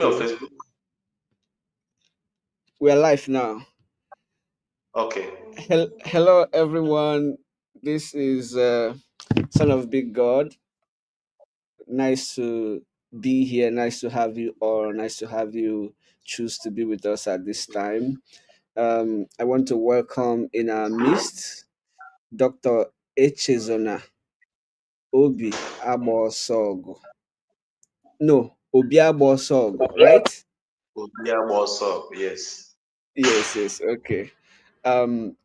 on Hello. Facebook? We are live now. Okay. Hello, everyone. This is Son of Big God. Nice to be here. Nice to have you all. Nice to have you choose to be with us at this time. I want to welcome in our midst Dr. Echezona Obiagbaosogu. No, Obiagbaosogu, right? Obiagbaosogu, yes. Yes, yes. Okay. Um,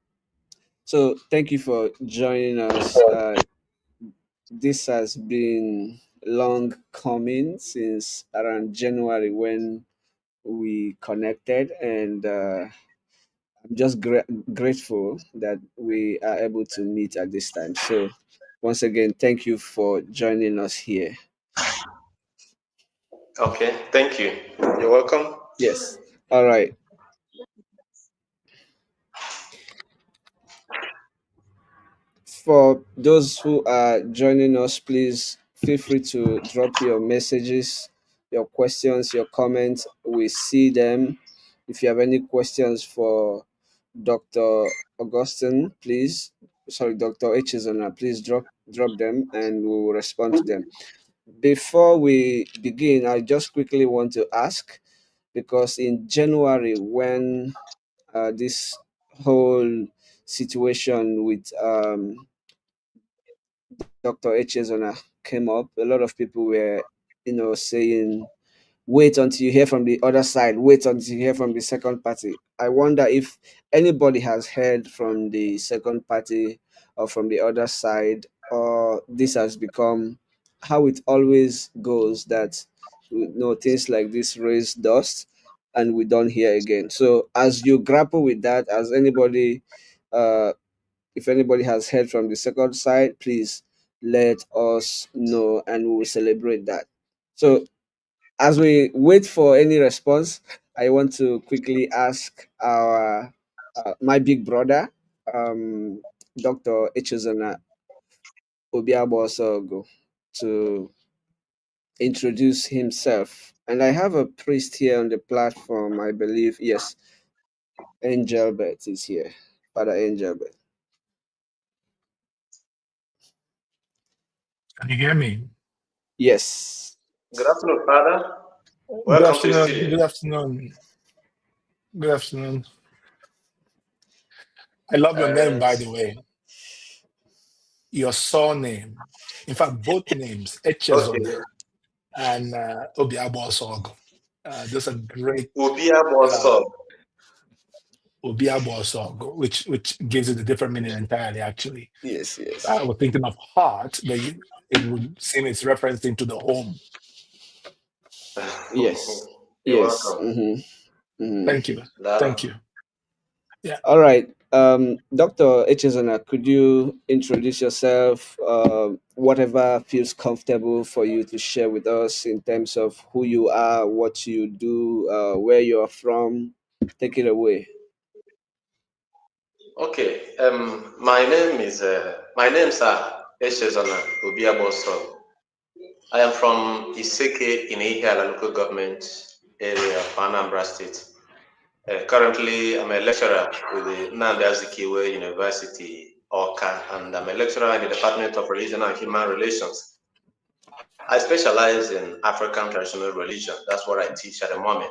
so thank you for joining us. This has been long coming since around January when we connected, and I'm just grateful that we are able to meet at this time. So, once again, thank you for joining us here. Okay, thank you. You're welcome. Yes. All right. For those who are joining us, please feel free to drop your messages, your questions, your comments. We see them. If you have any questions for Dr. Augustine, please, sorry, Dr. Echezona, please drop them and we will respond to them. Before we begin, I just quickly want to ask because in January, when this whole situation with Dr. Echezona came up, a lot of people were, saying, wait until you hear from the other side, wait until you hear from the second party. I wonder if anybody has heard from the second party or from the other side, or this has become how it always goes that things like this raise dust and we don't hear again. So as you grapple with that, as anybody uh if anybody has heard from the second side, please let us know and we will celebrate that. So, as we wait for any response, I want to quickly ask our my big brother, Dr. Echezona Obiagbaosogu, to introduce himself. And I have a priest here on the platform, I believe. Yes, Angelbert is here. Father Angelbert. Can you hear me? Yes. Good afternoon, Father. Good Welcome to the afternoon. studio. Good afternoon. Good afternoon. I love your name, And by the way. Your surname. In fact, both names, okay, Echezona and Obiagbaosogu. Those are great uh, Obiagbaosogu. Obiagbaosogu, which gives it a different meaning entirely, actually. Yes, I yes. was thinking of heart, but it would seem it's referencing to the home. Yes. You're Yes. welcome. Mm-hmm. Thank you. Lalo. Thank you. Yeah. All right. Dr. Echezona, could you introduce yourself, whatever feels comfortable for you to share with us in terms of who you are, what you do, where you're from? Take it away. Okay. My name's Echezona Obiagbaosogu. I am from Iseke in Ihiala local government area of Anambra State. Currently, I'm a lecturer with the Nnamdi Azikiwe University, Awka, and I'm a lecturer in the Department of Religion and Human Relations. I specialize in African traditional religion. That's what I teach at the moment.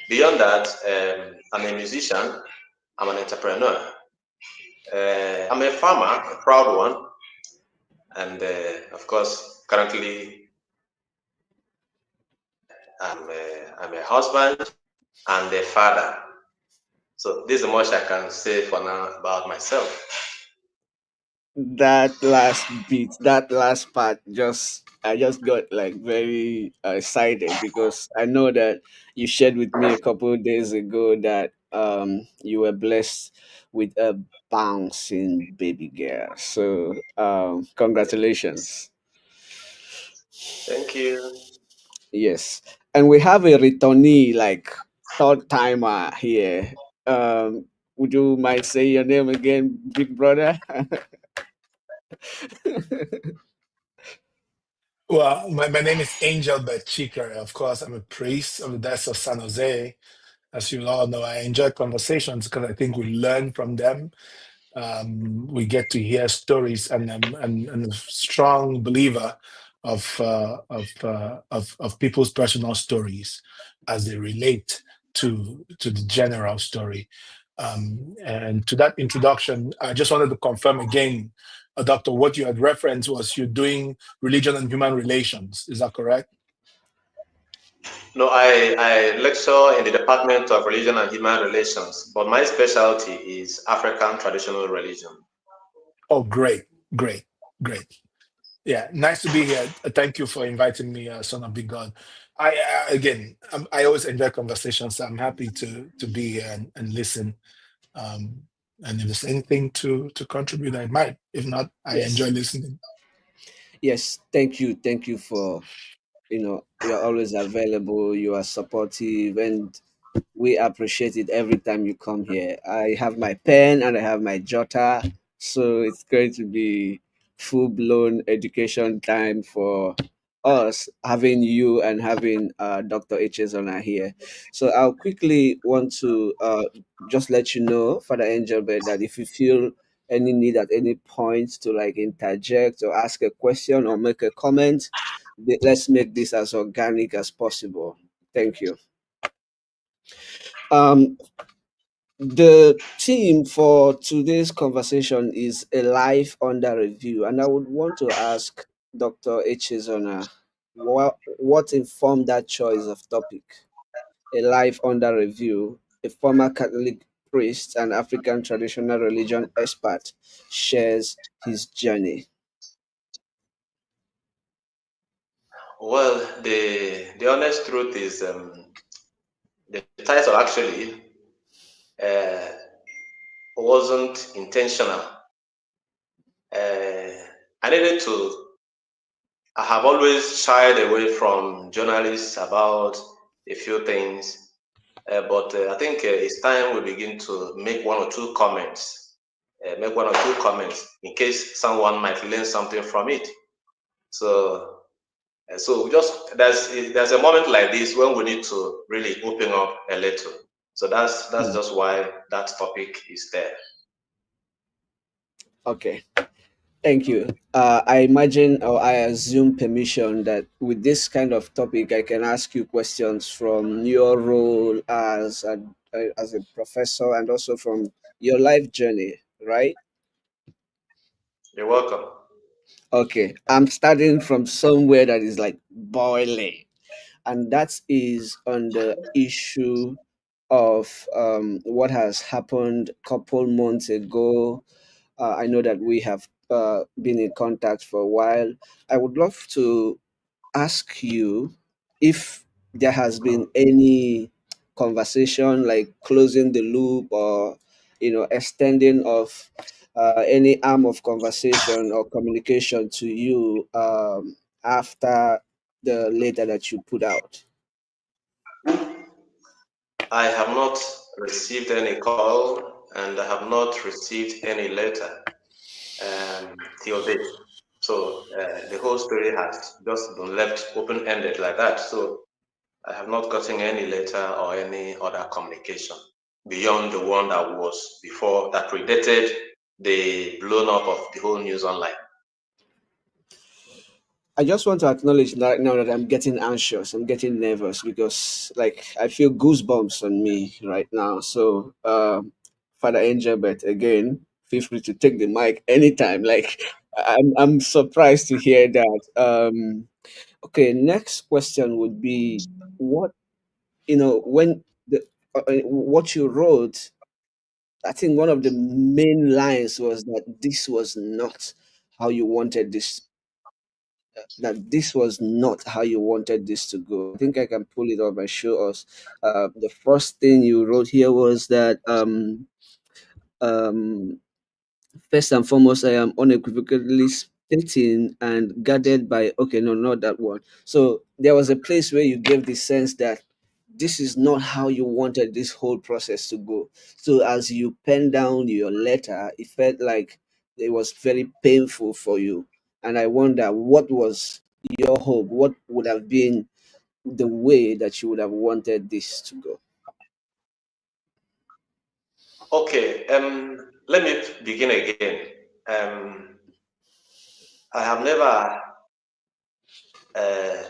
Beyond that, I'm a musician. I'm an entrepreneur. I'm a farmer, a proud one, and of course, currently I'm a husband and a father. So this is much I can say for now about myself. That last bit, that last part, I just got like very excited because I know that you shared with me a couple of days ago that you were blessed with a bouncing baby girl. So congratulations. Thank you. Yes, and we have a returnee, like third timer here. Um, would you mind saying your name again, big brother? Well, my name is Angel Bechika. Of course, I'm a priest of the Diocese of San Jose. As you all know, I enjoy conversations because I think we learn from them. We get to hear stories, and a strong believer of people's personal stories as they relate to the general story. And to that introduction, I just wanted to confirm again, Doctor, what you had referenced was you're doing religion and human relations. Is that correct? No, I lecture in the Department of Religion and Human Relations, but my specialty is African traditional religion. Oh, great, great, great. Yeah, nice to be here. Thank you for inviting me, Son of Big God. I always enjoy conversations. So I'm happy to be here and listen. Um, and if there's anything to contribute, I might. If not, I enjoy Yes, listening. yes. Thank you for, you're always available. You are supportive, and we appreciate it every time you come here. I have my pen and I have my jotter, so it's going to be full blown education time for us having you and having Dr. Echezona here. So I'll quickly want to just let you know, Father Angelbert, that if you feel any need at any point to like interject or ask a question or make a comment, let's make this as organic as possible. Thank you. Um, the theme for today's conversation is a life under review, and I would want to ask Dr. Echezona what informed that choice of topic. A life under review, a former Catholic priest and African traditional religion expert shares his journey. Well, the honest truth is the title actually uh, wasn't intentional. Uh, I needed to. I have always shied away from journalists about a few things, but I think it's time we begin to make one or two comments. Make one or two comments in case someone might learn something from it. So, so just there's a moment like this when we need to really open up a little. So that's Hmm. just why that topic is there. Okay. Thank you. I imagine or I assume permission that with this kind of topic, I can ask you questions from your role as a professor and also from your life journey, right? You're welcome. Okay, I'm starting from somewhere that is like boiling, and that is on the issue of what has happened a couple months ago. I know that we have been in contact for a while. I would love to ask you if there has been any conversation like closing the loop or extending of any arm of conversation or communication to you after the letter that you put out. I have not received any call and I have not received any letter till date. So the whole story has just been left open ended like that. So I have not gotten any letter or any other communication beyond the one that was before that predated the blown up of the whole news online. I just want to acknowledge right now that I'm getting anxious. I'm getting nervous because, like, I feel goosebumps on me right now. So, Father Angel, but again, feel free to take the mic anytime. Like, I'm surprised to hear that. Okay, next question would be what when what you wrote. I think one of the main lines was that this was not how you wanted this that this was not how you wanted this to go. I think I can pull it up and show us. The first thing you wrote here was that um, first and foremost, I am unequivocally stating and guarded by. Okay, no, not that one. So there was a place where you gave the sense that this is not how you wanted this whole process to go. So as you pen down your letter, it felt like it was very painful for you. And I wonder what was your hope? What would have been the way that you would have wanted this to go? Okay, let me begin again. I have never uh,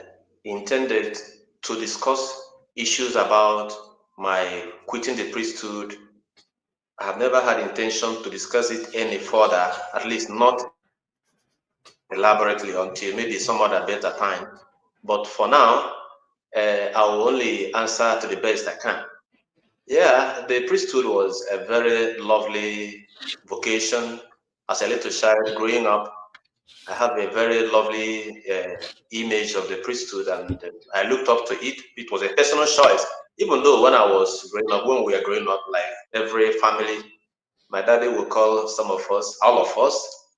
intended to discuss issues about my quitting the priesthood. I have never had intention to discuss it any further, at least not elaborately until maybe some other better time. But for now, I will only answer to the best I can. Yeah, the priesthood was a very lovely vocation. As a little child growing up, I have a very lovely image of the priesthood, and I looked up to it. It was a personal choice. Even though when I was growing up, when we were growing up, like every family, my daddy would call some of us, all of us,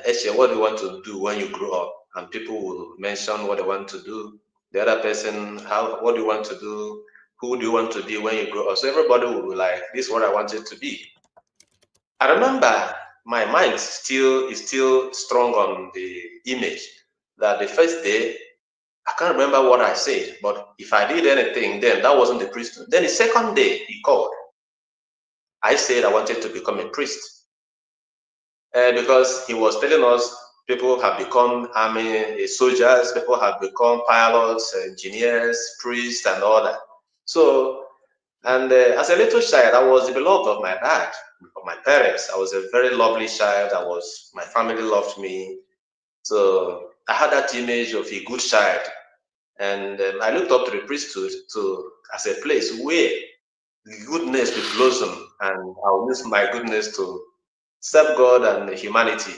Eche, what do you want to do when you grow up? And people will mention what they want to do. The other person, what do you want to do? Who do you want to be when you grow up? So everybody will be like, this is what I wanted to be. I remember my mind is still strong on the image that the first day, I can't remember what I said, but if I did anything, then that wasn't the priesthood. Then the second day he called, I said I wanted to become a priest because he was telling us people have become army soldiers, people have become pilots, engineers, priests, and all that. So, and as a little child, I was the beloved of my dad, of my parents. I was a very lovely child. My family loved me. So I had that image of a good child. And I looked up to the priesthood as a place where goodness will blossom, and I'll use my goodness to serve God and humanity.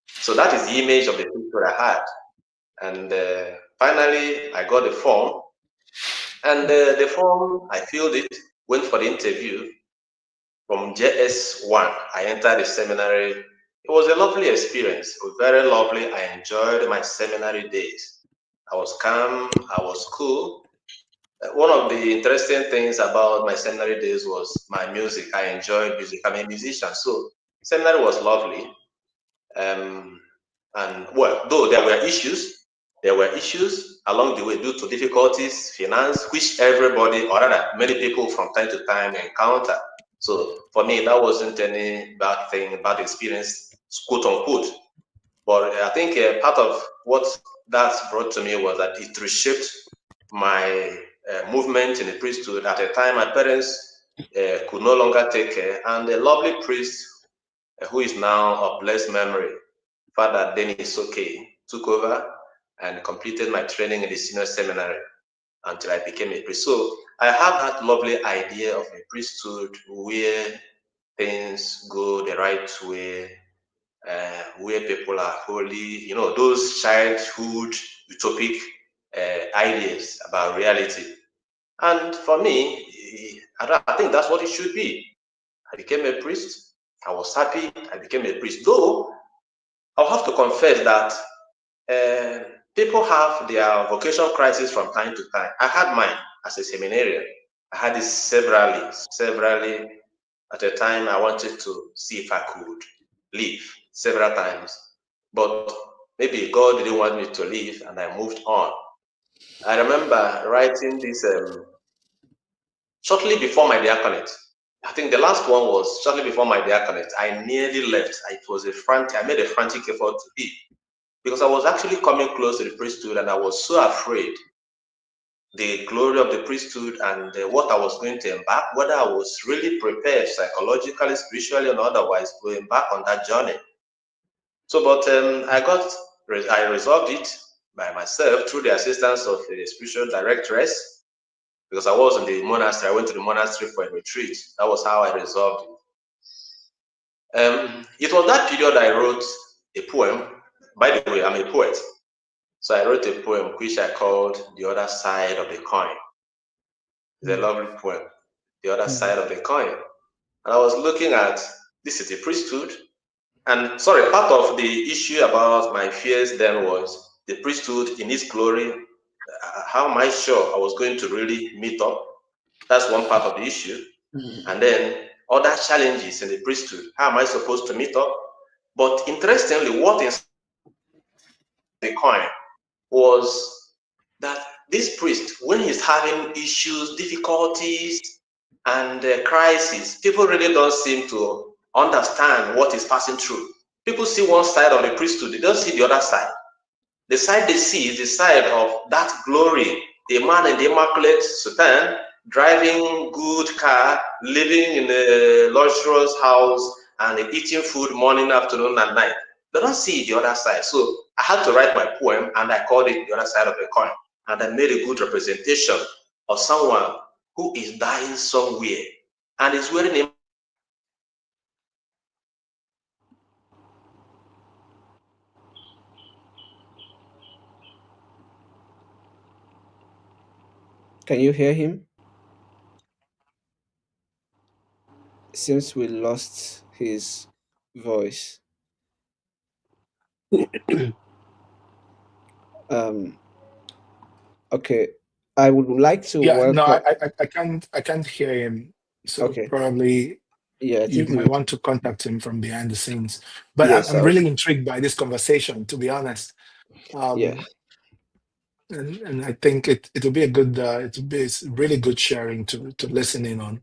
So that is the image of the priesthood I had. And finally, I got the form. And the form, I filled it, went for the interview. From JS1, I entered the seminary. It was a lovely experience, very lovely. I enjoyed my seminary days. I was calm, I was cool. One of the interesting things about my seminary days was my music. I enjoyed music. I'm a musician, so seminary was lovely. And well, though there were issues along the way due to difficulties, finance, which everybody, or rather many people from time to time encounter. So for me, that wasn't any bad thing, bad experience, quote unquote. But I think part of what that brought to me was that it reshaped my movement in the priesthood. At a time, my parents could no longer take care, and a lovely priest who is now of blessed memory, Father Dennis Soke, took over and completed my training in the senior seminary until I became a priest. So I have that lovely idea of a priesthood where things go the right way, where people are holy, those childhood utopic ideas about reality. And for me, I think that's what it should be. I became a priest. I was happy. I became a priest. Though I'll have to confess that people have their vocational crisis from time to time. I had mine as a seminarian. I had it severally. At a time, I wanted to see if I could leave several times, but maybe God didn't want me to leave, and I moved on. I remember writing this shortly before my diaconate. I think the last one was shortly before my diaconate. I nearly left. I made a frantic effort to leave because I was actually coming close to the priesthood, and I was so afraid the glory of the priesthood and what I was going to embark, whether I was really prepared psychologically, spiritually, and otherwise to embark on that journey. So, but I resolved it by myself through the assistance of a spiritual directress because I was in the monastery. I went to the monastery for a retreat. That was how I resolved it. It was that period I wrote a poem. By the way, I'm a poet. So I wrote a poem which I called The Other Side of the Coin. It's a lovely poem, The Other Side of the Coin. And I was looking at this is the priesthood. And sorry, part of the issue about my fears then was the priesthood in its glory. How am I sure I was going to really meet up? That's one part of the issue. And then other challenges in the priesthood. How am I supposed to meet up? But interestingly, what is the coin? was that this priest, when he's having issues, difficulties, and crises, people really don't seem to understand what he's passing through. People see one side of the priesthood, they don't see the other side. The side they see is the side of that glory, the man in the immaculate soutane, driving good car, living in a luxurious house, and eating food morning, afternoon, and night. They don't see the other side. So I had to write my poem, and I called it The Other Side of the Coin. And I made a good representation of someone who is dying somewhere and is wearing a Can you hear him? Seems we lost his voice. Um, okay. I would like to Yeah, no, welcome. I can't hear him. So Okay. probably Yeah, I you think might want to contact him from behind the scenes. But yes. I'm really intrigued by this conversation, to be honest. Yeah, Um, and I think it will be a good it will be really good sharing to listen in on.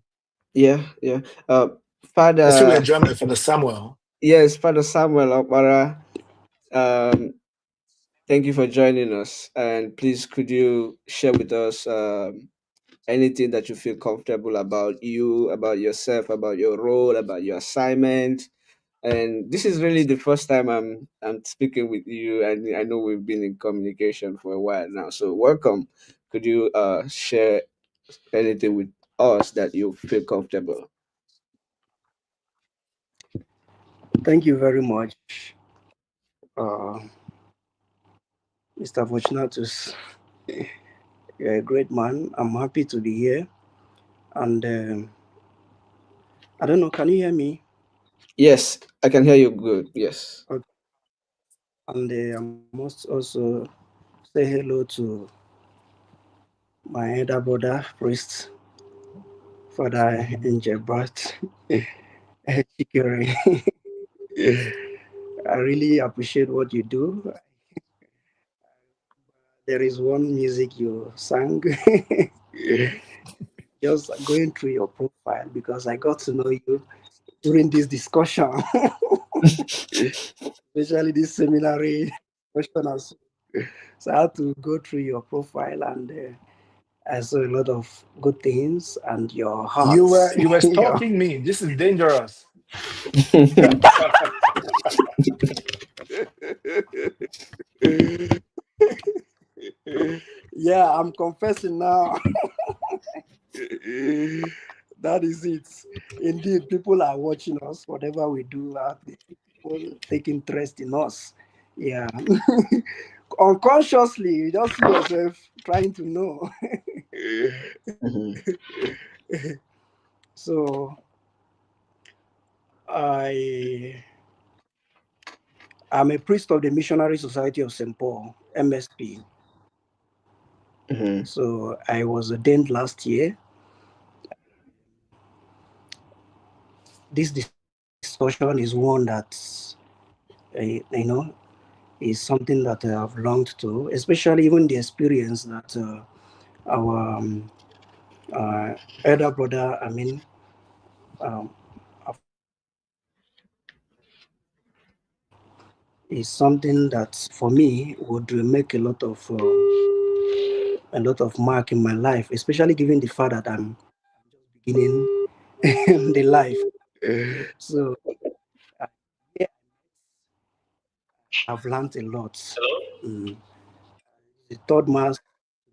yeah, yeah. I see we're Father, joined by Father Samuel. yes, Father Samuel Okpara. Um, thank you for joining us. And please, could you share with us anything that you feel comfortable about you, about yourself, about your role, about your assignment? And this is really the first time I'm speaking with you, and I know we've been in communication for a while now. So welcome. Could you share anything with us that you feel comfortable? Thank you very much, uh, Mr. Fortunatus. You're a great man. I'm happy to be here. And I don't know, can you hear me? Yes, I can hear you good. Yes. Okay. And I must also say hello to my elder brother, priest, Father Injebrat Chikere. I really appreciate what you do. There is one music you sang. Just going through your profile because I got to know you during this discussion, especially this seminary discussion. So I had to go through your profile and I saw a lot of good things and your heart. You were your, stalking me. This is dangerous. yeah, I'm confessing now. That is it. Indeed, people are watching us. Whatever we do, people take interest in us. Yeah. Unconsciously, you just see yourself trying to know. Mhm. So I am a priest of the Missionary Society of St. Paul, MSP. Mhm. So I was ordained last year. This discussion is one that is something that I have longed to, especially even the experience that our uh, elder brother, um, is something that for me would make a lot of mark in my life, especially given the fact that I'm beginning the life. So uh, yeah, I've learned a lot. Mm. The third mass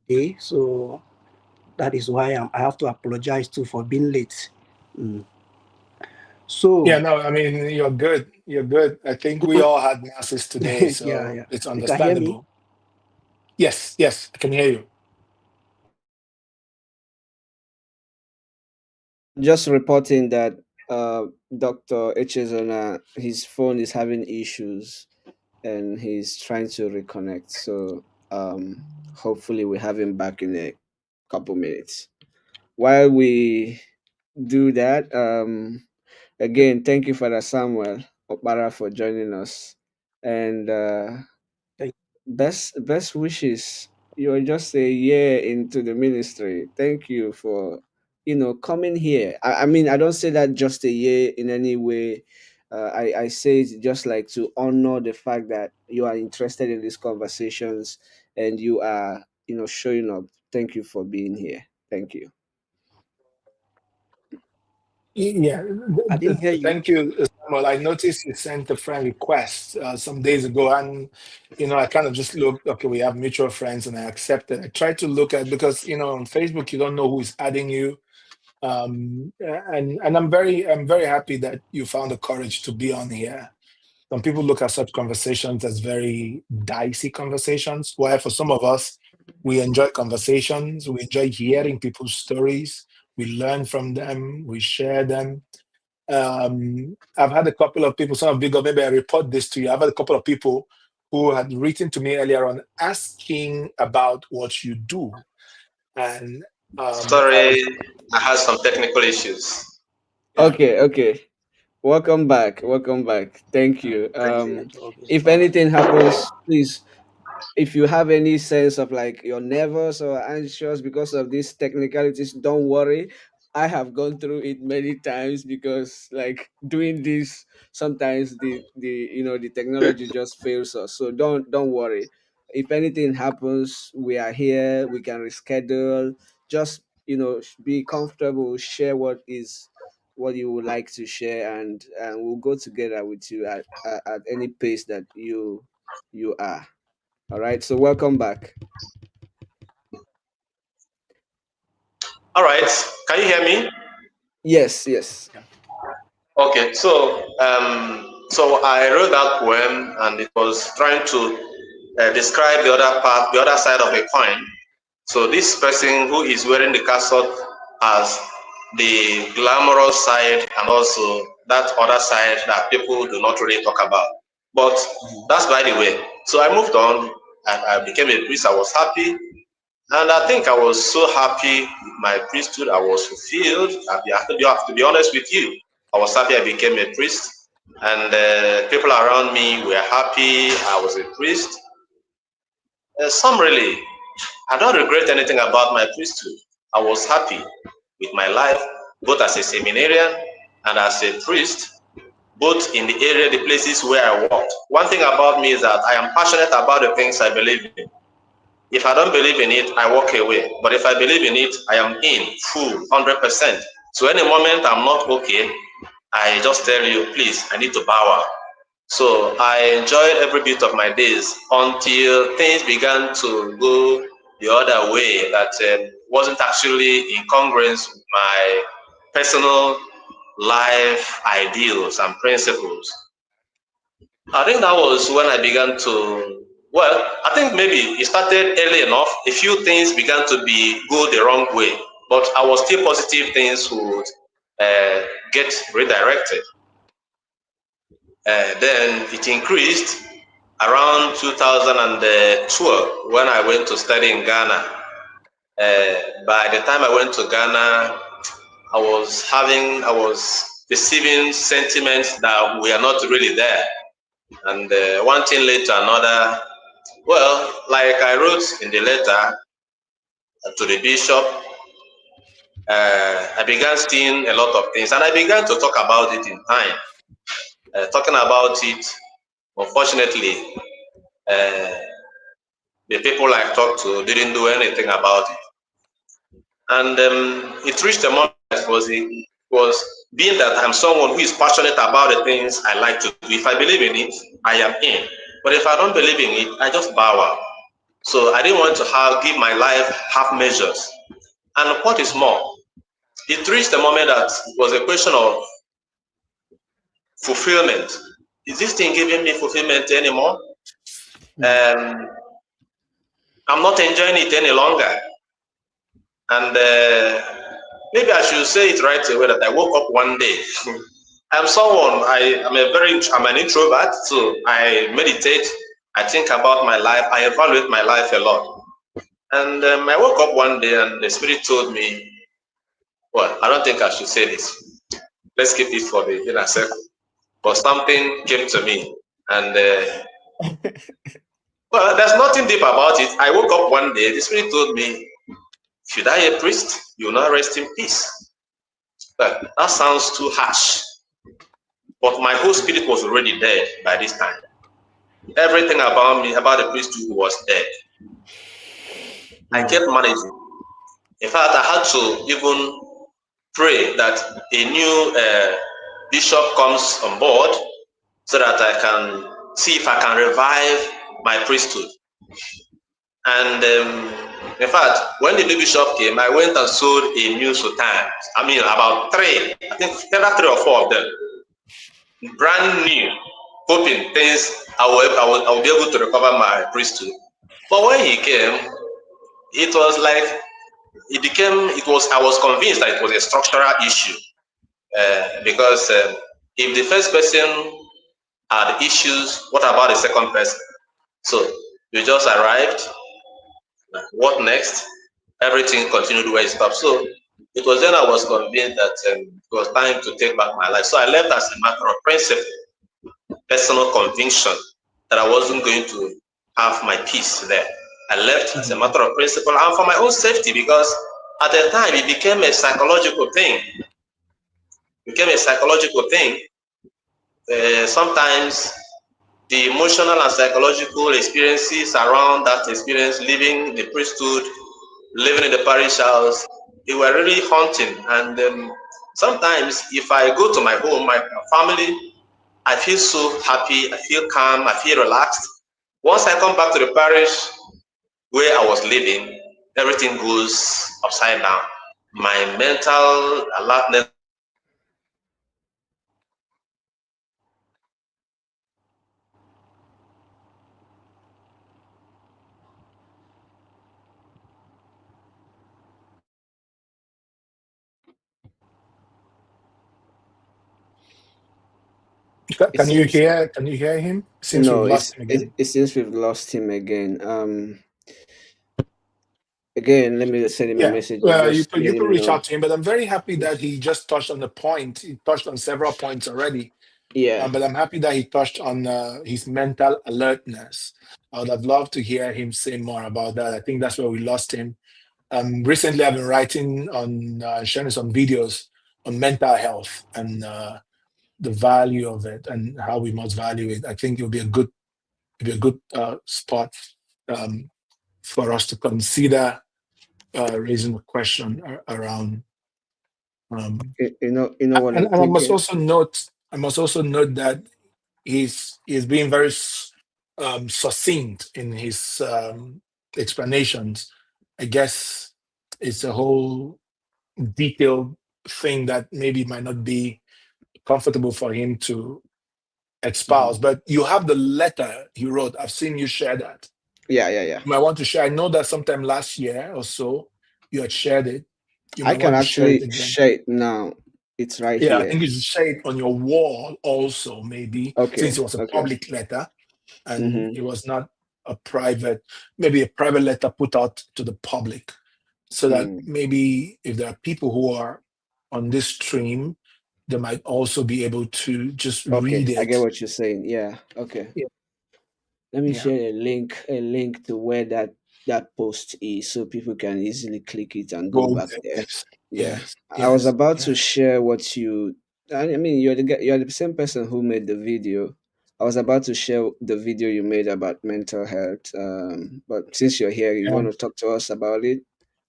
today, so that is why I have to apologize too for being late. Mm. Yeah, So no, I mean you're good. You're good. I think we all had masses today, yeah, so yeah, it's you can hear me. understandable. Yes, yes, I can hear you. Just reporting that Dr. Echezona, his phone is having issues and he's trying to reconnect. So hopefully we have him back in a couple minutes. While we do that, again, thank you, Father Samuel Opara, for joining us. And Thank you. Best wishes. You're just a year into the ministry. Thank you for coming here. I mean, I don't say that just a year in any way. I say it just like to honor the fact that you are interested in these conversations and you are showing up. Thank you for being here. Thank you. Yeah, I didn't hear you. thank you, Samuel. I noticed you sent a friend request some days ago, and I kind of just looked. Okay, we have mutual friends, and I accepted. I tried to look at because on Facebook you don't know who is adding you, and I'm very happy that you found the courage to be on here. Some people look at such conversations as very dicey conversations, while for some of us, we enjoy conversations. We enjoy hearing people's stories. We learn from them. We share them. I've had a couple of people, some of big, maybe I report this to you. I've had a couple of people who had written to me earlier on asking about what you do. And I Sorry, was, I had some technical issues. yeah. Okay. Welcome back. Welcome back. Thank you. Thank you. Network is If bad. anything happens, please, if you have any sense of like you're nervous or anxious because of these technicalities, don't worry. I have gone through it many times because like doing this sometimes the technology just fails us. So don't worry. If anything happens, we are here. We can reschedule. Just be comfortable. Share what you would like to share, and we'll go together with you at any pace that you are. All right, so welcome back. All right, can you hear me? Yes, yes. Okay, so I wrote that poem, and it was trying to describe the other part, the other side of a coin. So this person who is wearing the cassock has the glamorous side and also that other side that people do not really talk about. But that's by the way. So I moved on and I became a priest. I was happy. And I think I was so happy with my priesthood. I was fulfilled. To be honest with you, I was happy I became a priest. And people around me were happy I was a priest. Some really, I don't regret anything about my priesthood. I was happy with my life, both as a seminarian and as a priest, both in the area, the places where I worked. One thing about me is that I am passionate about the things I believe in. If I don't believe in it, I walk away. But if I believe in it, I am in full, 100%. So any moment I'm not okay, I just tell you, please, I need to bow out. So I enjoyed every bit of my days until things began to go the other way that wasn't actually in congruence with my personal life ideals and principles. I think that was when I began to, well, I think maybe it started early enough. A few things began to go the wrong way, but I was still positive things would uh, get redirected. Then it increased around 2012 when I went to study in Ghana. By the time I went to Ghana, I was receiving sentiments that we are not really there. And one thing led to another. Well, like I wrote in the letter to the bishop, I began seeing a lot of things and I began to talk about it in time. Talking about it, unfortunately, uh, the people I talked to didn't do anything about it. And it reached a moment was being that I'm someone who is passionate about the things I like to do. If I believe in it, I am in. But if I don't believe in it, I just bow out. So I didn't want to give my life half measures. And what is more, it reached a moment that it was a question of fulfillment. Is this thing giving me fulfillment anymore? Um, I'm not enjoying it any longer. And maybe I should say it right away that I woke up one day. I'm an introvert, so I meditate, I think about my life, I evaluate my life a lot. And I woke up one day and the spirit told me, well, I don't think I should say this. Let's keep it for the inner circle. But something came to me and Well, there's nothing deep about it. I woke up one day, the spirit told me, if you die a priest, you will not rest in peace. But that sounds too harsh. But my whole spirit was already dead by this time. Everything about me, about the priesthood, was dead. I kept managing. In fact, I had to even pray that a new bishop comes on board so that I can see if I can revive my priesthood. And in fact, when the new bishop came, I went and sold a new sultan. I mean, about three, I think there are 3 or 4 of them, brand new, hoping things I will be able to recover my priesthood. But when he came, it was like I was convinced that it was a structural issue because if the first person had issues, what about the second person? So we just arrived. What next? Everything continued where it stopped. So it was then I was convinced that it was time to take back my life. So I left as a matter of principle, personal conviction that I wasn't going to have my peace there. I left as a matter of principle and for my own safety because at the time it became a psychological thing. Sometimes the emotional and psychological experiences around that experience, leaving the priesthood, living in the parish house, they were really haunting. And sometimes if I go to my home, my family, I feel so happy, I feel calm, I feel relaxed. Once I come back to the parish where I was living, everything goes upside down. My mental alertness. It seems Can you hear him? Seems we've no, lost him again. it seems we've lost him again. Again, let me send him a Yeah, message and you just could let him reach know. out to him, but I'm very happy that he just touched on the point. He touched on several points already, Yeah. but I'm happy that he touched on his mental alertness. I would have loved to hear him say more about that. I think that's where we lost him. Recently, I've been writing on sharing some videos on mental health and the value of it and how we must value it. I think it'll be a good spot um, for us to consider raising a question around. You know what I'm And thinking? I must also note that he's being very succinct in his explanations. I guess it's a whole detailed thing that maybe might not be comfortable for him to espouse. Mhm. But you have the letter he wrote. I've seen you share that. Yeah. You might want to share. I know that sometime last year or so you had shared it. You I might can want to share it actually again. share it now. It's right Yeah, I here. think you should share it on your wall also, maybe, since Okay. it was a Okay. public letter and Mm-hmm. it was not a private, maybe a private letter put out to the public, so that Mm. maybe if there are people who are on this stream, they might also be able to just Okay. read I get it. what you're saying. Yeah. Okay. Yeah. Let me Yeah. share a link to where that post is so people can easily click it and go Go back there. there. Yes. Yeah. Yes. I was Yes. about to Yes. share what you I mean you're the same person who made the video. I was about to share the video you made about mental health. But since you're here, you Yeah. want to talk to us about it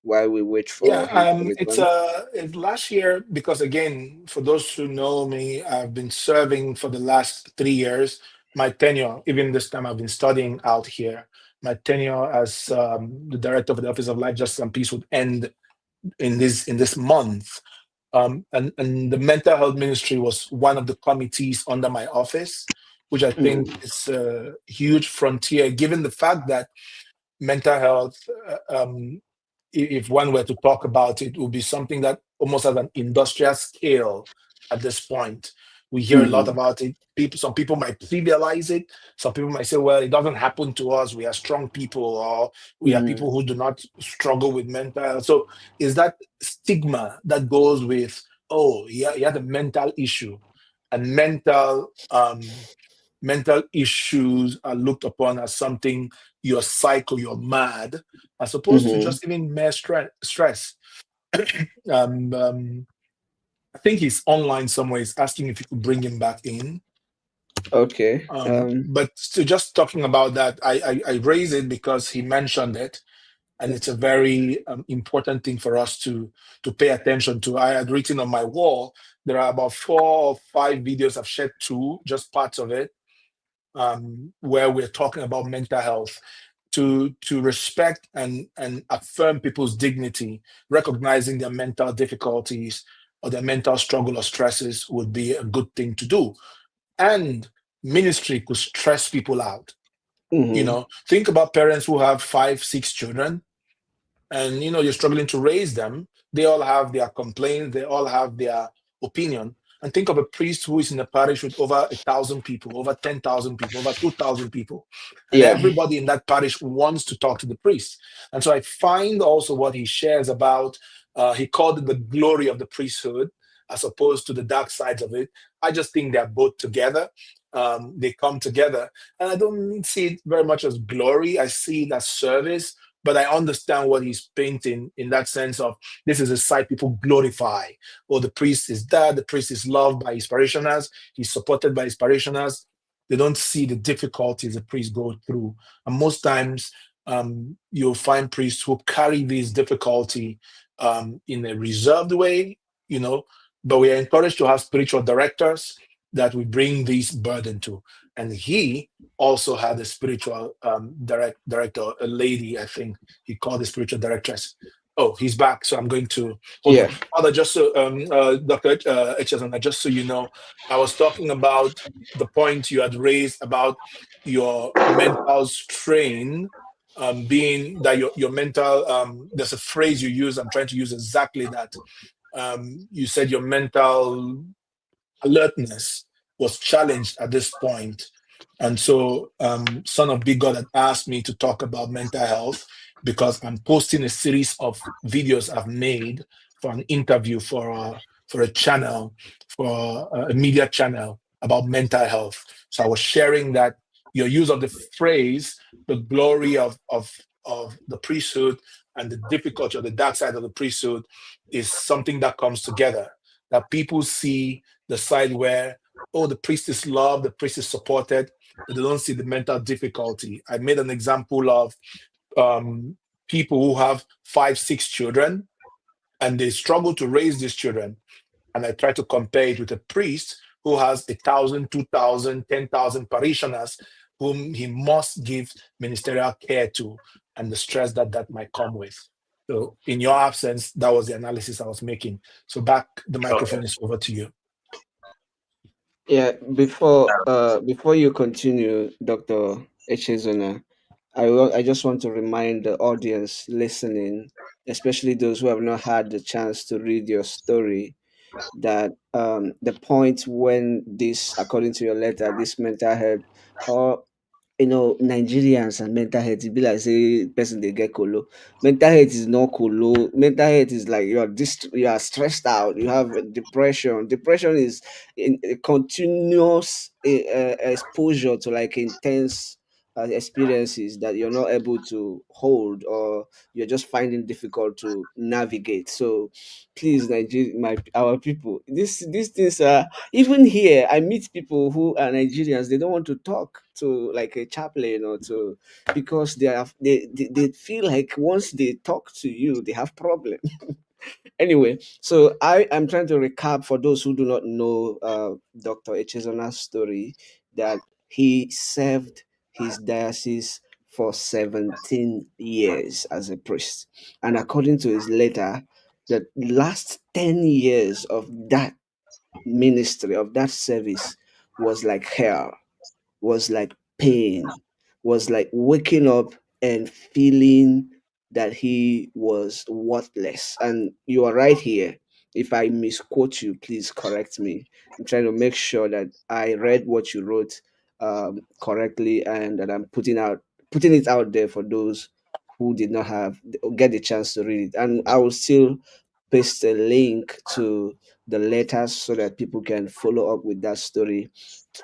while we wait Yeah, for him to return? it's last year because again, for those who know me, I've been serving for the last 3 years. My tenure, even this time I've been studying out here. My tenure as the director of the Office of Life Justice and Peace would end in this month. And the mental health ministry was one of the committees under my office, which I think Mm, is a huge frontier, given the fact that mental health, if one were to talk about it, would be something that almost has an industrial scale at this point. We hear a lot mhm, about it. Some people might trivialize it. Some people might say, well, it doesn't happen to us. We are strong people, or we are mhm, people who do not struggle with mental health. So is that stigma that goes with, oh, yeah, he had a mental issue and mental issues are looked upon as something you're psycho, you're mad, as opposed to Mm-hmm. just even mere stress. um, um, I think he's online somewhere. He's asking if you could bring him back in. Okay. But to just talking about that, I raise it because he mentioned it, and it's a very important thing for us to pay attention to. I had written on my wall there are about 4 or 5 videos. I've shared 2, just parts of it, where we're talking about mental health. To respect and affirm people's dignity, recognizing their mental difficulties or their mental struggle or stresses would be a good thing to do. And ministry could stress people out. Mm-hmm. Think about parents who have 5, 6 children, and you're struggling to raise them. They all have their complaints, they all have their opinion. And think of a priest who is in a parish with over 1,000 people, over 10,000 people, over 2,000 people, and Yeah. everybody in that parish wants to talk to the priest. And so I find also what he shares about, he called it the glory of the priesthood as opposed to the dark sides of it. I just think they're both together. They come together, and I don't see it very much as glory. I see it as service, but I understand what he's painting in that sense of this is a site people glorify. Oh, the priest is there, the priest is loved by his parishioners, he's supported by his parishioners. They don't see the difficulties the priests go through. And most times, you'll find priests who carry this difficulty in a reserved way, you know, but we are encouraged to have spiritual directors that we bring this burden to. And he also had a spiritual director, a lady, I think he called the spiritual directress. Oh, he's back. So I'm going to hold on. Yeah. Father, just so, Dr. Echezona, just so you know, I was talking about the point you had raised about your mental strain, being that your mental, there's a phrase you use, I'm trying to use exactly that. You said your mental alertness was challenged at this point. And so, Son of Big God had asked me to talk about mental health because I'm posting a series of videos I've made for an interview for a channel, for a media channel about mental health. So I was sharing that your use of the phrase, the glory of the priesthood and the difficulty of the dark side of the priesthood is something that comes together, that people see the side where, oh, the priest is loved, the priest is supported, but they don't see the mental difficulty. I made an example of um, people who have 5, 6 children and they struggle to raise these children. And I try to compare it with a priest who has 1,000, 2,000, 10,000 parishioners whom he must give ministerial care to, and the stress that that might come with. So, in your absence, that was the analysis I was making. So, back the Okay. microphone is over to you. Yeah. Before you continue, Dr. Echezona, I just want to remind the audience listening, especially those who have not had the chance to read your story, that the point when this, according to your letter, this mental health, or Nigerians and mental health, it be like say person they get colo. Mental health is not colo. Mental health is like you are stressed out. You have depression. Depression is in a continuous exposure to like intense experiences that you're not able to hold, or you're just finding difficult to navigate. So please, Nigeria, our people, these things are, even here I meet people who are Nigerians. They don't want to talk to like a chaplain or to, because they feel like once they talk to you they have problem. Anyway, so I am trying to recap for those who do not know Dr. Echezona's story, that he served his diocese for 17 years as a priest. And according to his letter, the last 10 years of that ministry, of that service, was like hell, was like pain, was like waking up and feeling that he was worthless. And you are right here. If I misquote you, please correct me. I'm trying to make sure that I read what you wrote correctly, and that I'm putting it out there for those who did not have get the chance to read it. And I will still paste a link to the letters so that people can follow up with that story.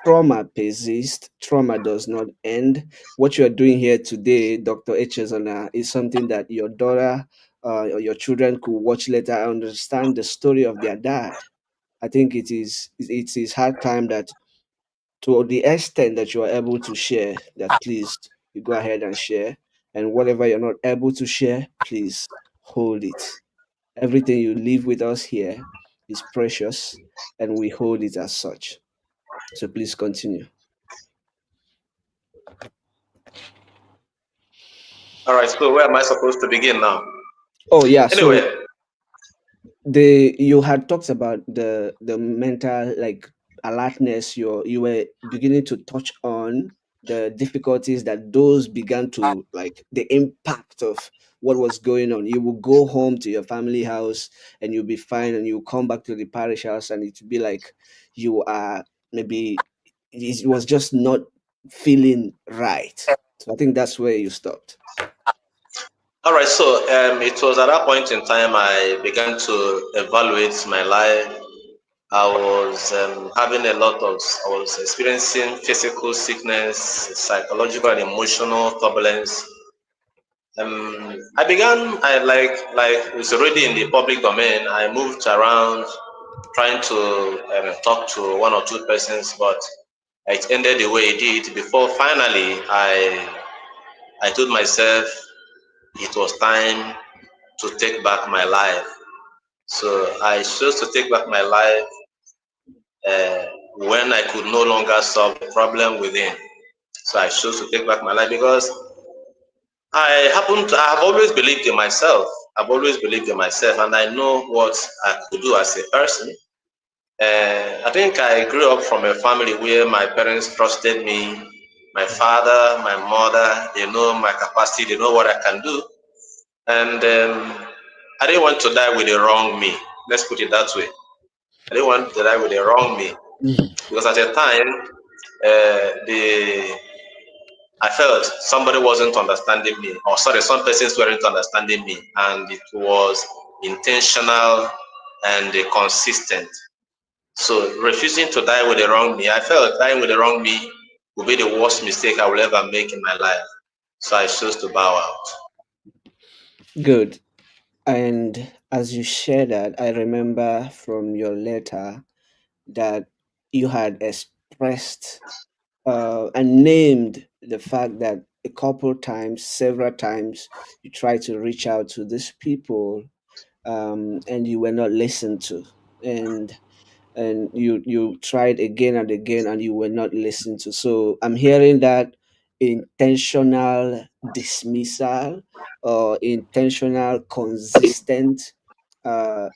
Trauma persists, trauma does not end. What you are doing here today, Dr. Echezona, is something that your daughter or your children could watch later and understand the story of their dad. I think it is hard time that to the extent that you are able to share, that please you go ahead and share. And whatever you're not able to share, please hold it. Everything you leave with us here is precious and we hold it as such. So please continue. All right, so where am I supposed to begin now? Oh yeah, so Anyway, the you had talked about the mental like alertness. You were beginning to touch on the difficulties that those began to like the impact of what was going on. You will go home to your family house and you'll be fine, and you come back to the parish house and it will be like you are maybe it was just not feeling right. So I think that's where you stopped. all right, so it was at that point in time I began to evaluate my life. I was having a lot of, I was experiencing physical sickness, psychological and emotional turbulence. I like it's already in the public domain. I moved around trying to talk to one or two persons, but it ended the way it did. Before finally, I told myself it was time to take back my life. So I chose to take back my life uh, when I could no longer solve the problem within. So I chose to take back my life because I have always believed in myself. I've always believed in myself, and I know what I could do as a person. I think I grew up from a family where my parents trusted me. My father, my mother, they know my capacity, they know what I can do. And I didn't want to die with a wrong me. Let's put it that way. I didn't want to die with a wrong me Mhm. because at the time, the I felt somebody wasn't understanding me, or sorry, some persons weren't understanding me, and it was intentional and consistent. So refusing to die with the wrong me, I felt dying with the wrong me would be the worst mistake I will ever make in my life. So I chose to bow out. Good. And as you share that, I remember from your letter that you had expressed and named the fact that a couple times, several times, you tried to reach out to these people and you were not listened to. And you tried again and again and you were not listened to. So I'm hearing that intentional dismissal or intentional consistent uh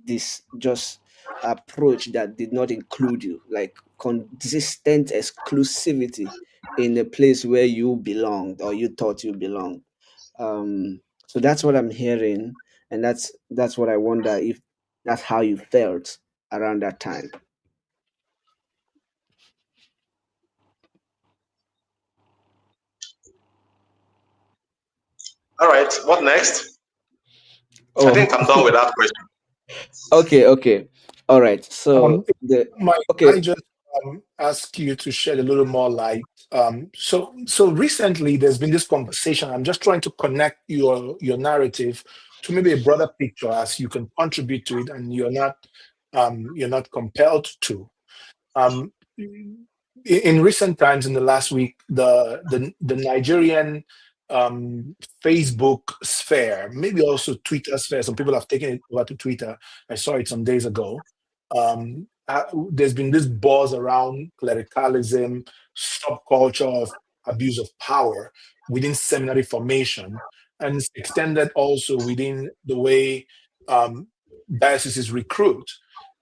this just approach that did not include you, like consistent exclusivity in a place where you belonged or you thought you belonged. So that's what I'm hearing, and that's what I wonder if that's how you felt around that time. All right, what next? I Oh, think I'm done with that question. okay, okay. All right. So the Mike, okay. I just ask you to shed a little more light. So recently there's been this conversation. I'm just trying to connect your narrative to maybe a broader picture as you can contribute to it, and you're not compelled to. Um, in recent times, in the last week, the Nigerian um, Facebook sphere, maybe also Twitter sphere. Some people have taken it over to Twitter. I saw it some days ago. There's been this buzz around clericalism, subculture of abuse of power within seminary formation, and it's extended also within the way dioceses recruit.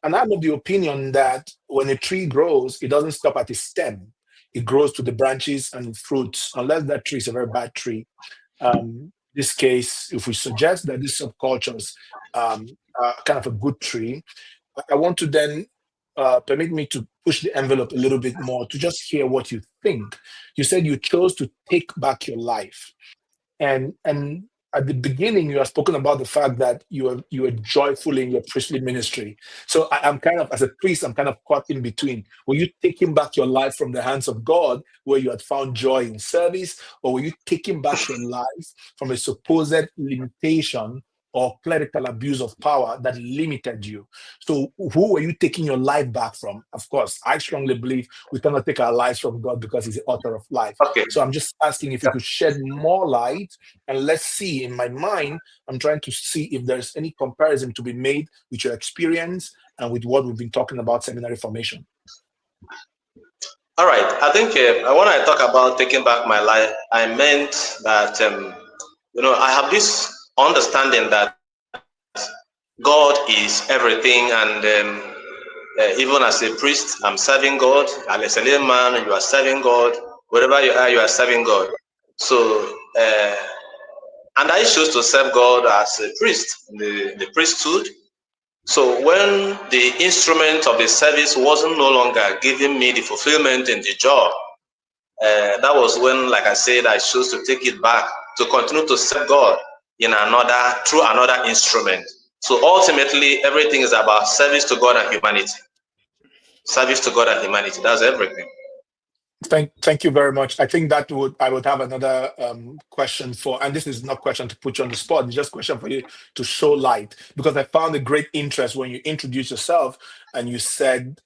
And I'm of the opinion that when a tree grows, it doesn't stop at its stem. It grows to the branches and fruits, unless that tree is a very bad tree. This case, if we suggest that these subcultures are kind of a good tree, I want to then permit me to push the envelope a little bit more to just hear what you think. You said you chose to take back your life, and at the beginning, you have spoken about the fact that you are joyful in your priestly ministry. So I'm kind of, as a priest, I'm kind of caught in between. Were you taking back your life from the hands of God, where you had found joy in service, or were you taking back your life from a supposed limitation or clerical abuse of power that limited you? So who were you taking your life back from? Of course, I strongly believe we cannot take our lives from God because He's the author of life. Okay. So I'm just asking if you could shed more light, and let's see, in my mind, I'm trying to see if there's any comparison to be made with your experience and with what we've been talking about seminary formation. All right. I think when I talk about taking back my life, I meant that I have this understanding that God is everything, and even as a priest, I'm serving God. As a layman, you are serving God. Wherever you are serving God. So, and I choose to serve God as a priest, the priesthood. So when the instrument of the service wasn't no longer giving me the fulfillment in the job, that was when, like I said, I chose to take it back to continue to serve God through another instrument. So ultimately, everything is about service to God and humanity. Service to God and humanity. That's everything. Thank you very much. I think that I would have another question for, and this is not question to put you on the spot, it's just question for you to show light, because I found a great interest when you introduced yourself and you said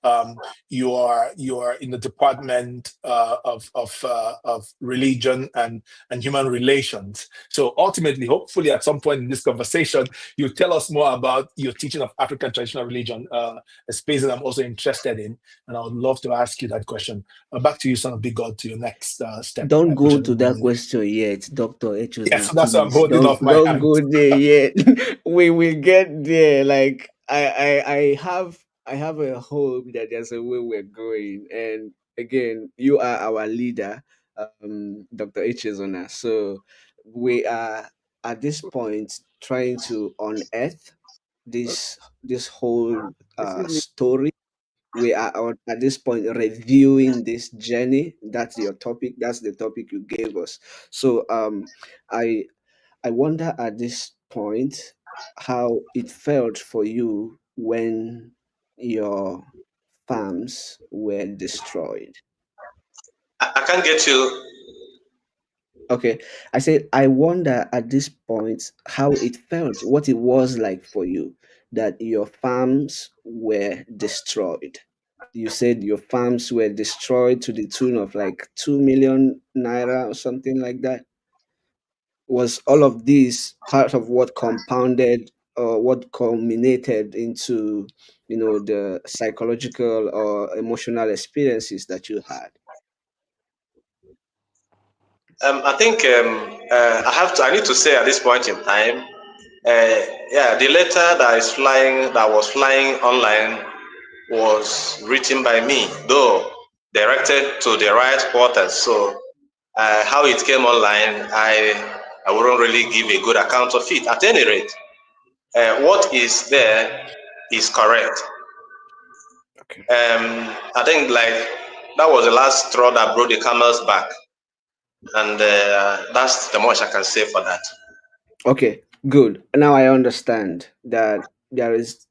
you are in the department of religion and human relations. So ultimately, hopefully, at some point in this conversation, you tell us more about your teaching of African traditional religion, a space that I'm also interested in, and I would love to ask you that question. Back to you, son of big God, to your next step. Don't go to that question yet, Dr. Yeah, Echezona, so that's why I'm please. holding off my Don't hand. go there yet. We will get there. Like I have a hope that there's a way we're going. And again, you are our leader, Dr. Echezona. So we are at this point trying to unearth this whole Excuse me. story. We are at this point reviewing this journey. That's your topic. That's the topic you gave us. So i I wonder at this point how it felt for you when your farms were destroyed. I can't get you. Okay, I said I wonder at this point how it felt, what it was like for you that your farms were destroyed. You said your farms were destroyed to the tune of like 2 million naira or something like that. Was all of this part of what compounded or what culminated into, the psychological or emotional experiences that you had? I think I need to say at this point in time, yeah, the letter that was flying online was written by me, though directed to the right quarters. So how it came online, I wouldn't really give a good account of it. At any rate, what is there is correct. Okay. I think like that was the last straw that broke the camel's back, and that's the much I can say for that. Okay, good. Now I understand that there's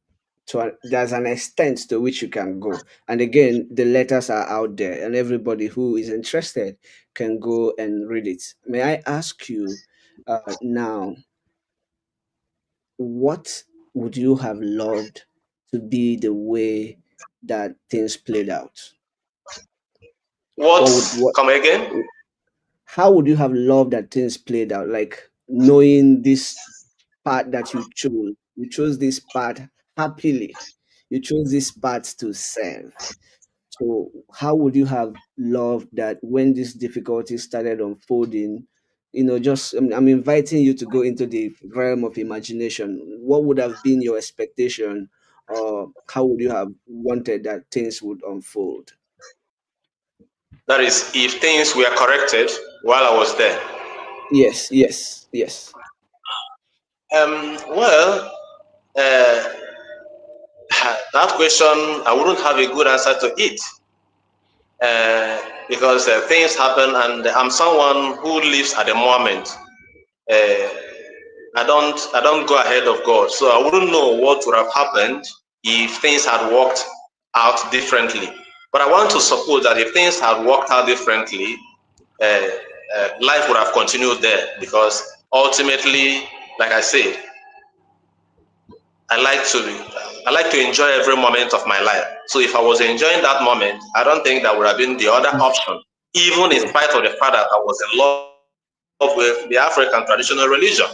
an extent to which you can go. And again, the letters are out there, and everybody who is interested can go and read it. May I ask you now, what would you have loved to be the way that things played out? What? What would what Come again? How would you have loved that things played out? Like knowing this path that you chose this path happily. You chose this path to serve. So how would you have loved that when these difficulties started unfolding? Just I'm inviting you to go into the realm of imagination. What would have been your expectation, or how would you have wanted that things would unfold? That is, if things were corrected while I was there. Yes, yes, yes. Well, uh, that question, I wouldn't have a good answer to it because things happen, and I'm someone who lives at the moment. Uh, I don't go ahead of God. So I wouldn't know what would have happened if things had worked out differently. But I want to suppose that if things had worked out differently, uh, life would have continued there, because ultimately, like I said, I like to I like to enjoy every moment of my life. So if I was enjoying that moment, I don't think that would have been the other option, even in Yeah. spite of the fact that I was in love with the African traditional religion.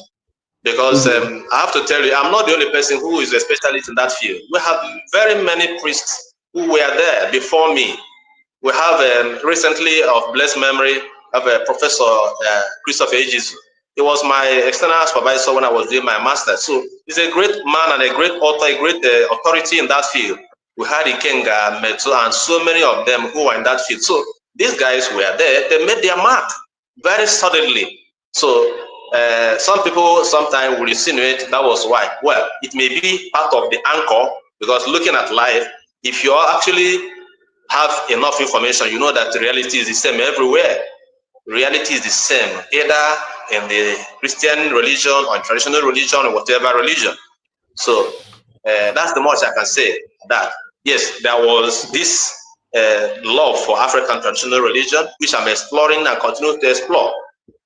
Because Mm-hmm. I have to tell you, I'm not the only person who is a specialist in that field. We have very many priests who were there before me. We have recently, of blessed memory, of Professor Christopher Echezona. He was my external supervisor when I was doing my master's. So he's a great man and a great author, a great authority in that field. We had Ikenga, Meto, and so many of them who were in that field. So these guys were there. They made their mark very suddenly. So some people sometimes will insinuate that was why. Well, it may be part of the anchor, because looking at life, if you are actually have enough information, you know that reality is the same everywhere. Reality is the same, either in the Christian religion or traditional religion or whatever religion. So that's the much I can say. That yes, there was this love for African traditional religion, which I'm exploring and continue to explore.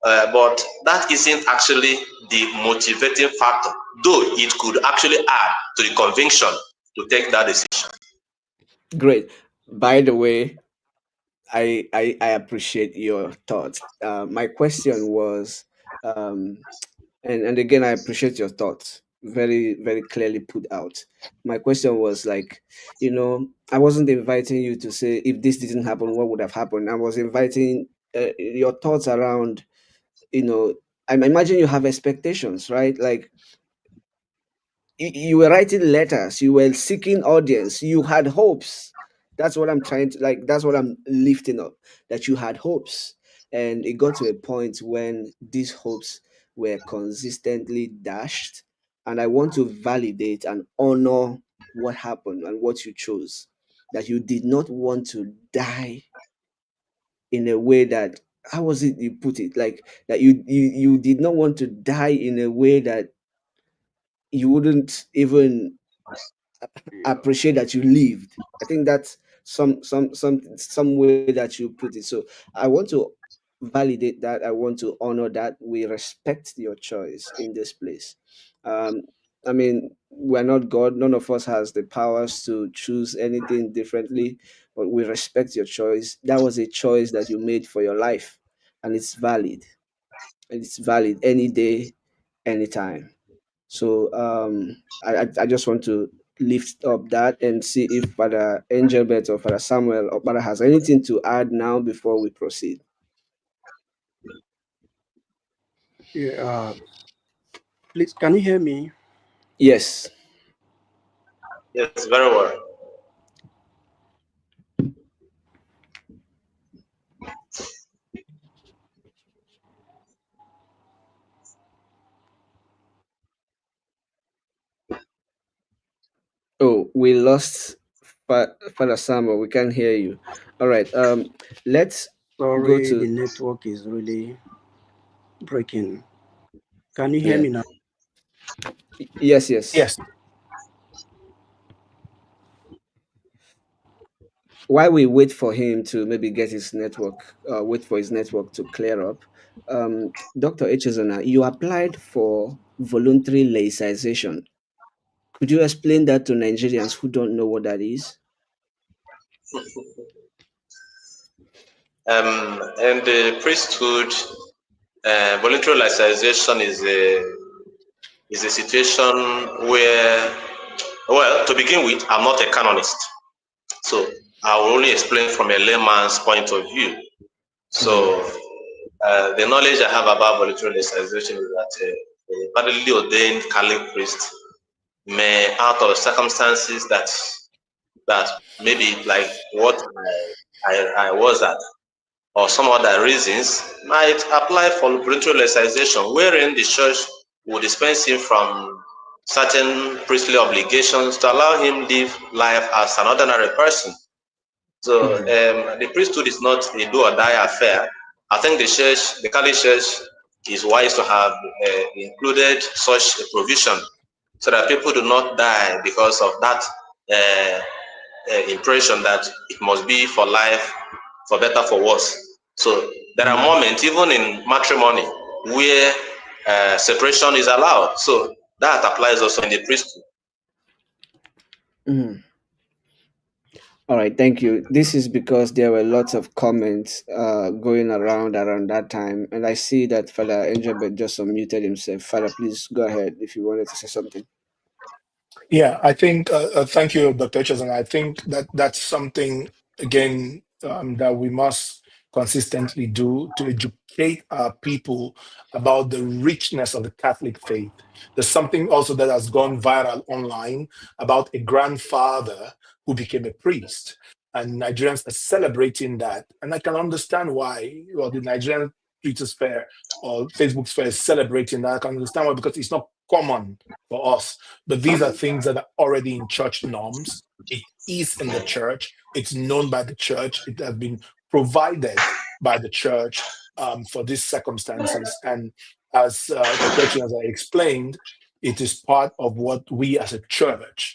But that isn't actually the motivating factor, though it could actually add to the conviction to take that decision. Great. By the way, I appreciate your thoughts. My question was, and again, I appreciate your thoughts. Very, very clearly put out. My question was like, I wasn't inviting you to say if this didn't happen, what would have happened. I was inviting your thoughts around, you know, I imagine you have expectations, right? Like you were writing letters, you were seeking audience, you had hopes. That's what I'm trying to, like, that's what I'm lifting up, that you had hopes. And it got to a point when these hopes were consistently dashed. And I want to validate and honor what happened and what you chose, that you did not want to die in a way that, how was it you put it, like that you did not want to die in a way that you wouldn't even appreciate that you lived. I think that's some way that you put it. So I want to validate that. I want to honor that. We respect your choice in this place. Um, I mean, we're not God. None of us has the powers to choose anything differently, but we respect your choice. That was a choice that you made for your life, and it's valid. And it's valid any day, anytime. So I just want to lift up that and see if Father Angelbert or Father Samuel or Father has anything to add now before we proceed. Yeah, please, can you hear me? Yes. Yes, very well. Oh, we lost Father Samuel. We can't hear you. All right. Let's go Sorry, the to, network is really breaking. Can you hear yeah. me now? Yes, yes. Yes. While we wait for him to maybe get his network, wait for his network to clear up, Dr. Echezona, you applied for voluntary laicization. Could you explain that to Nigerians who don't know what that is? And the priesthood, voluntary laicization is a situation where, well, to begin with, I'm not a canonist, so I will only explain from a layman's point of view. Mm-hmm. So the knowledge I have about voluntary laicization is that a validly ordained Catholic priest may, out of circumstances that maybe like what I was at, or some other reasons, might apply for voluntary laicization, wherein the church will dispense him from certain priestly obligations to allow him live life as an ordinary person. So Mm-hmm. the priesthood is not a do or die affair. I think the church, the Catholic Church, it's wise to have included such a provision so that people do not die because of that impression that it must be for life, for better, for worse. So there are moments, even in matrimony, where separation is allowed. So that applies also in the priesthood. Mhm. All right, thank you. This is because there were lots of comments going around that time, and I see that Father Engelbert just unmuted himself. Father, please go ahead if you wanted to say something. Yeah, I think, thank you, Dr. Echezona. I think that that's something, again, that we must consistently do to educate our people about the richness of the Catholic faith. There's something also that has gone viral online about a grandfather who became a priest, and Nigerians are celebrating that. And I can understand why. Well, the Nigerian Twitter sphere or Facebook sphere is celebrating that. I can understand why, because it's not common for us, but these are things that are already in church norms. It is in the church. It's known by the church. It has been provided by the church for these circumstances. And as Dr. Echin, as I explained, it is part of what we as a church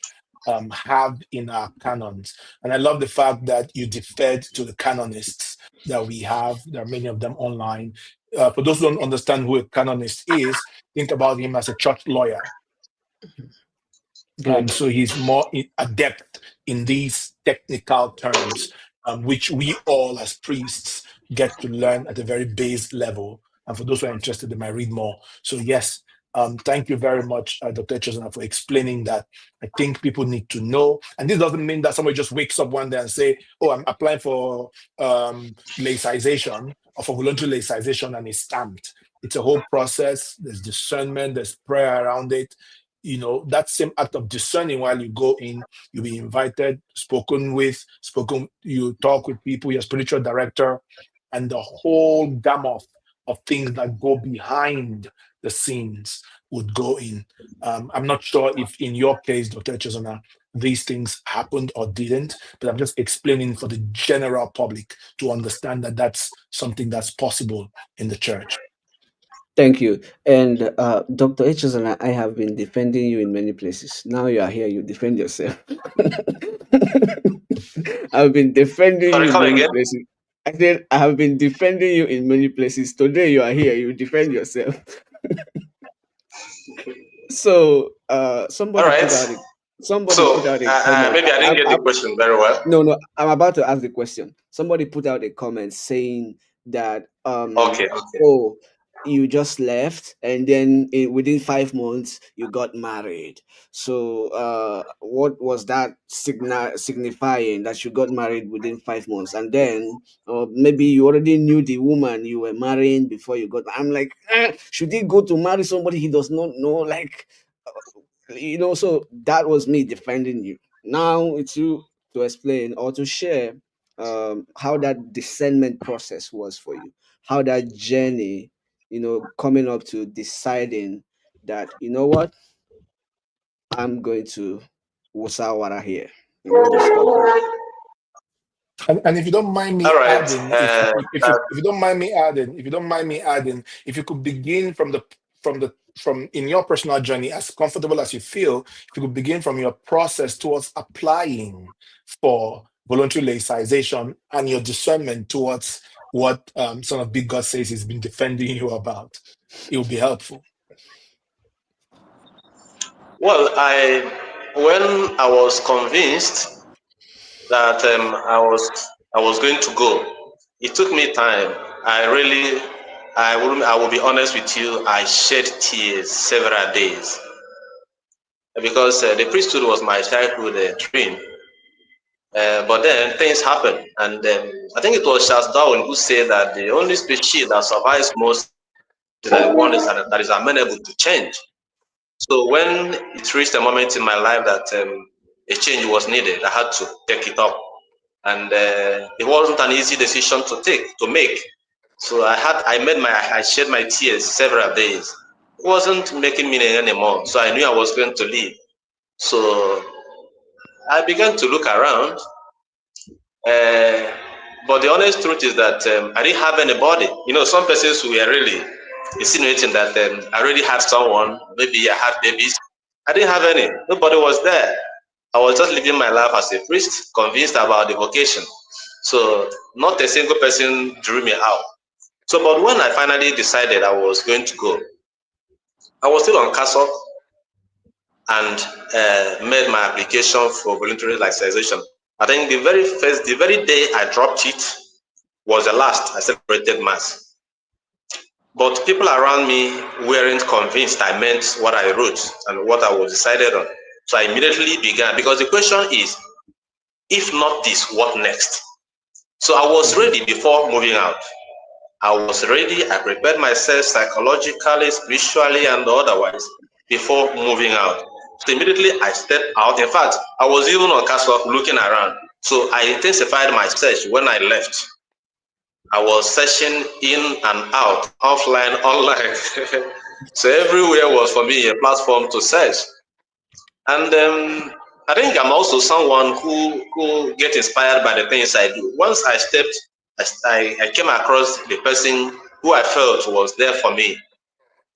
have in our canons. And I love the fact that you deferred to the canonists that we have. There are many of them online. For those who don't understand who a canonist is, think about him as a church lawyer. Good. So he's more adept in these technical terms, which we all as priests get to learn at a very base level. And for those who are interested, they might read more. So yes, thank you very much, Dr. Echezona, for explaining that. I think people need to know. And this doesn't mean that somebody just wakes up one day and say, oh, I'm applying for laicization or for voluntary laicization, and it's stamped. It's a whole process. There's discernment, there's prayer around it. You know, that same act of discerning, while you go in, you'll be invited, you talk with people, your spiritual director, and the whole gamut of things that go behind the scenes would go in. I'm not sure if in your case, Dr. Echezona, these things happened or didn't, but I'm just explaining for the general public to understand that that's something that's possible in the church. Thank you. And Dr. Echezona, I have been defending you in many places. Now you are here, you defend yourself. I've been defending Sorry, you in come many again. places. I said I have been defending you in many places. Today you are here, you defend yourself. So All right. somebody put So out a comment. maybe I didn't get the question very well. No, I'm about to ask the question. Somebody put out a comment saying that Okay, okay. oh, you just left and then within 5 months you got married. So what was that signifying that you got married within 5 months? And then maybe you already knew the woman you were marrying before you got. I'm like, should he go to marry somebody he does not know? Like, so that was me defending you. Now it's you to explain or to share how that discernment process was for you, how that journey, coming up to deciding that, you know what, I'm going to Wasawara here. I'm going to stop here. And if you don't mind me All right. adding, if you don't mind me adding, if you don't mind me adding, if you could begin from in your personal journey, as comfortable as you feel, if you could begin from your process towards applying for voluntary laicization and your discernment towards what Son of Big God says he's been defending you about, it will be helpful. Well, when I was convinced that I was going to go, it took me time. I will be honest with you. I shed tears several days because the priesthood was my childhood dream. But then things happened, and I think it was Charles Darwin who said that the only species that survives most is the one that is amenable to change. So when it reached a moment in my life that a change was needed, I had to take it up, and it wasn't an easy decision to make. So I shed my tears several days. It wasn't making meaning anymore. So I knew I was going to leave. So I began to look around. But the honest truth is that I didn't have anybody. Some persons were really insinuating that I already had someone, maybe I had babies. I didn't have any. Nobody was there. I was just living my life as a priest, convinced about the vocation. So not a single person drew me out. So, but when I finally decided I was going to go, I was still on castle and made my application for voluntary laicization. I think the very day I dropped it was the last I celebrated mass. But people around me weren't convinced I meant what I wrote and what I was decided on. So I immediately began, because the question is, if not this, what next? So I was Mhm. ready before moving out. I was ready. I prepared myself psychologically, spiritually, and otherwise before moving out. So immediately I stepped out. In fact, I was even on castle looking around. So I intensified my search when I left. I was searching in and out, offline, online. So everywhere was for me a platform to search. And I think I'm also someone who get inspired by the things I do. Once I stepped, I came across the person who I felt was there for me.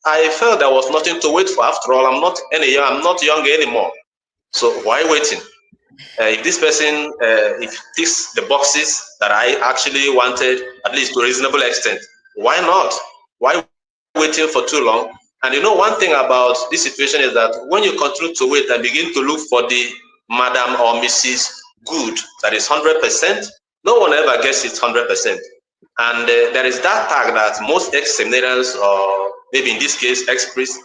I felt there was nothing to wait for. After all, I'm not young anymore. So why waiting? If this person, if ticks the boxes that I actually wanted, at least to a reasonable extent, why not? Why waiting for too long? And you know, one thing about this situation is that when you continue to wait and begin to look for the Madam or Mrs. Good that is 100%, no one ever gets it 100%. And there is that tag that most ex-seminarians, or maybe in this case ex-priests,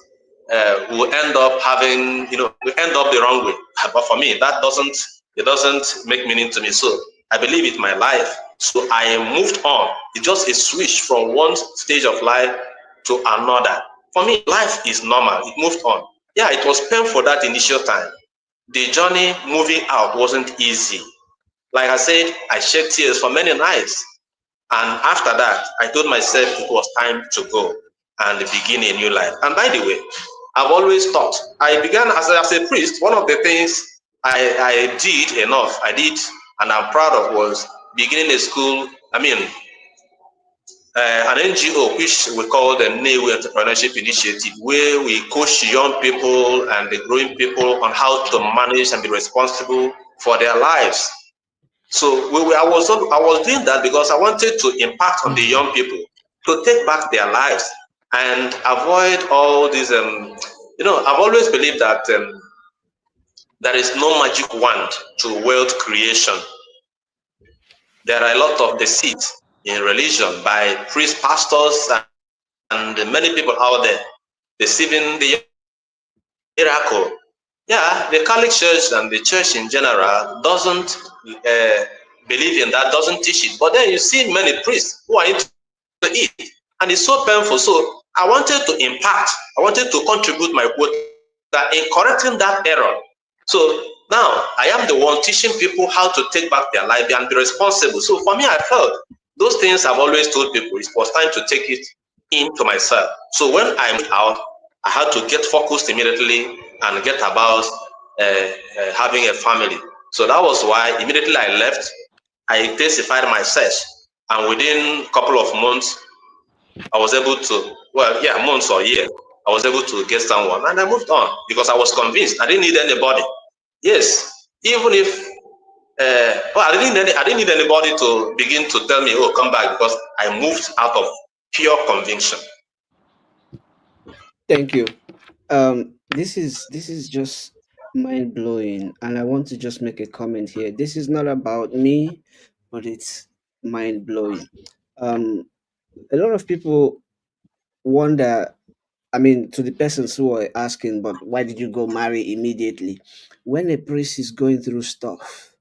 will end up having, will end up the wrong way. But for me, it doesn't make meaning to me. So I believe it's my life. So I moved on. It's just a switch from one stage of life to another. For me, life is normal. It moved on. Yeah, it was painful that initial time. The journey moving out wasn't easy. Like I said, I shed tears for many nights. And after that, I told myself it was time to go and begin a new life. And by the way, I've always taught. I began as a priest. One of the things I did enough, I did, and I'm proud of, was beginning a school. I mean, an NGO which we call the Newe Entrepreneurship Initiative, where we coach young people and the growing people on how to manage and be responsible for their lives. So I was doing that because I wanted to impact on the young people to take back their lives and avoid all these. I've always believed that there is no magic wand to wealth creation. There are a lot of deceit in religion by priests, pastors, and many people out there deceiving the miracle. Yeah, the Catholic Church and the church in general doesn't believe in that, doesn't teach it. But then you see many priests who are into it, and it's so painful. So I wanted to impact, I wanted to contribute my quota in correcting that error. So now I am the one teaching people how to take back their life and be responsible. So for me, I felt those things I've always told people, it was time to take it into myself. So when I moved out, I had to get focused immediately and get about having a family. So that was why immediately I left, I intensified my search, and within a couple of months, I was able to, well, yeah, months or years, I was able to get someone, and I moved on because I was convinced I didn't need anybody. Yes, even if, I didn't need anybody to begin to tell me, oh, come back, because I moved out of pure conviction. Thank you. This is just mind blowing, and I want to just make a comment here. This is not about me, but it's mind blowing. Um, a lot of people wonder. I mean, to the persons who are asking, but why did you go marry immediately? When a priest is going through stuff,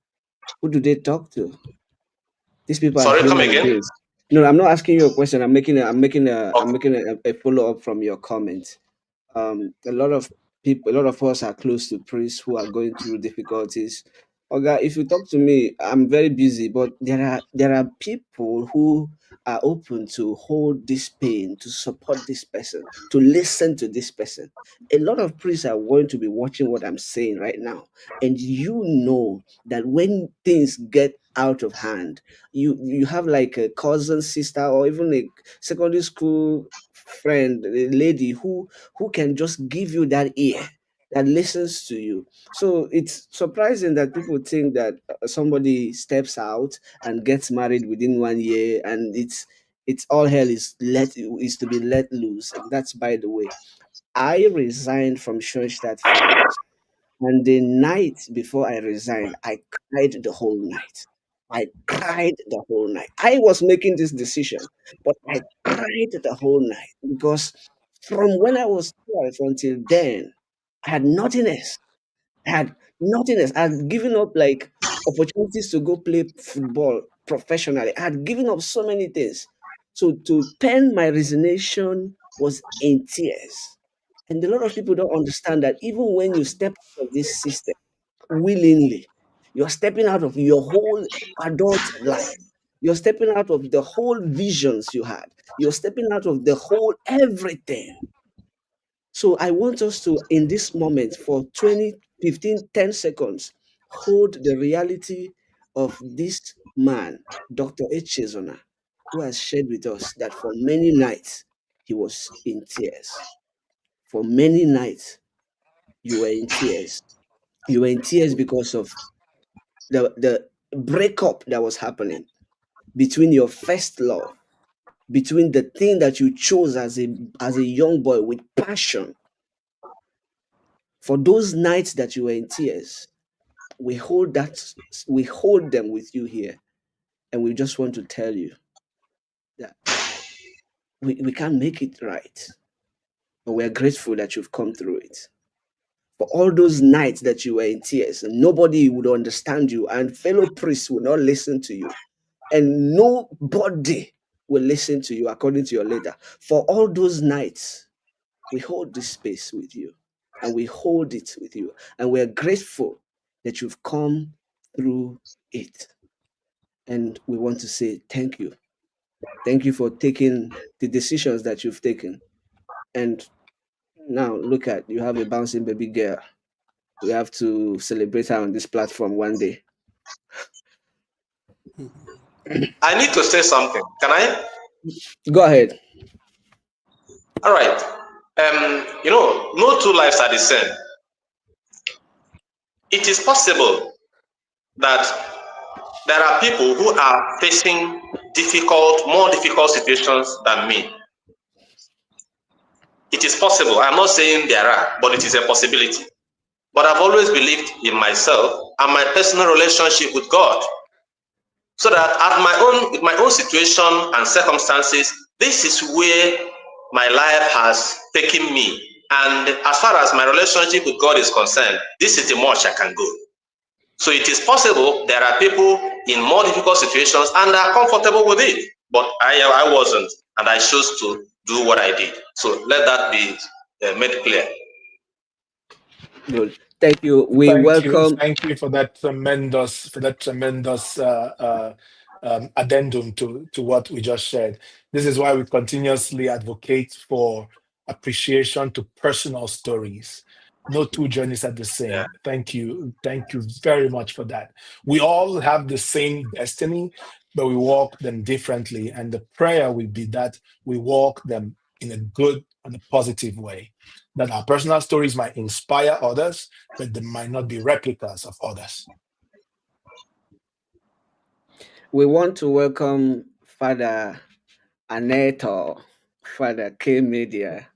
who do they talk to? These people are Sorry, come human again? beings. No, I'm not asking you a question. I'm Okay. making a follow up from your comment. A lot of people, a lot of us are close to priests who are going through difficulties. Okay, if you talk to me, I'm very busy, but there are people who are open to hold this pain, to support this person, to listen to this person. A lot of priests are going to be watching what I'm saying right now, and you know that when things get out of hand, you have like a cousin, sister, or even a secondary school friend, a lady who can just give you that ear that listens to you. So it's surprising that people think that somebody steps out and gets married within 1 year, and it's all hell is to be let loose. And that's by the way. I resigned from Schoenstatt Farmers, and the night before I resigned, I cried the whole night. I cried the whole night. I was making this decision, but I cried the whole night because from when I was 12 until then, I had nothing else. I had nothing else. I had given up like opportunities to go play football professionally. I had given up so many things. So to pen my resignation was in tears. And a lot of people don't understand that even when you step out of this system willingly, you're stepping out of your whole adult life. You're stepping out of the whole visions you had. You're stepping out of the whole everything. So I want us to, in this moment, for 20, 15, 10 seconds, hold the reality of this man, Dr. Echezona, who has shared with us that for many nights he was in tears. For many nights you were in tears. You were in tears because of the breakup that was happening between your first love, between the thing that you chose as a young boy with passion. For those nights that you were in tears, we hold that we hold them with you here, and we just want to tell you that we can't make it right, but we're grateful that you've come through it. For all those nights that you were in tears, and nobody would understand you, and fellow priests would not listen to you, and nobody will listen to you according to your letter. For all those nights, we hold this space with you, and we hold it with you, and we're grateful that you've come through it. And we want to say thank you. Thank you for taking the decisions that you've taken. And now look at you have a bouncing baby girl. We have to celebrate her on this platform one day. I need to say something. Can I? Go ahead. All right. No two lives are the same. It is possible that there are people who are facing more difficult situations than me. It is possible. I'm not saying there are, but it is a possibility. But I've always believed in myself and my personal relationship with God. So that with my own situation and circumstances, this is where my life has taken me. And as far as my relationship with God is concerned, this is the much I can go. So it is possible there are people in more difficult situations and are comfortable with it. But I wasn't, and I chose to do what I did. So let that be made clear. Good. Thank you. We welcome. Thank you for that tremendous addendum to what we just shared. This is why we continuously advocate for appreciation to personal stories. No two journeys are the Yeah. same. Thank you very much for that. We all have the same destiny, but we walk them differently. And the prayer will be that we walk them in a good and a positive way. That our personal stories might inspire others, but they might not be replicas of others. We want to welcome Father Aneto, Father K Media,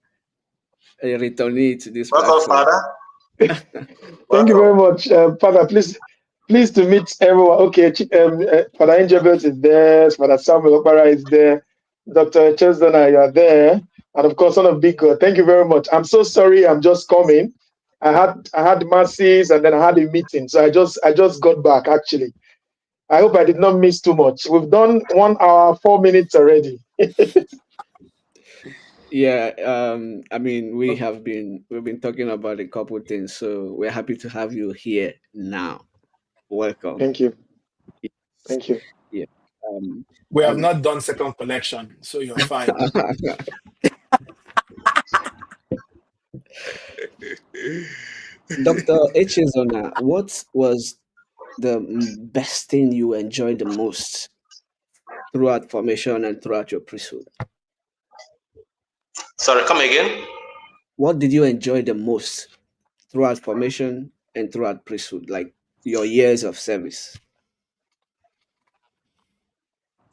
a returnee to this Welcome, platform. Father. Thank you very Welcome. much, Father. Pleased to meet everyone. Okay, Father Angelbert is there. Father Samuel Okpara is there. Dr. Echezona, you are there, and of course, son of Big God. Thank you very much. I'm so sorry. I'm just coming. I had masses, and then I had a meeting, so I just got back. Actually, I hope I did not miss too much. We've done 1 hour 4 minutes already. Yeah, I mean, we've been talking about a couple of things, so we're happy to have you here now. Welcome. Thank you. Yes. Thank you. Yeah. Um, We have um, not done second collection, so you're fine. Dr. Echezona, what was the best thing you enjoyed the most throughout formation and throughout your priesthood? Sorry, come again. What did you enjoy the most throughout formation and throughout priesthood, like your years of service?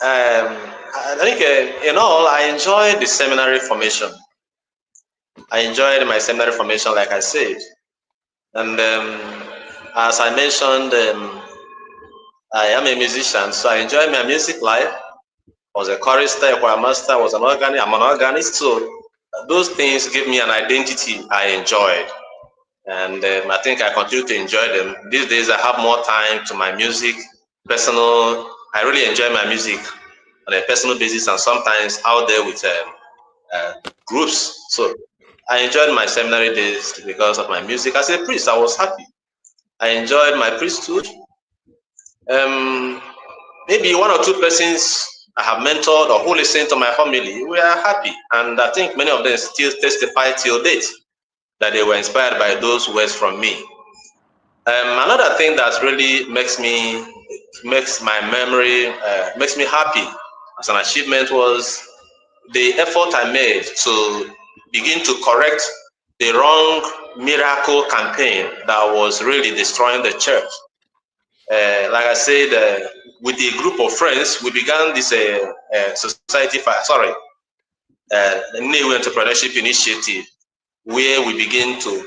I think in all, I enjoyed the seminary formation. I enjoyed my seminary formation, like I said, and as I mentioned, I am a musician, so I enjoy my music life. I was a chorister, a choir master, I was an organist. I'm an organist, so those things give me an identity I enjoyed, and I think I continue to enjoy them. These days, I have more time to my music, personal. I really enjoy my music on a personal basis, and sometimes out there with groups. So I enjoyed my seminary days because of my music. As a priest, I was happy. I enjoyed my priesthood. Um, Maybe one or two persons I have mentored or who listen to my family, we are happy. And I think many of them still testify till date that they were inspired by those words from me. Another thing that really makes my memory, makes me happy as an achievement was the effort I made to begin to correct the wrong miracle campaign that was really destroying the church. Like I said, with a group of friends, we began this society, new entrepreneurship initiative, where we begin to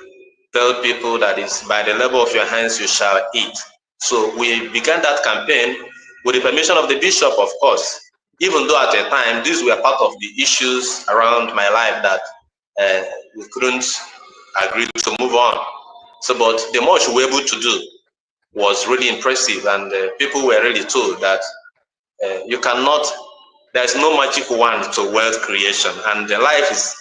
tell people that it's by the level of your hands you shall eat. So we began that campaign with the permission of the bishop, of course, even though at the time these were part of the issues around my life that we couldn't agree to move on. So, but the much we were able to do was really impressive, and people were really told that you cannot, there's no magic wand to wealth creation, and life is,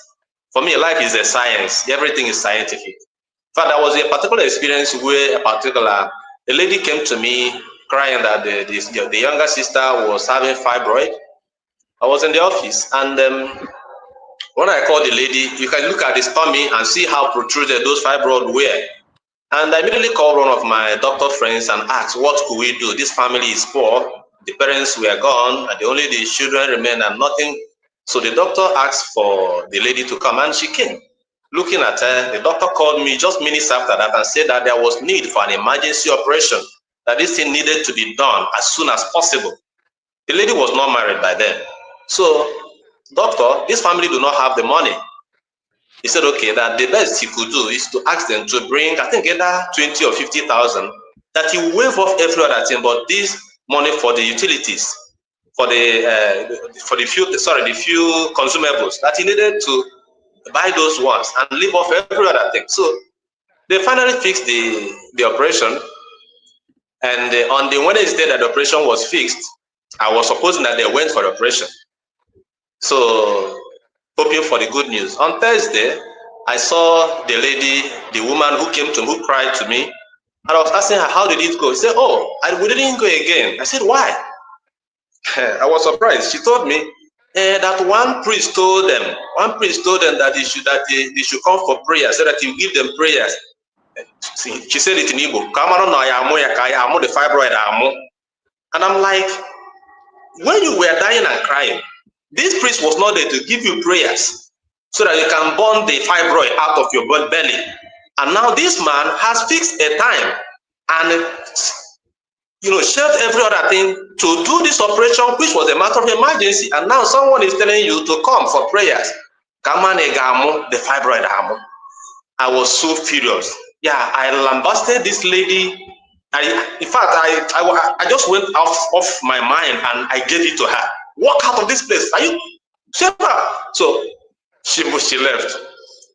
for me, life is a science. Everything is scientific. In fact, there was a particular experience where a lady came to me crying that the younger sister was having fibroid. I was in the office, and when I called the lady, you can look at the stomach and see how protruded those fibroids were. And I immediately called one of my doctor friends and asked, what could we do? This family is poor. The parents were gone, and only the children remained, and nothing. So the doctor asked for the lady to come, and she came. Looking at her, the doctor called me just minutes after that and said that there was need for an emergency operation, that this thing needed to be done as soon as possible. The lady was not married by then. So, doctor, this family do not have the money. He said, okay, that the best he could do is to ask them to bring, I think, either 20 or 50,000, that he will waive off every other thing, but this money for the utilities, for the few consumables that he needed to buy those ones and leave off every other thing. So they finally fixed the operation, and on the Wednesday that the operation was fixed, I was supposing that they went for the operation. So hoping for the good news. On Thursday, I saw the lady, the woman who came to, who cried to me, and I was asking her, how did it go? She said, oh, we didn't go again. I said, why? I was surprised. She told me that one priest told them that they should come for prayer, so that he will give them prayers. She said it in Igbo, the fibroid. And I'm like, when you were dying and crying, this priest was not there to give you prayers so that you can burn the fibroid out of your belly. And now this man has fixed a time and shelved every other thing to do this operation, which was a matter of emergency. And now someone is telling you to come for prayers. The fibroid. I was so furious. Yeah, I lambasted this lady. In fact, I just went off my mind and I gave it to her. Walk out of this place. Are you sure? So she left.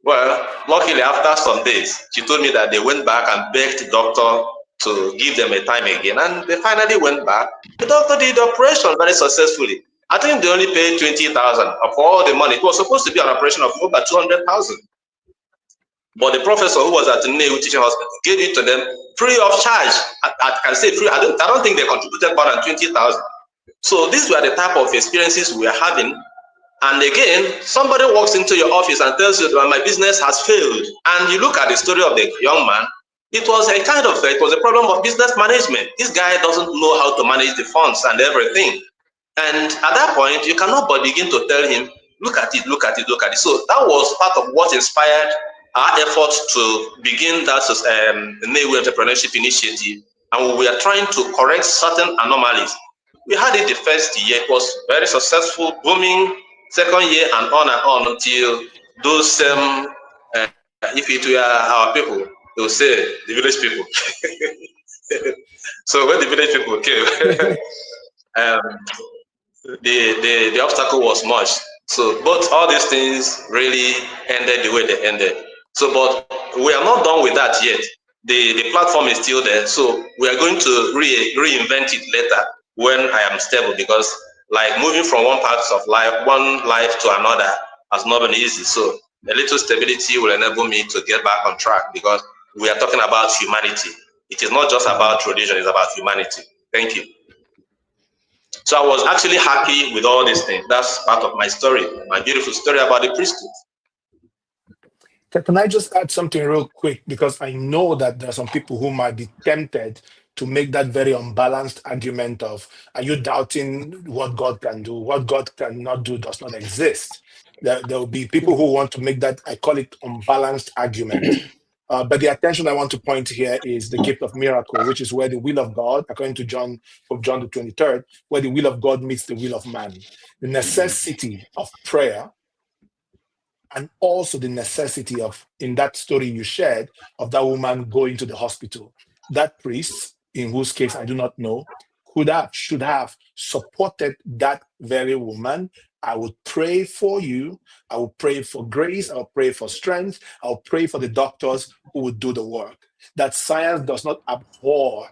Well, luckily after some days, she told me that they went back and begged the doctor to give them a time again, and they finally went back. The doctor did the operation very successfully. I think they only paid 20,000 for all the money. It was supposed to be an operation of over 200,000. But the professor who was at the Neu Teaching Hospital gave it to them free of charge. I can say free. I don't think they contributed more than 20,000. So these were the type of experiences we are having. And again, somebody walks into your office and tells you that my business has failed. And you look at the story of the young man, it was a problem of business management. This guy doesn't know how to manage the funds and everything. And at that point, you cannot but begin to tell him, look at it, look at it, look at it. So that was part of what inspired our effort to begin that Neighborhood Entrepreneurship Initiative, and we are trying to correct certain anomalies. We had it the first year, it was very successful, booming. Second year and on until those if it were our people, they will say the village people. So when the village people came, um, the obstacle was much. So, but all these things really ended the way they ended. So, but we are not done with that yet. The platform is still there. So we are going to reinvent it later when I am stable, because like moving from one part of life, one life to another has not been easy. So a little stability will enable me to get back on track, because we are talking about humanity. It is not just about religion, it's about humanity. Thank you. So I was actually happy with all these things. That's part of my story, my beautiful story about the priesthood. Can I just add something real quick? Because I know that there are some people who might be tempted to make that very unbalanced argument of, are you doubting what God can do? What God cannot do does not exist. There will be people who want to make that, I call it unbalanced argument. But the attention I want to point here is the gift of miracle, which is where the will of God, according to John the 23rd, where the will of God meets the will of man. The necessity of prayer, and also the necessity of, in that story you shared, of that woman going to the hospital. That priest, in whose case I do not know, should have supported that very woman. I would pray for you. I will pray for grace. I'll pray for strength. I'll pray for the doctors who would do the work. That science does not abhor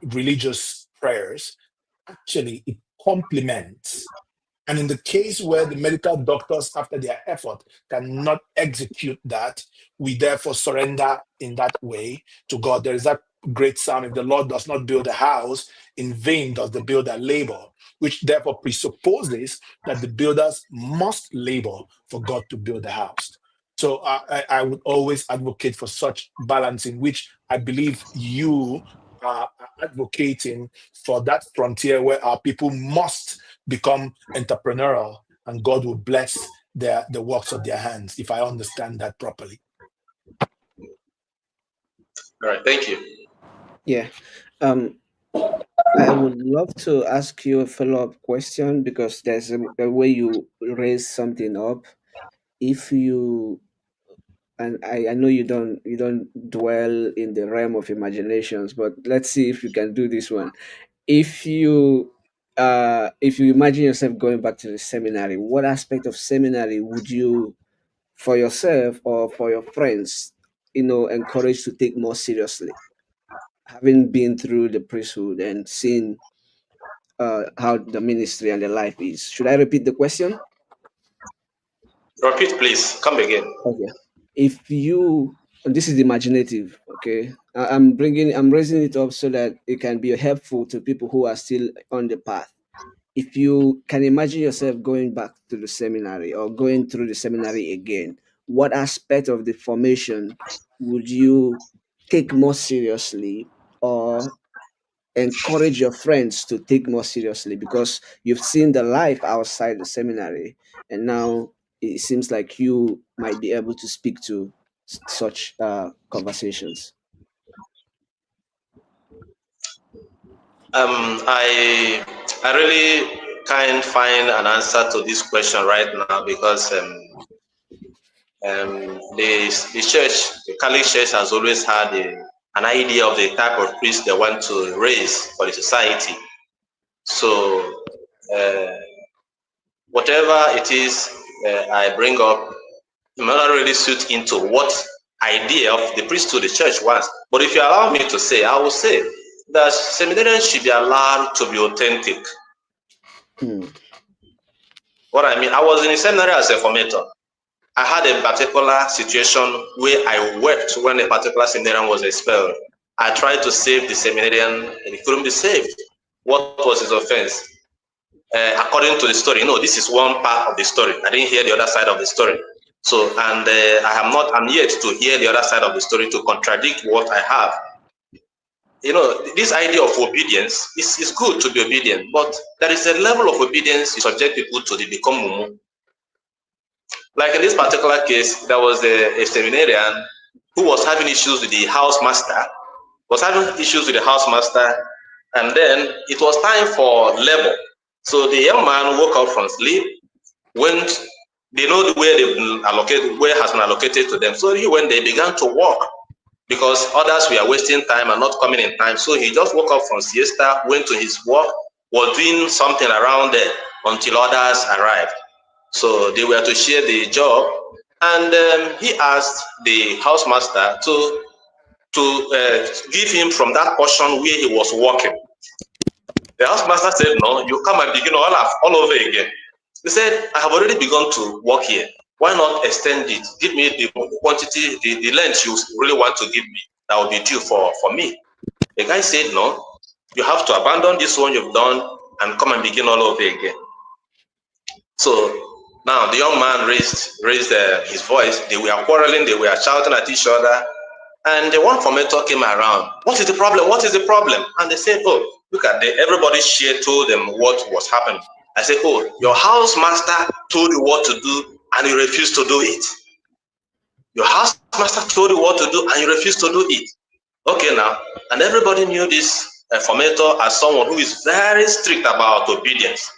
religious prayers. Actually, it complements. And in the case where the medical doctors, after their effort, cannot execute that, we therefore surrender in that way to God. There is that great psalm: if the Lord does not build a house, in vain does the builder labor, which therefore presupposes that the builders must labor for God to build the house. So I would always advocate for such balance, in which I believe you are advocating for that frontier where our people must become entrepreneurial, and God will bless the works of their hands, if I understand that properly. All right, thank you. Yeah. I would love to ask you a follow-up question, because there's a way you raise something up. If you, and I know you don't dwell in the realm of imaginations, but let's see if you can do this one. If you imagine yourself going back to the seminary, what aspect of seminary would you, for yourself or for your friends, encourage to take more seriously, having been through the priesthood and seen how the ministry and the life is? Should I repeat the question? Repeat, please. Come again. Okay. If you, and this is imaginative, okay, I'm raising it up so that it can be helpful to people who are still on the path. If you can imagine yourself going back to the seminary or going through the seminary again, what aspect of the formation would you take more seriously, or encourage your friends to take more seriously, because you've seen the life outside the seminary, and now it seems like you might be able to speak to such conversations? I really can't find an answer to this question right now, because the church, the Catholic Church, has always had an idea of the type of priest they want to raise for the society. So uh, whatever it is I bring up, it may not really suit into what idea of the priesthood the church wants. But if you allow me to say, I will say that seminarians should be allowed to be authentic. What I mean, I was in a seminary as a formator. I had a particular situation where I wept when a particular seminarian was expelled. I tried to save the seminarian, and he couldn't be saved. What was his offense? According to the story, this is one part of the story. I didn't hear the other side of the story. So, and I'm yet to hear the other side of the story to contradict what I have. This idea of obedience is good to be obedient, but there is a level of obedience you subject people to, they become mumu. Like in this particular case, there was a seminarian who was having issues with the house master, and then it was time for labor. So the young man woke up from sleep, went, they know where where has been allocated to them. So he went, they began to work because others were wasting time and not coming in time. So he just woke up from siesta, went to his work, was doing something around there until others arrived. So they were to share the job, and he asked the housemaster to give him from that portion where he was working. The housemaster said, "No, you come and begin all over again." He said, "I have already begun to work here. Why not extend it? Give me the quantity, the length you really want to give me. That will be due for me." The guy said, "No, you have to abandon this one you've done and come and begin all over again." So now the young man raised his voice. They were quarreling, they were shouting at each other. And the one formator came around. "What is the problem? What is the problem?" And they said, "Oh, look at everybody here told them what was happening." I said, "Oh, your house master told you what to do and you refused to do it. Your house master told you what to do and you refused to do it." Okay, now, and everybody knew this formator as someone who is very strict about obedience.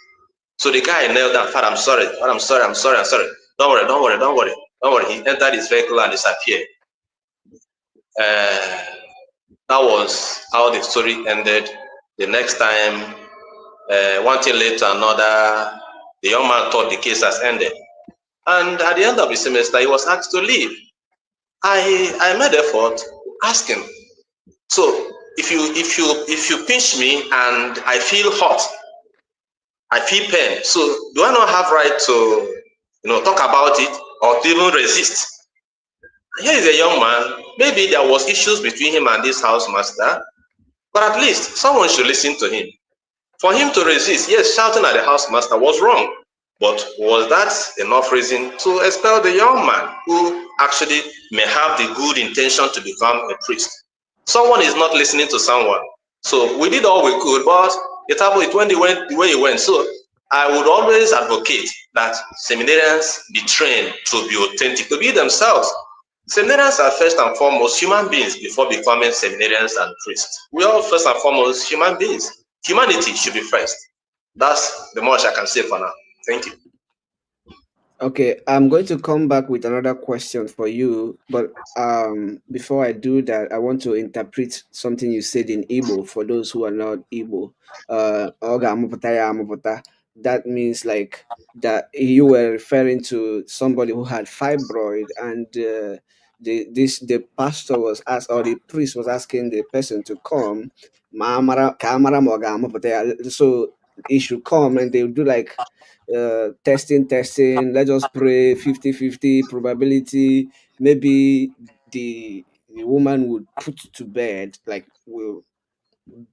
So the guy knelt down, "Father, I'm sorry. Father, I'm sorry. I'm sorry. I'm sorry. Don't worry. Don't worry. Don't worry. Don't worry." He entered his vehicle and disappeared. Uh, that was how the story ended. The next time, one thing led to another. The young man thought the case has ended, and at the end of the semester, he was asked to leave. I made effort asking. So if you pinch me and I feel hot, I feel pain. So do I not have right to talk about it or to even resist? Here is a young man. Maybe there was issues between him and this housemaster, but at least someone should listen to him. For him to resist, yes, shouting at the housemaster was wrong. But was that enough reason to expel the young man who actually may have the good intention to become a priest? Someone is not listening to someone. So we did all we could, but it happened, it went the way it went. So I would always advocate that seminarians be trained to be authentic, to be themselves. Seminarians are first and foremost human beings before becoming seminarians and priests. We are first and foremost human beings. Humanity should be first. That's the much I can say for now. Thank you. Okay, I'm going to come back with another question for you, but before I do that, I want to interpret something you said in Igbo for those who are not Igbo. Oga amụpụta ya amụpụta. That means like that you were referring to somebody who had fibroid, and the pastor was asked, or the priest was asking the person to come. Ka amara ma ọ ga-amụpụta ya. So he should come, and they would do like testing. Let's just pray 50-50 probability. Maybe the woman would put to bed, like, will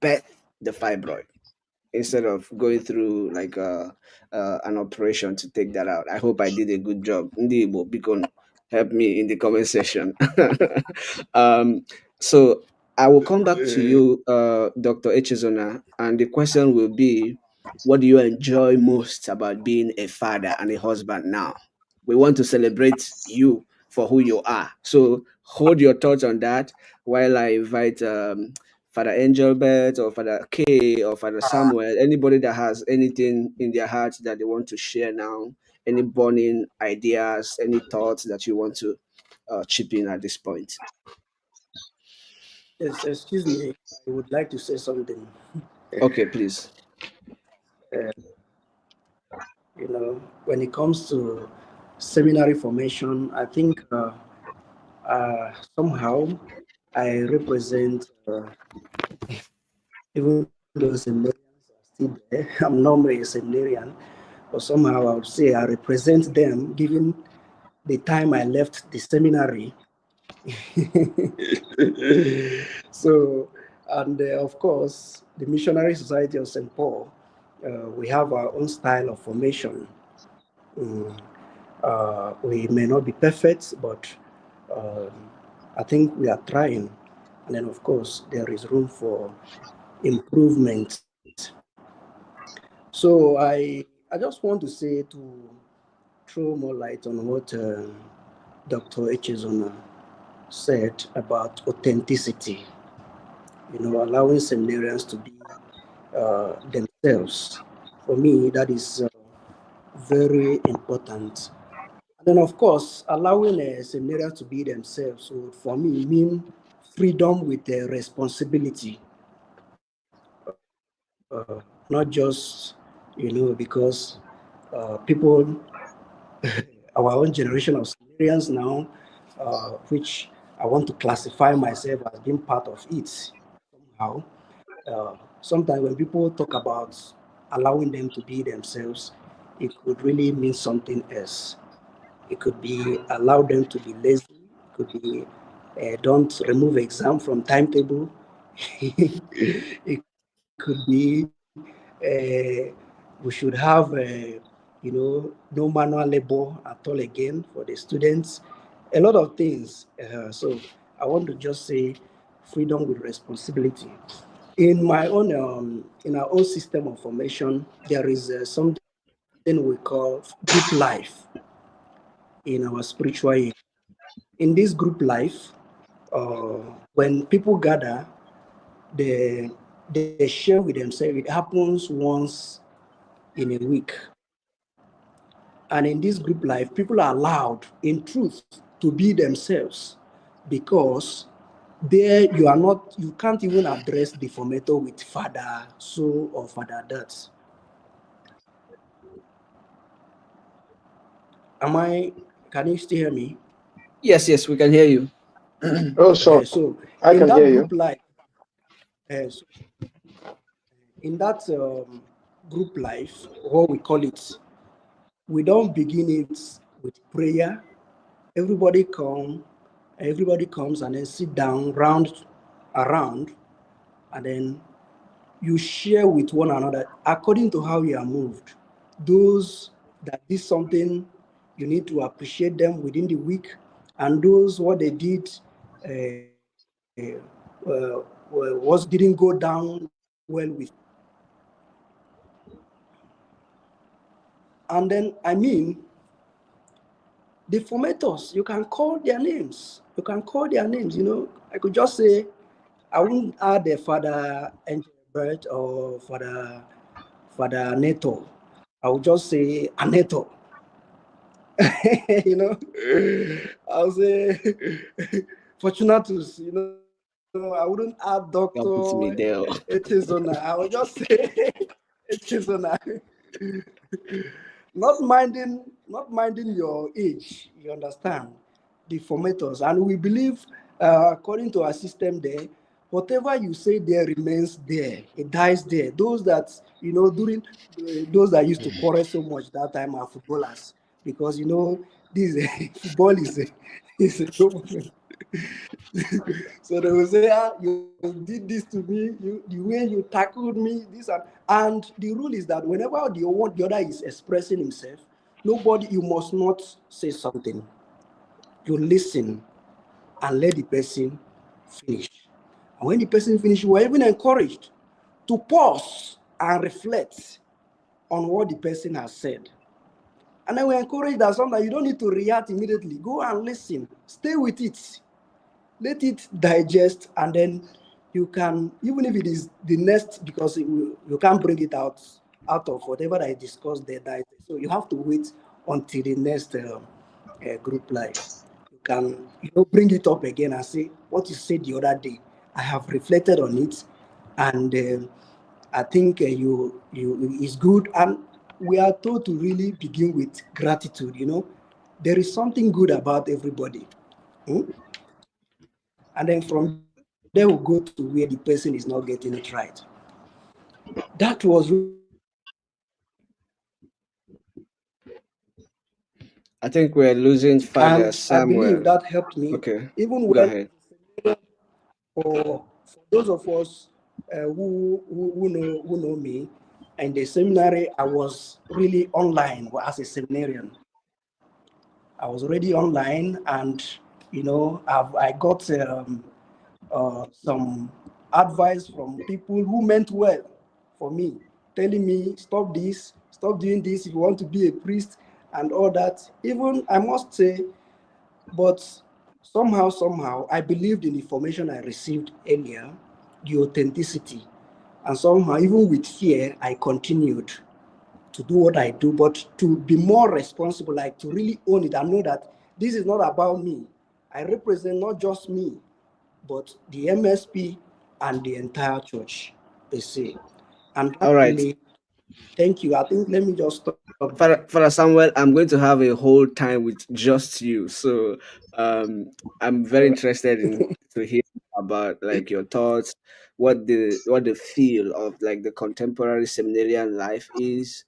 birth the fibroid instead of going through like an operation to take that out. I hope I did a good job. Ndi Igbo, biko, help me in the comment section. um, so I will come back to you, Dr. Echezona, and the question will be, what do you enjoy most about being a father and a husband now? We want to celebrate you for who you are. So hold your thoughts on that while I invite Father Angelbert or Father K or Father Samuel, anybody that has anything in their heart that they want to share now, any burning ideas, any thoughts that you want to chip in at this point. Yes, excuse me. I would like to say something. Okay, please. When it comes to seminary formation, I think somehow I represent, even though seminarians are still there, I'm normally a seminarian, but somehow I would say I represent them given the time I left the seminary. So, and of course, the Missionary Society of St. Paul, we have our own style of formation. We may not be perfect, but um, I think we are trying. And then, of course, there is room for improvement. So I just want to say to throw more light on what Dr. Echezona said about authenticity. Allowing seminarians to be themselves. For me, that is very important. And then, of course, allowing seminarians to be themselves would, for me, mean freedom with responsibility. Not just, because people, our own generation of Sumerians now, which I want to classify myself as being part of it somehow. Sometimes when people talk about allowing them to be themselves, it could really mean something else. It could be allow them to be lazy. It could be don't remove exam from timetable. It could be we should have no manual labor at all again for the students. A lot of things. So I want to just say freedom with responsibility. In our own system of formation, there is something we call group life in our spiritual year. In this group life, when people gather, they share with themselves. It happens once in a week. And in this group life, people are allowed, in truth, to be themselves because there you can't even address the formator with father so or father that. Am I, can you still hear me? Yes, yes, we can hear you. Oh, sure. So I in can hear that you. group life, so in that group life, what we call it, we don't begin it with prayer. Everybody come, everybody comes and then sit down round around, and then you share with one another according to how you are moved. Those that did something, you need to appreciate them within the week, and those what they did was didn't go down well with you. And then the formators, you can call their names. You can call their names. I could just say, I wouldn't add the Father Engelbert or Father Neto. I would just say Aneto. you know, I'll say Fortunatus. I wouldn't add Doctor Don't put me there. Echezona. I would just say Echezona. Not minding your age, you understand, the formators. And we believe, according to our system there, whatever you say there remains there, it dies there. Those that, during those that used to quarrel so much that time are footballers, because this football is a government. So they will say, you did this to me, the way you tackled me, and the rule is that whenever the other is expressing himself, nobody, you must not say something. You listen and let the person finish. And when the person finishes, you are even encouraged to pause and reflect on what the person has said. And then we encourage that sometimes you don't need to react immediately. Go and listen. Stay with it. Let it digest, and then you can, even if it is the next, because you can't bring it out of whatever I discussed there. So you have to wait until the next group life. You can bring it up again and say what you said the other day. I have reflected on it, and I think you is good. And we are told to really begin with gratitude. There is something good about everybody. Hmm? And then from there we'll go to where the person is not getting it right. That was really I think we're losing Father and I believe Samuel. that helped me, Okay, even go when ahead. for those of us who know me. In the seminary, I was really online as a seminarian. I was already online, and I got some advice from people who meant well for me, telling me, stop this, stop doing this if you want to be a priest. and all that. Even I must say, but somehow, I believed in the information I received earlier, the authenticity. And somehow, even with fear, I continued to do what I do, but to be more responsible, like to really own it and know that this is not about me. I represent not just me, but the MSP and the entire church, they say. And that All right. really, thank you. I think let me just stop there. Father Samuel, I'm going to have a whole time with just you. So I'm very interested in to hear about like your thoughts, what the feel of like the contemporary seminarian life is.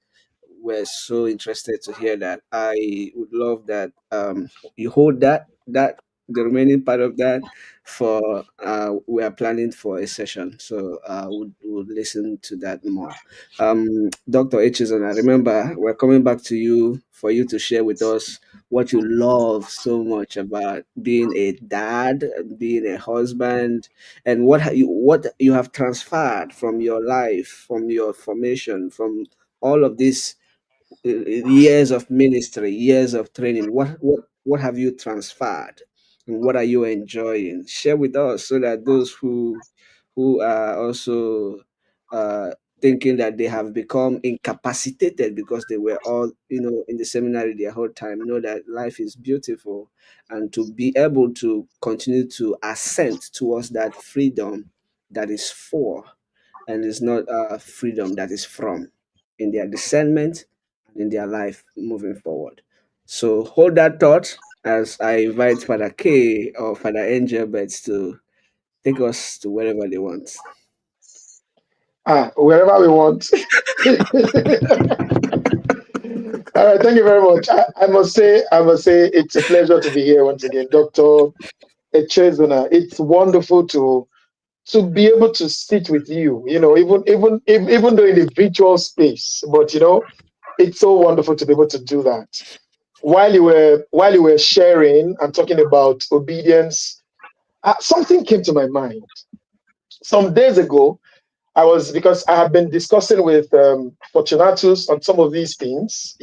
We're so interested to hear that. I would love that you hold that the remaining part of that for we are planning for a session. So we'll listen to that more. Dr. Echezona, remember, we're coming back to you for you to share with us what you love so much about being a dad, being a husband, and what you have transferred from your life, from your formation, from all of these years of ministry, years of training. What have you transferred, and what are you enjoying? Share with us so that those who are also uh, thinking that they have become incapacitated because they were all in the seminary their whole time know that life is beautiful, and to be able to continue to ascend towards that freedom that is for, and is not freedom that is from, in their discernment and in their life moving forward. So hold that thought as I invite Father K or Father Angel Bets to take us to wherever they want. Wherever we want. All right, thank you very much. I must say, it's a pleasure to be here once again, Dr. Echezona. It's wonderful to be able to sit with you. Even though in a virtual space, but it's so wonderful to be able to do that. While you were sharing and talking about obedience, something came to my mind. Some days ago, because I have been discussing with Fortunatus on some of these things,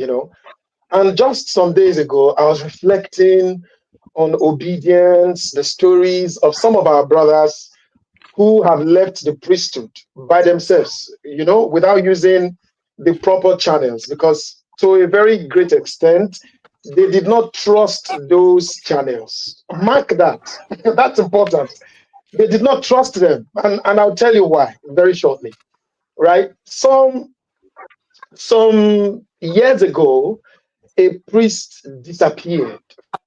and just some days ago, I was reflecting on obedience, the stories of some of our brothers who have left the priesthood by themselves, without using the proper channels, because to a very great extent, they did not trust those channels. Mark that. That's important. They did not trust them. And I'll tell you why very shortly. Right? Some years ago, a priest disappeared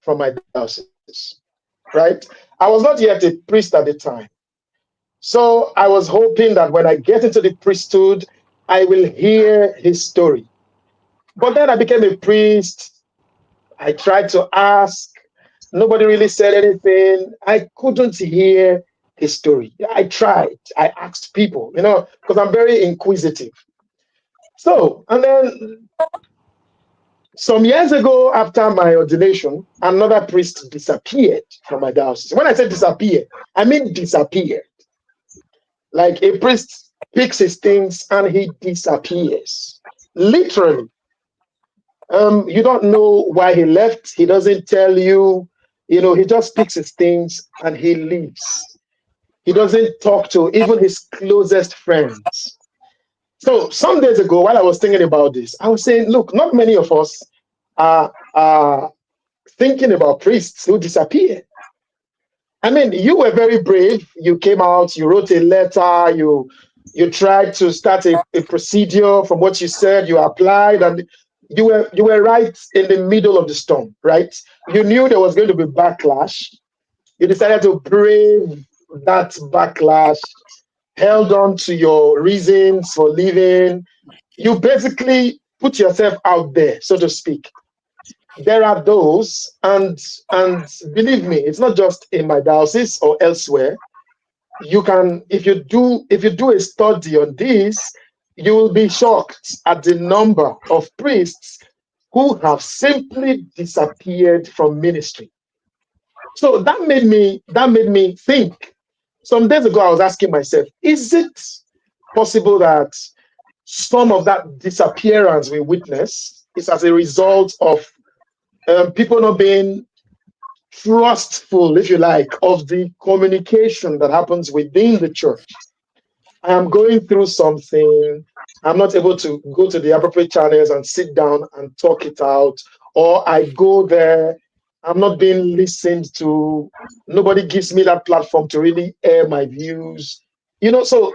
from my diocese. Right? I was not yet a priest at the time. So I was hoping that when I get into the priesthood, I will hear his story. But then I became a priest. I tried to ask. Nobody really said anything. I couldn't hear his story. I tried. I asked people, because I'm very inquisitive. So, and then some years ago, after my ordination, another priest disappeared from my diocese. When I say disappear, I mean disappear. Like a priest picks his things and he disappears. Literally. You don't know why he left. He doesn't tell you. He just picks his things and he leaves. He doesn't talk to even his closest friends. So some days ago, while I was thinking about this, I was saying, look, not many of us are thinking about priests who disappear. I mean, you were very brave. You came out, you wrote a letter, you tried to start a procedure from what you said, you applied, and you were right in the middle of the storm, right? You knew there was going to be backlash. You decided to brave that backlash, held on to your reasons for leaving. You basically put yourself out there, so to speak. There are those, and believe me, it's not just in my diocese or elsewhere. You can, if you do a study on this, you will be shocked at the number of priests who have simply disappeared from ministry. So that made me think. Some days ago, I was asking myself, is it possible that some of that disappearance we witness is as a result of people not being trustful, if you like, of the communication that happens within the church. I am going through something. I'm not able to go to the appropriate channels and sit down and talk it out. Or I go there, I'm not being listened to. Nobody gives me that platform to really air my views. So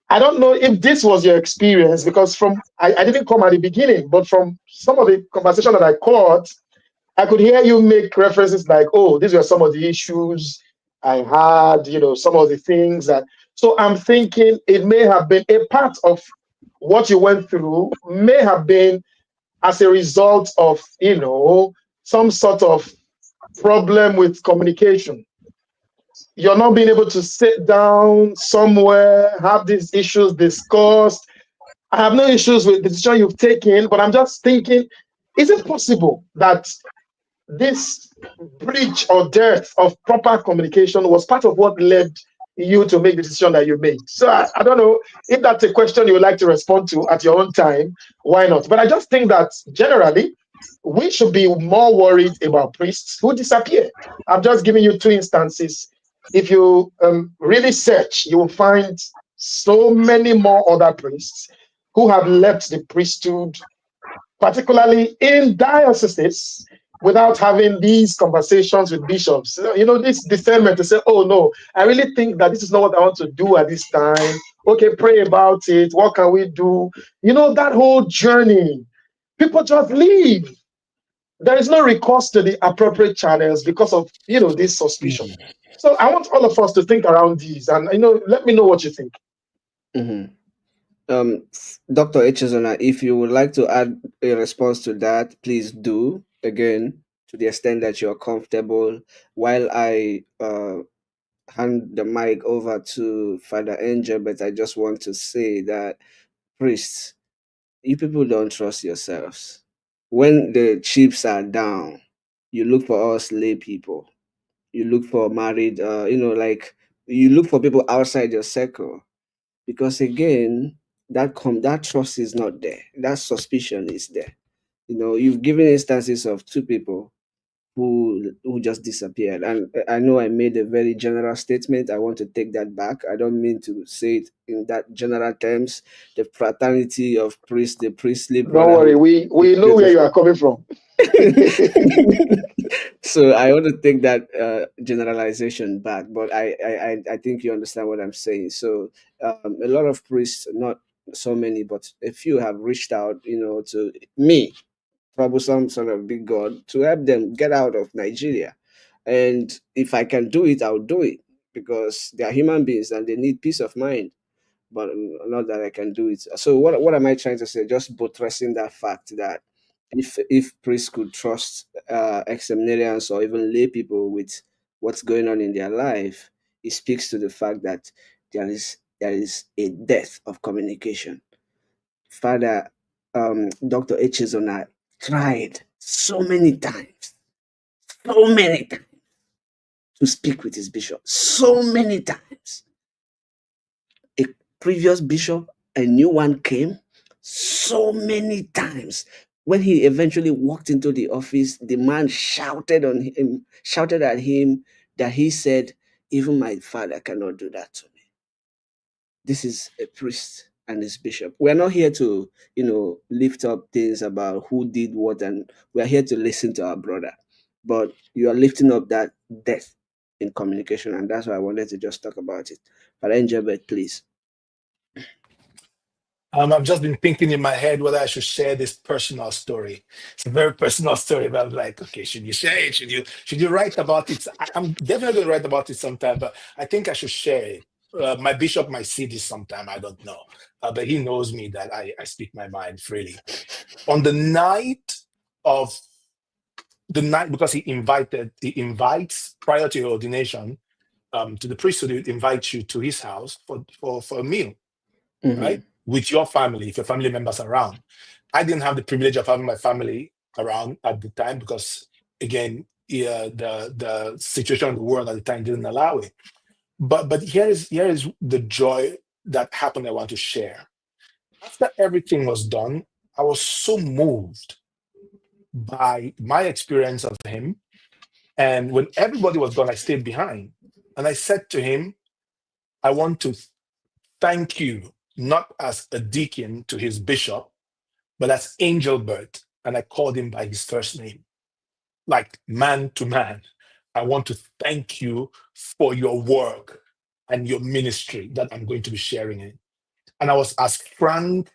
I don't know if this was your experience because I didn't come at the beginning, but from some of the conversation that I caught, I could hear you make references like, oh, these were some of the issues I had, some of the things that. So I'm thinking it may have been a part of what you went through, may have been as a result of, some sort of problem with communication. You're not being able to sit down somewhere, have these issues discussed. I have no issues with the decision you've taken, but I'm just thinking, is it possible that this breach or dearth of proper communication was part of what led you to make the decision that you made? So I don't know if that's a question you would like to respond to at your own time. Why not? But I just think that generally, we should be more worried about priests who disappear. I'm just giving you two instances. If you really search, you will find so many more other priests who have left the priesthood, particularly in dioceses, without having these conversations with bishops. This discernment to say, oh no, I really think that this is not what I want to do at this time. Okay, pray about it. What can we do? That whole journey. People just leave. There is no recourse to the appropriate channels because of this suspicion. So I want all of us to think around these and let me know what you think. Mhm. Dr. Echezona, if you would like to add a response to that, please do. Again, to the extent that you're comfortable, while I hand the mic over to Father Angel, but I just want to say that priests, you people don't trust yourselves. When the chips are down, you look for us lay people. You look for married, like you look for people outside your circle because again, that trust is not there. That suspicion is there. You've given instances of two people who just disappeared, and I know I made a very general statement. I want to take that back. I don't mean to say it in that general terms. The fraternity of priests, the priestly Don't worry, brotherhood is we know where you beautiful. are coming from. So I want to take that generalization back, but I think you understand what I'm saying. So a lot of priests, not so many, but a few have reached out, to me, troublesome son of big God, to help them get out of Nigeria. And if I can do it, I'll do it because they are human beings and they need peace of mind. But not that I can do it. So what am I trying to say? Just buttressing that fact that if priests could trust ex-seminarians or even lay people with what's going on in their life, it speaks to the fact that there is a death of communication. Father Dr. Echezona tried so many times to speak with his bishop, so many times. A previous bishop, a new one came so many times. When he eventually walked into the office, the man shouted at him that he said, even my father cannot do that to me. This is a priest and his bishop. We're not here to, lift up things about who did what, and we're here to listen to our brother. But you are lifting up that death in communication, and that's why I wanted to just talk about it. But Enjabet, please. I've just been thinking in my head whether I should share this personal story. It's a very personal story, but I'm like, okay, should you share it? Should you write about it? I'm definitely going to write about it sometime, but I think I should share it. My bishop might see this sometime. I don't know, but he knows me that I speak my mind freely. On of the night, because he invites prior to your ordination to the priesthood, he invites you to his house for a meal, Mm-hmm. right? With your family, if your family members are around. I didn't have the privilege of having my family around at the time because, again, yeah, the situation of the world at the time didn't allow it. But here is the joy that happened. I want to share. After everything was done, I was so moved by my experience of him. And when everybody was gone, I stayed behind. And I said to him, I want to thank you, not as a deacon to his bishop, but as Angelbert. And I called him by his first name, like man to man. I want to thank you for your work and your ministry that I'm going to be sharing in. And I was as frank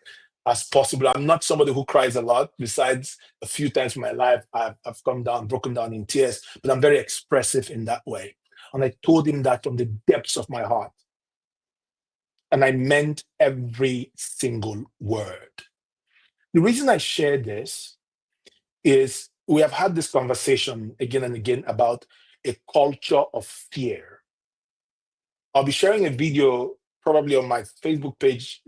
as possible. I'm not somebody who cries a lot. Besides, a few times in my life, I've broken down in tears, but I'm very expressive in that way. And I told him that from the depths of my heart. And I meant every single word. The reason I share this is we have had this conversation again and again about a culture of fear. I'll be sharing a video probably on my Facebook page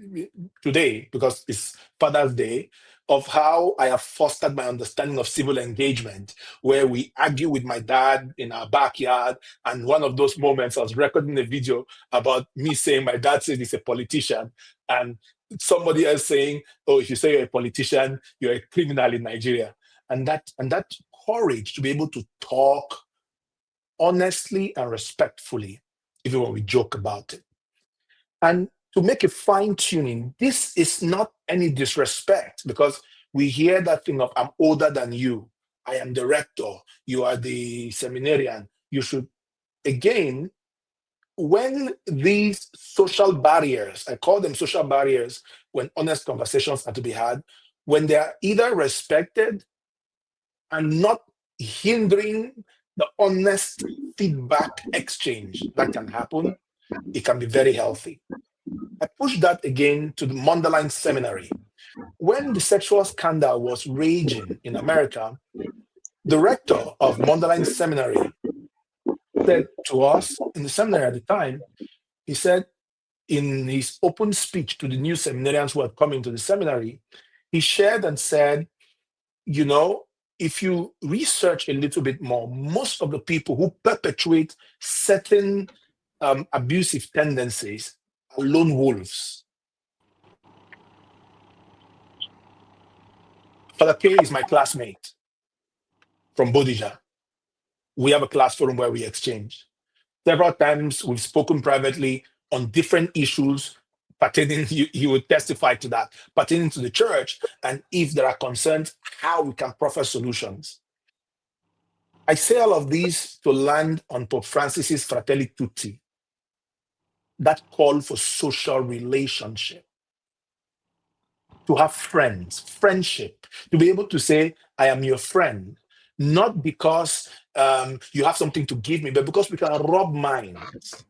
today because it's Father's Day, of how I have fostered my understanding of civil engagement, where we argue with my dad in our backyard. And one of those moments, I was recording a video about me saying my dad says he's a politician, and somebody else saying, oh, if you say you're a politician, you're a criminal in Nigeria. And that courage to be able to talk honestly and respectfully, even when we joke about it. And to make a fine tuning, this is not any disrespect, because we hear that thing of I'm older than you, I am the rector, you are the seminarian. You should, again, when these social barriers, I call them social barriers, when honest conversations are to be had, when they are either respected and not hindering the honest feedback exchange that can happen, it can be very healthy. I pushed that again to the Mundelein Seminary. When the sexual scandal was raging in America, the rector of Mundelein Seminary said to us in the seminary at the time, he said in his open speech to the new seminarians who had come into the seminary, he shared and said, you know, if you research a little bit more, most of the people who perpetuate certain abusive tendencies are lone wolves. Father K is my classmate from Bodija. We have a class forum where we exchange. Several times we've spoken privately on different issues pertaining, he would testify to that, pertaining to the church, and if there are concerns, how we can proffer solutions. I say all of these to land on Pope Francis's Fratelli Tutti, that call for social relationship, to have friends, friendship, to be able to say, I am your friend, not because you have something to give me, but because we can rub minds.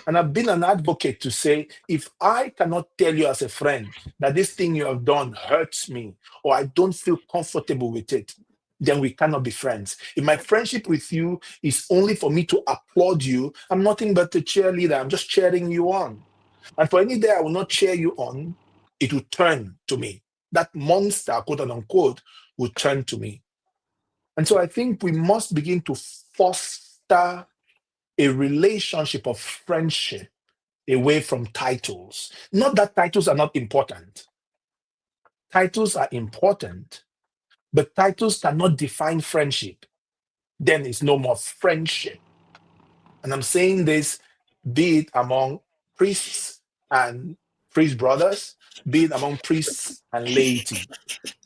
And I've been an advocate to say, if I cannot tell you as a friend that this thing you have done hurts me, or I don't feel comfortable with it, then we cannot be friends. If my friendship with you is only for me to applaud you, I'm nothing but a cheerleader. I'm just cheering you on. And for any day I will not cheer you on, it will turn to me. That monster, quote unquote, will turn to me. And so I think we must begin to foster a relationship of friendship away from titles. Not that titles are not important. Titles are important, but titles cannot define friendship. Then it's no more friendship. And I'm saying this, be it among priests and priest brothers, be it among priests and laity.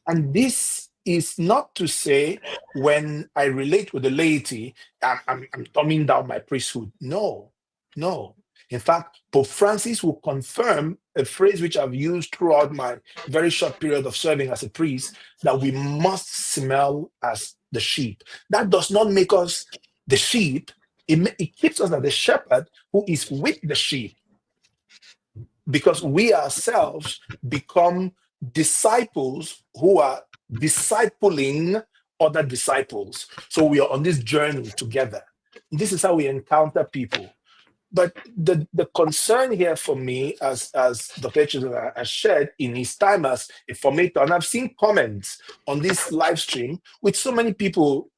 And this is not to say when I relate with the laity, I'm dumbing down my priesthood. No, no. In fact, Pope Francis will confirm a phrase which I've used throughout my very short period of serving as a priest, that we must smell as the sheep. That does not make us the sheep. It keeps us as the shepherd who is with the sheep, because we ourselves become disciples who are discipling other disciples. So we are on this journey together. This is how we encounter people. But the concern here for me, as Dr. Echezona has shared in his time as a formator, and I've seen comments on this live stream with so many people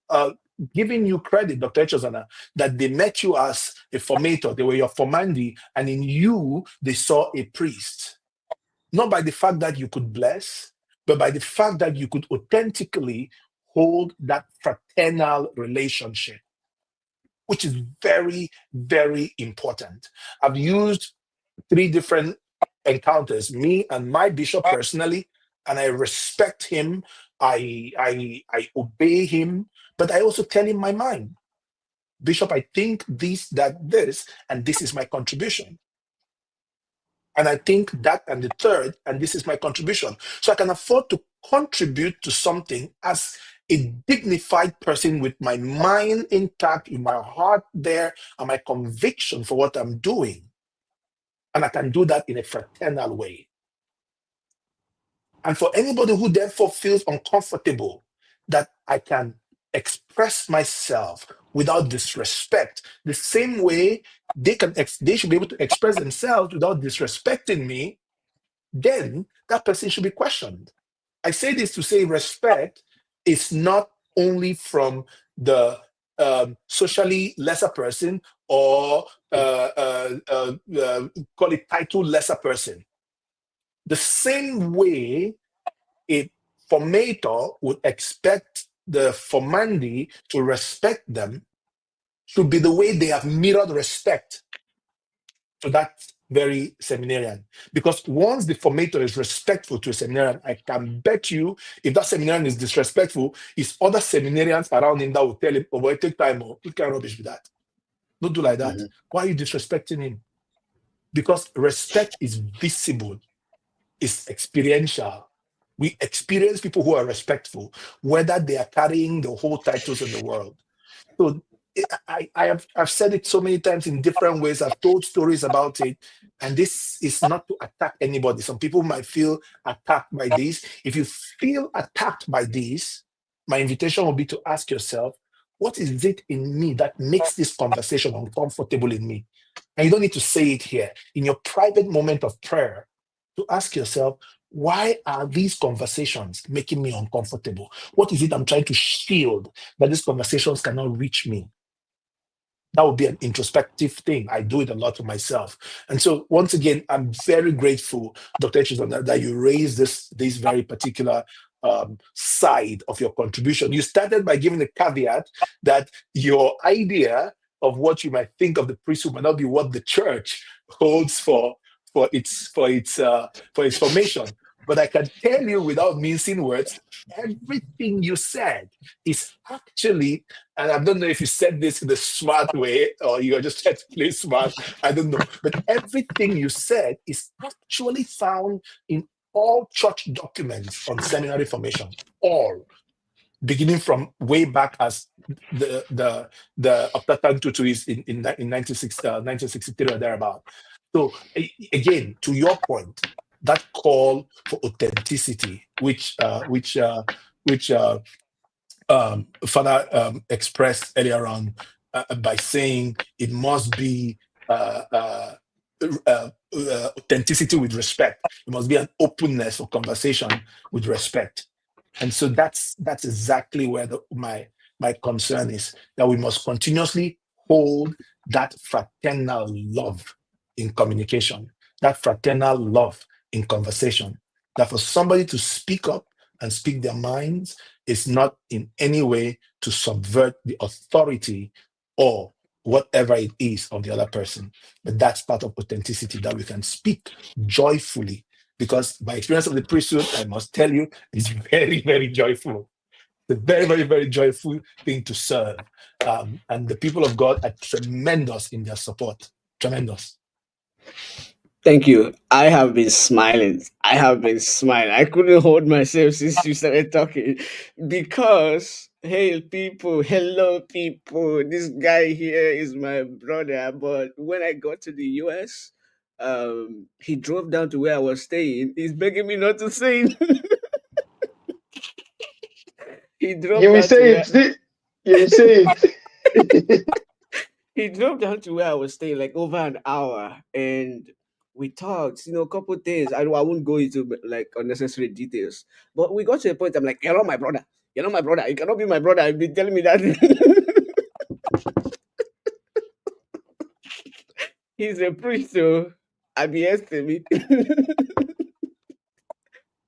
giving you credit, Dr. Echezona, that they met you as a formator, they were your formandi, and in you, they saw a priest. Not by the fact that you could bless, but by the fact that you could authentically hold that fraternal relationship, which is very, very important. I've used 3 different encounters, me and my bishop personally, and I respect him. I obey him, but I also tell him my mind. Bishop, I think this, that, this, and this is my contribution. And I think that and the third, and this is my contribution. So I can afford to contribute to something as a dignified person with my mind intact, with my heart there, and my conviction for what I'm doing. And I can do that in a fraternal way. And for anybody who therefore feels uncomfortable that I can express myself without disrespect, the same way they should be able to express themselves without disrespecting me, then that person should be questioned. I say this to say respect is not only from the socially lesser person or call it title lesser person. The same way a formator would expect the formandi to respect them should be the way they have mirrored respect to that very seminarian. Because once the formator is respectful to a seminarian, I can bet you if that seminarian is disrespectful, it's other seminarians around him that will tell him, oh boy, take time, oh, what kind of rubbish with that? Don't do like that. Mm-hmm. Why are you disrespecting him? Because respect is visible, it's experiential. We experience people who are respectful, whether they are carrying the whole titles in the world. So I've said it so many times in different ways. I've told stories about it, and this is not to attack anybody. Some people might feel attacked by this. If you feel attacked by this, my invitation will be to ask yourself, what is it in me that makes this conversation uncomfortable in me? And you don't need to say it here. In your private moment of prayer, to ask yourself, why are these conversations making me uncomfortable? What is it I'm trying to shield that these conversations cannot reach me? That would be an introspective thing. I do it a lot to myself. And so once again, I'm very grateful, Dr. Echezona, that you raised this very particular side of your contribution. You started by giving the caveat that your idea of what you might think of the priesthood might not be what the church holds for its formation. But I can tell you without mincing words, everything you said is actually, and I don't know if you said this in a smart way or you're just trying to play smart, I don't know. But everything you said is actually found in all church documents on seminary formation. All. Beginning from way back as the Optatan Tutu is in 1963 or thereabout. So again, to your point, that call for authenticity, which Father expressed earlier on by saying it must be authenticity with respect. It must be an openness for conversation with respect. And so that's exactly where my concern is, that we must continuously hold that fraternal love in communication, that fraternal love in conversation. That for somebody to speak up and speak their minds is not in any way to subvert the authority or whatever it is of the other person. But that's part of authenticity, that we can speak joyfully. Because by experience of the priesthood, I must tell you, it's very, very joyful. It's a very, very, very joyful thing to serve. And the people of God are tremendous in their support. Tremendous. Thank you. I have been smiling. I have been smiling. I couldn't hold myself since you started talking because, hey, people, hello, people. This guy here is my brother. But when I got to the US, he drove down to where I was staying. He's begging me not to say it. He drove You will down to say where it. You will say it. he drove down to where I was staying like over an hour, and we talked, a couple things. I won't go into like unnecessary details, but we got to a point. I'm like, you're not my brother. You're not my brother. You cannot be my brother. You've been telling me that. He's a priest, so I be asking me.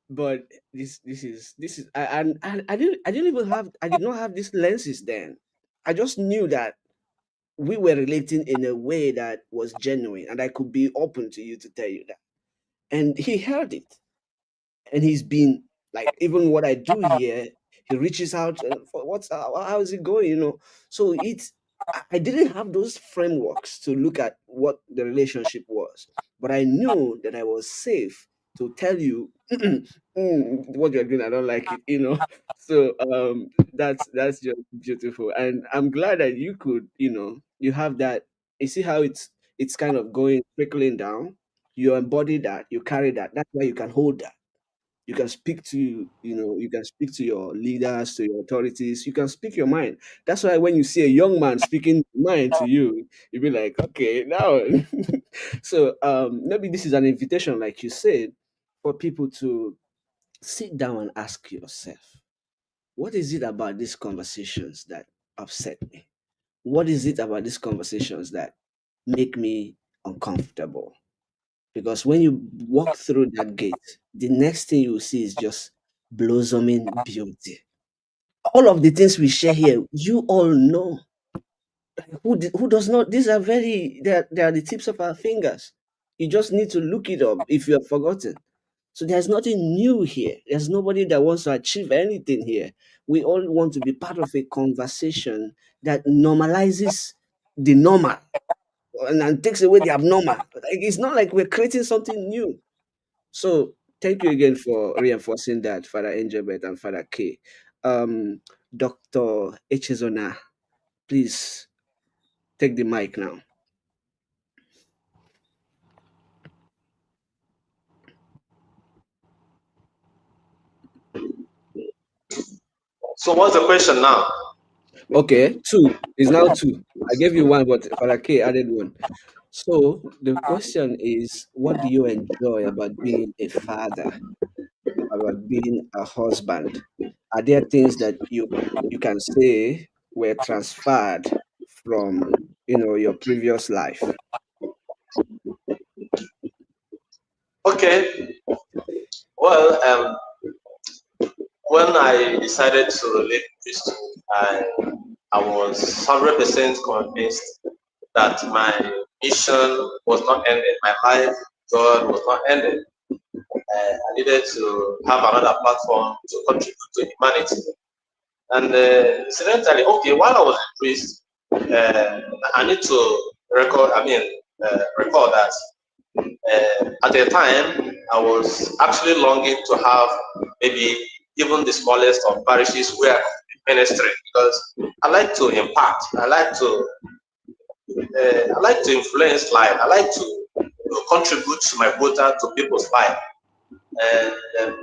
but this is I did not have these lenses then. I just knew that we were relating in a way that was genuine, and I could be open to you to tell you that. And he heard it, and he's been like, even what I do here, he reaches out for how is it going, So I didn't have those frameworks to look at what the relationship was, but I knew that I was safe to tell you what you're doing. I don't like it. So that's just beautiful, and I'm glad that you could, you have that. You see how it's kind of going trickling down. You embody that, you carry that. That's why you can hold that. You can speak to, you can speak to your leaders, to your authorities. You can speak your mind. That's why when you see a young man speaking mind to you, you'll be like, okay, now. So maybe this is an invitation, like you said, for people to sit down and ask yourself, what is it about these conversations that upset me? What is it about these conversations that make me uncomfortable? Because when you walk through that gate, the next thing you see is just blossoming beauty. All of the things we share here, you all know. Who does not? These are they are the tips of our fingers. You just need to look it up if you have forgotten. So there's nothing new here. There's nobody that wants to achieve anything here. We all want to be part of a conversation that normalizes the normal and takes away the abnormal. Like, it's not like we're creating something new. So thank you again for reinforcing that, Father Angelbert and Father K. Dr. Echezona, please take the mic now. So what's the question now? Okay, two. It's now two. I gave you one, but Father K added one. So the question is, what do you enjoy about being a father, about being a husband? Are there things that you can say were transferred from your previous life? Okay. Well, when I decided to leave priesthood, I was 100% convinced that my mission was not ended. My life, God, was not ended. I needed to have another platform to contribute to humanity. And incidentally, okay, while I was a priest, I need to record that at the time I was actually longing to have maybe even the smallest of parishes where I could be ministering, because I like to impact, I like to influence life, I like to contribute to my quota to people's life. And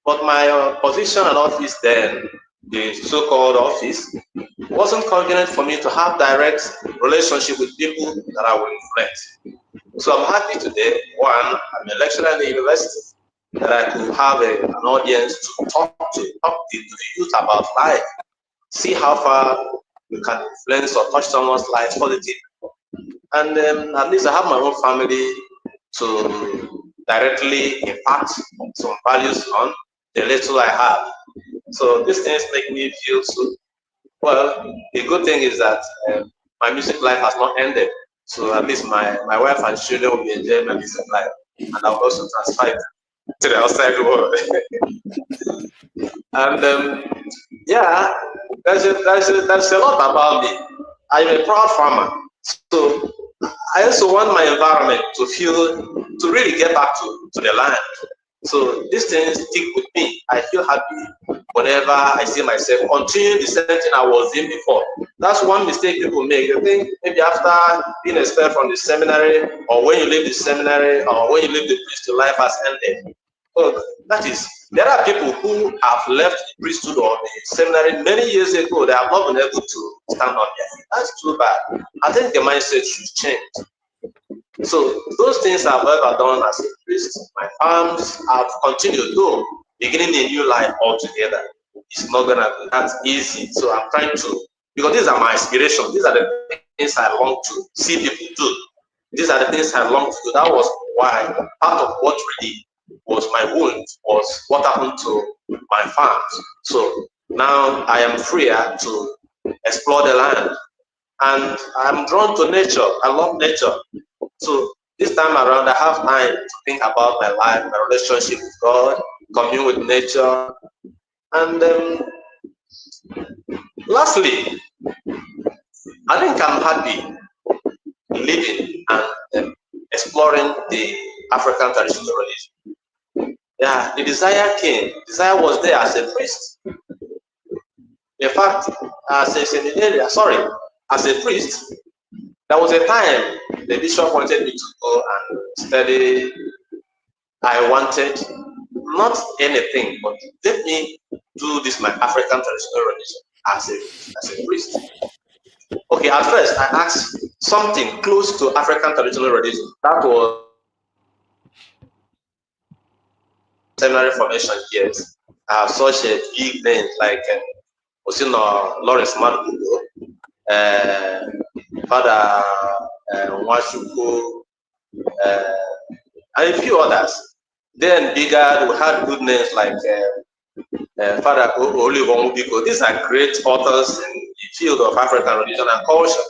but my position and office then, the so-called office, wasn't convenient for me to have direct relationship with people that I will influence. So I'm happy today. One, I'm a lecturer in the university, that I could have an audience to talk to the youth about life, see how far we can influence or touch someone's life positively. And at least I have my own family to directly impact some values on the little I have. So these things make me feel so well. The good thing is that my music life has not ended. So at least my wife and children will be enjoying my music life, and I'll also transfer it to the outside world. And yeah, there's a lot about me. I'm a proud farmer, so I also want my environment to really get back to the land. So these things stick with me. I feel happy whenever I see myself continuing the same thing I was in before. That's one mistake people make. They think maybe after being expelled from the seminary, or when you leave the seminary, or when you leave the priesthood, life has ended. Oh, that is, there are people who have left the priesthood or the seminary many years ago. They have not been able to stand on their feet. That's too bad. I think the mindset should change. So those things I've ever done as a priest, my farms have continued, though beginning a new life altogether. It's not gonna be that easy. So I'm trying to, because these are my aspirations. These are the things I long to see people do. These are the things I long to do. That was why part of what really was my wound, was what happened to my farms. So now I am freer to explore the land. And I'm drawn to nature. I love nature. So this time around, I have time to think about my life, my relationship with God, commune with nature. And lastly, I think I'm happy living and exploring the African traditional religion. Yeah, the desire came. Desire was there as a priest. In fact, as a seminarian, as a priest, there was a time the bishop wanted me to go and study. I wanted not anything, but let me do this my African traditional religion as a priest. Okay, at first I asked something close to African traditional religion. That was seminary formation years. I have such a big names like Osino Lawrence Madugo, uh, Father Nwachukwu, uh, and a few others. Then bigger, we had good names like Father Olivon. These are great authors in the field of African religion and culture.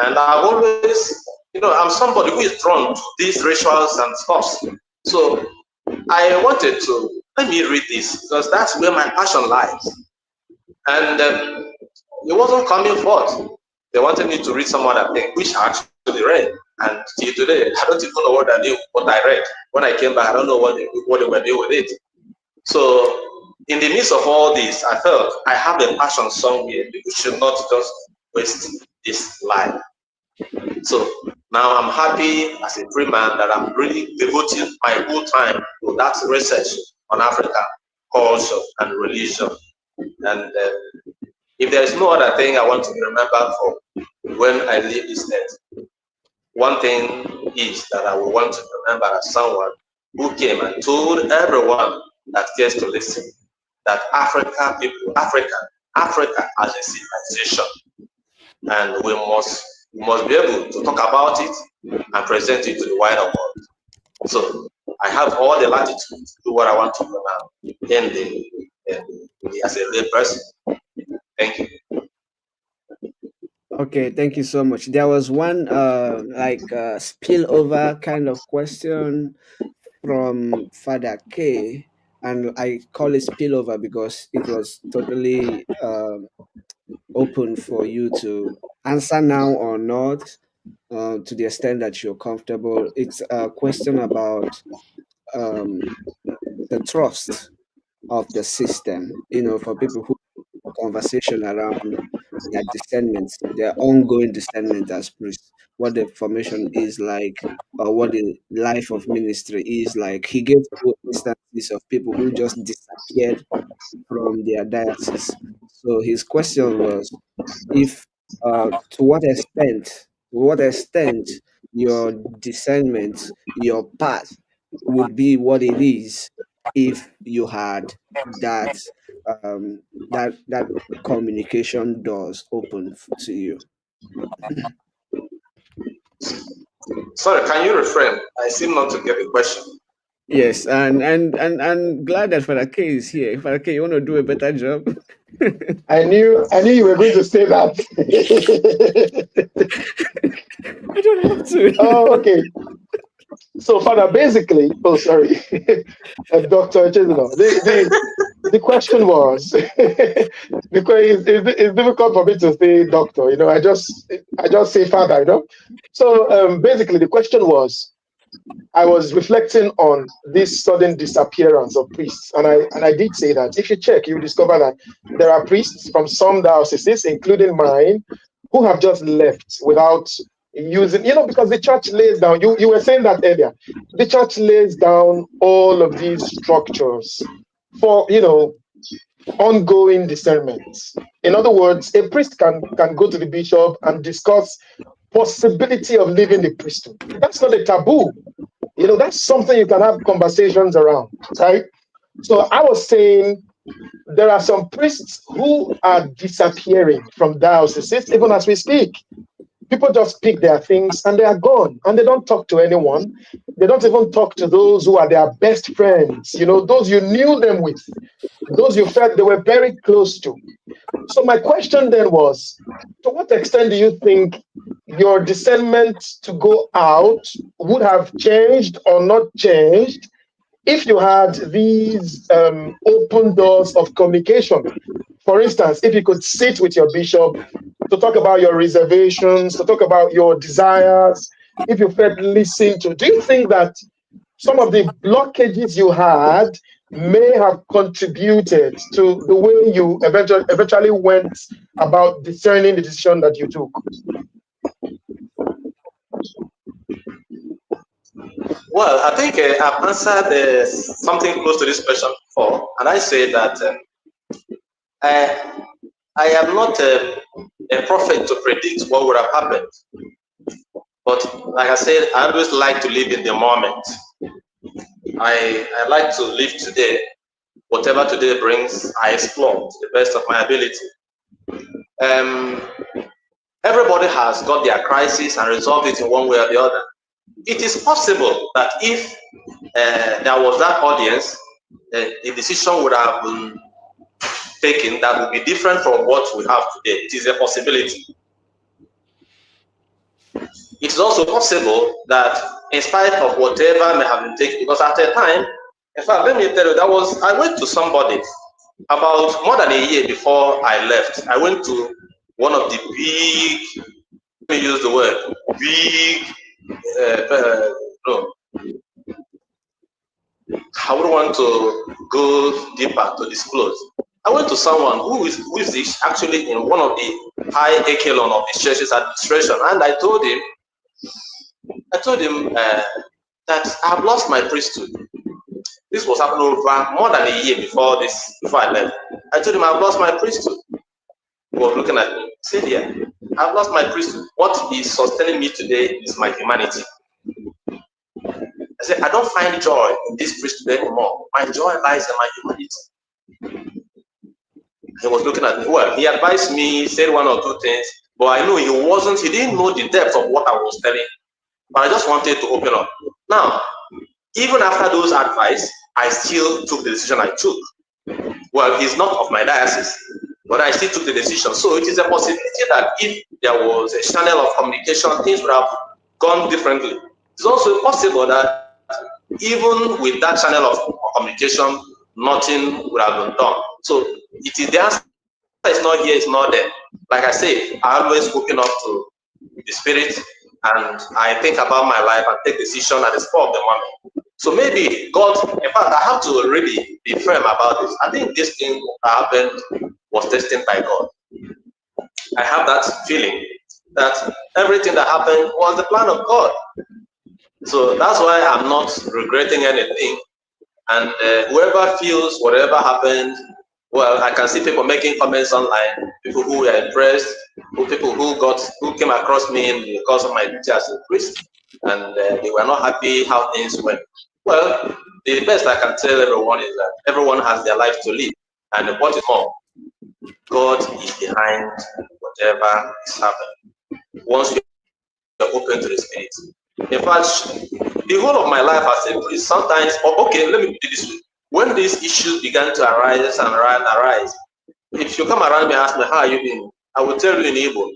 And I've always, I'm somebody who is drawn to these rituals and stuff. So I wanted to let me read this because that's where my passion lies. And it wasn't coming forth. They wanted me to read some other thing, which I actually read. And till today, I don't even know what I read. When I came back, I don't know what they were doing with it. So in the midst of all this, I felt I have a passion somewhere. People should not just waste this life. So now I'm happy as a free man that I'm really devoting my whole time to that research on Africa, culture, and religion. And if there is no other thing I want to be remembered for when I leave this earth, one thing is that I will want to be remembered as someone who came and told everyone that cares to listen that Africa as a civilization, and we must be able to talk about it and present it to the wider world. So I have all the latitude to do what I want to do now as a real person. Thank you. Okay, thank you so much. There was one spillover kind of question from Father K, and I call it spillover because it was totally open for you to answer now or not, to the extent that you're comfortable. It's a question about um, the trust of the system. For people who conversation around their discernment, their ongoing discernment as priests, what the formation is like, or what the life of ministry is like. He gave two instances of people who just disappeared from their diocese. So his question was, if to what extent your discernment, your path would be what it is if you had that that communication doors open to you. Sorry, can you reframe? I seem not to get the question. Yes, and glad that Father K is here. Father K, you want to do a better job? I knew you were going to say that. I don't have to. Oh, okay. So, Father, basically, oh, sorry, Dr. Echezona, the question was, because it's difficult for me to say doctor, I just say father. So, basically, the question was, I was reflecting on this sudden disappearance of priests, and I did say that if you check, you will discover that there are priests from some dioceses, including mine, who have just left without using, because the church lays down. You were saying that earlier. The church lays down all of these structures for ongoing discernment. In other words, a priest can go to the bishop and discuss possibility of leaving the priesthood. That's not a taboo. That's something you can have conversations around, right? So I was saying there are some priests who are disappearing from dioceses even as we speak. people just pick their things and they are gone, and they don't talk to anyone. They don't even talk to those who are their best friends, those you knew them with, those you felt they were very close to. So my question then was, to what extent do you think your discernment to go out would have changed or not changed if you had these open doors of communication? For instance, if you could sit with your bishop to talk about your reservations, to talk about your desires, if you felt listened to, do you think that some of the blockages you had may have contributed to the way you eventually went about discerning the decision that you took? Well, I think I've answered something close to this question before, and I say that I, I am not a prophet to predict what would have happened. But like I said, I always like to live in the moment. I like to live today. Whatever today brings, I explore to the best of my ability. Um, Everybody has got their crisis and resolved it in one way or the other. It is possible that if there was that audience, a decision would have been taken that would be different from what we have today. It is a possibility. It is also possible that in spite of whatever may have been taken, because at a time, in fact, let me tell you, I went to somebody about more than a year before I left. I went to one of the big, let me use the word, big, no, I wouldn't want to go deeper to disclose. I went to someone who is actually in one of the high echelon of the church's administration, and I told him that I've lost my priesthood. This was happening over more than a year before I left. I told him I've lost my priesthood. He was looking at me. He said, yeah, I've lost my priesthood. What is sustaining me today is my humanity. I said, I don't find joy in this priesthood anymore. My joy lies in my humanity. He was looking at me. Well, he advised me, said one or two things, but I know he didn't know the depth of what I was telling him. But I just wanted to open up. Now, even after those advice, I still took the decision I took. Well, he's not of my diocese, but I still took the decision. So it is a possibility that if there was a channel of communication, things would have gone differently. It's also possible that even with that channel of communication, nothing would have been done. So it is the answer is not here, it's not there. Like I say, I always open up to the spirit, and I think about my life and take decision at the spur of the moment. So maybe God, in fact, I have to really be firm about this. I think this thing that happened was destined by God. I have that feeling that everything that happened was the plan of God. So that's why I'm not regretting anything. And whoever feels whatever happened, well, I can see people making comments online, people who were impressed, people who came across me because of my duty as a priest, and they were not happy how things went. Well, the best I can tell everyone is that everyone has their life to live, and what is more, God is behind whatever is happening. Once you're open to the Spirit. In fact, the whole of my life as a priest, sometimes, okay, let me put it this way. When these issues began to arise and arise, if you come around me and ask me, how are you doing? I will tell you in Igbo,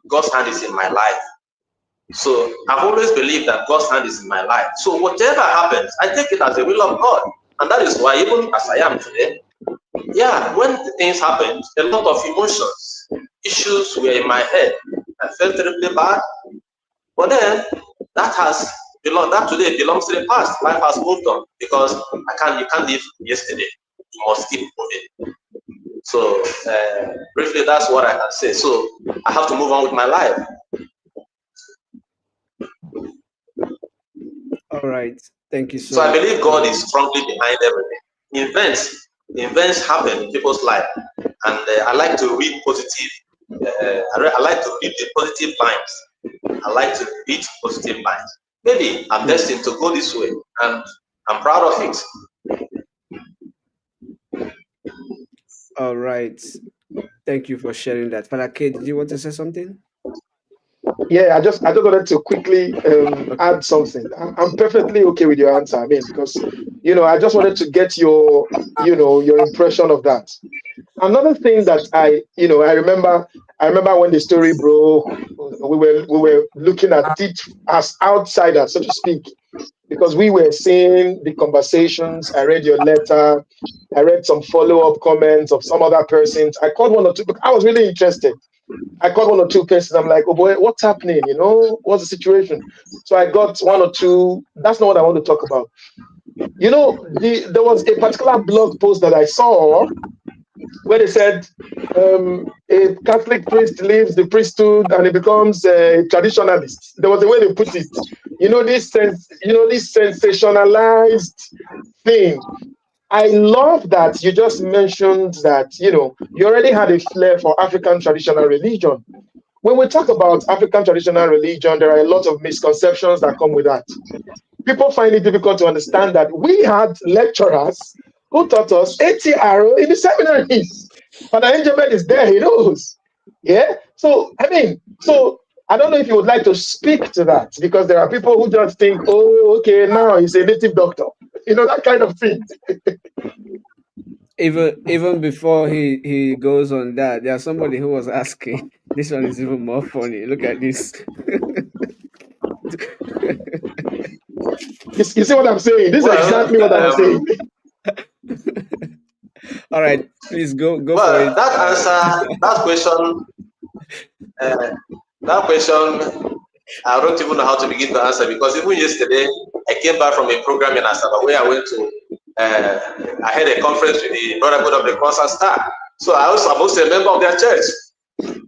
God's hand is in my life. So I've always believed that God's hand is in my life. So whatever happens, I take it as the will of God. And that is why even as I am today, yeah, when things happened, a lot of emotions, issues were in my head. I felt terribly bad. But then that today belongs to the past. Life has moved on because you can't live yesterday. You must keep moving. So briefly, that's what I can say. So I have to move on with my life. All right. Thank you So I so believe God is strongly behind everything. Events happen in people's life, and I like to read positive. I like to read the positive lines. I like to read positive lines. Maybe I'm destined to go this way, and I'm proud of it. All right. Thank you for sharing that. Father K, did you want to say something? Yeah, I just wanted to quickly add something. I'm perfectly okay with your answer. I mean, because I just wanted to get your impression of that. Another thing that I remember when the story broke, we were looking at it as outsiders, so to speak, because we were seeing the conversations. I read your letter. I read some follow-up comments of some other persons. I called one or two. I was really interested. I called one or two persons. I'm like, oh boy, what's happening? What's the situation? So I got one or two. That's not what I want to talk about. There was a particular blog post that I saw where they said a Catholic priest leaves the priesthood and he becomes a traditionalist. There was a way they put it. This sensationalized thing. I love that you just mentioned that, you already had a flair for African traditional religion. When we talk about African traditional religion, there are a lot of misconceptions that come with that. People find it difficult to understand that we had lecturers who taught us ATR in the seminaries. Father Benjamin is there, he knows. Yeah. So, I don't know if you would like to speak to that, because there are people who just think, oh, okay, now he's a native doctor. That kind of thing. Even before he goes on that, there's somebody who was asking. This one is even more funny. Look at this. You see what I'm saying? This is Well, exactly what I'm saying. All right, please go for well, it. that answer, uh, that question, I don't even know how to begin to answer, because even yesterday I came back from a program in Asaba where I went to. I had a conference with the Brotherhood of the Cross and Star. So I'm also a member of their church.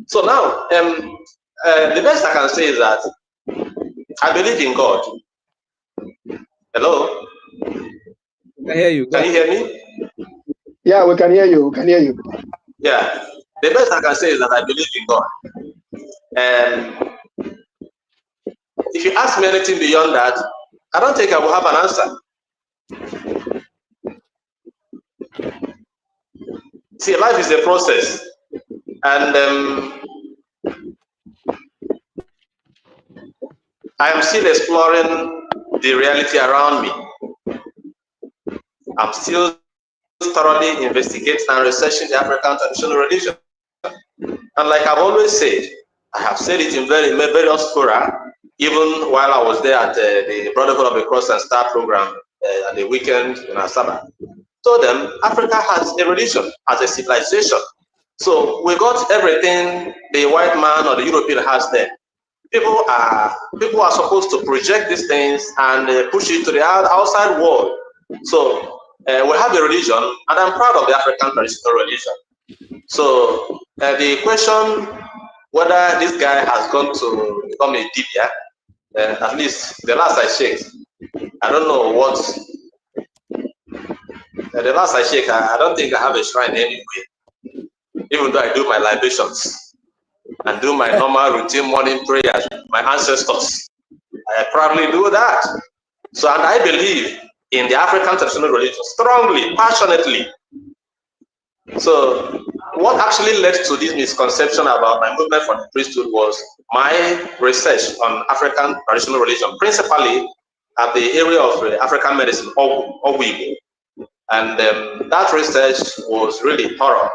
So now, the best I can say is that I believe in God. Hello? I hear you. Can you hear me? Yeah, we can hear you. We can hear you. Yeah. The best I can say is that I believe in God. And if you ask me anything beyond that, I don't think I will have an answer. See, life is a process. And I am still exploring the reality around me. I'm still thoroughly investigating and researching the African traditional religion. And like I've always said, I have said it in various fora, even while I was there at the Brotherhood of the Cross and Star program at the weekend in Asaba. Told them Africa has a religion, has a civilization. So we got everything the white man or the European has there. People are supposed to project these things and push it to the outside world. So we have a religion, and I'm proud of the African traditional religion. So the question whether this guy has gone to become a dibia, at least the last I checked, I don't know what. The last I checked, I don't think I have a shrine anyway. Even though I do my libations and do my normal routine morning prayers with my ancestors, I proudly do that. So, and I believe in the African traditional religion strongly, passionately. So, what actually led to this misconception about my movement for the priesthood was my research on African traditional religion, principally at the area of African medicine, Obiagbaosogu. And that research was really thorough.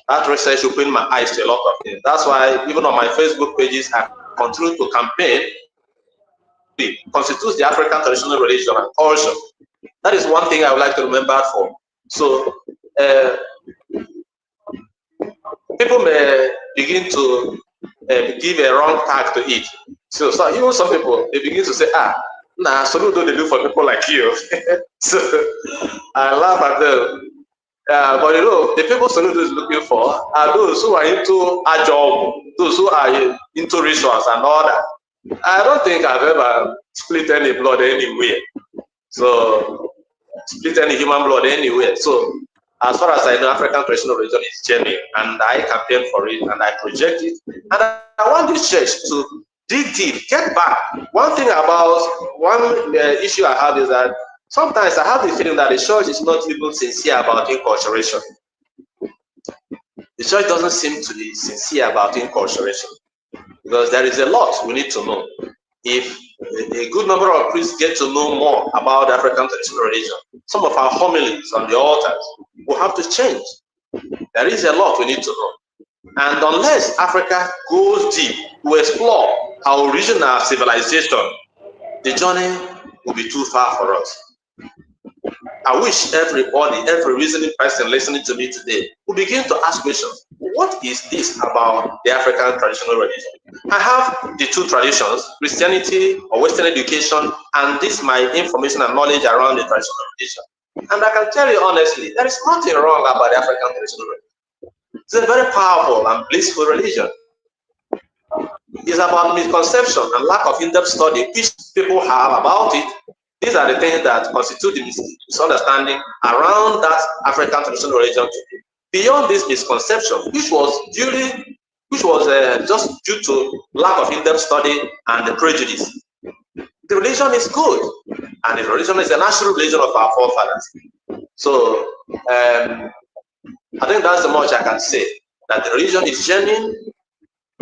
That research opened my eyes to a lot of things. That's why even on my Facebook pages, I continue to campaign. It constitutes the African traditional religion and culture. That is one thing I would like to remember for. So people may begin to give a wrong tag to it. So even some people, they begin to say, nah, Soludo they do for people like you. So I laugh at them. But the people Soludo is looking for are those who are into a job, those who are into rituals and all that. I don't think I've ever split any blood anywhere. So split any human blood anywhere. So as far as I know, African traditional religion is genuine, and I campaign for it, and I project it, and I want this church to dig deep, get back. One thing about one issue I have is that sometimes I have the feeling that the church is not even sincere about inculturation. The church doesn't seem to be sincere about inculturation. because there is a lot we need to know. If a good number of priests get to know more about the African traditional religion, some of our homilies on the altars will have to change. There is a lot we need to know. And unless Africa goes deep to explore our original civilization, the journey will be too far for us. I wish everybody, every reasoning person listening to me today will begin to ask questions. What is this about the African traditional religion? I have the two traditions, Christianity or Western education, and this my information and knowledge around the traditional religion. And I can tell you honestly, there is nothing wrong about the African traditional religion. It's a very powerful and blissful religion. It's about misconception and lack of in-depth study which people have about it. These are the things that constitute the misunderstanding around that African traditional religion today. Beyond this misconception, which was just due to lack of in-depth study and the prejudice, the religion is good, and the religion is a national religion of our forefathers. So I think that's the much I can say. That the religion is genuine,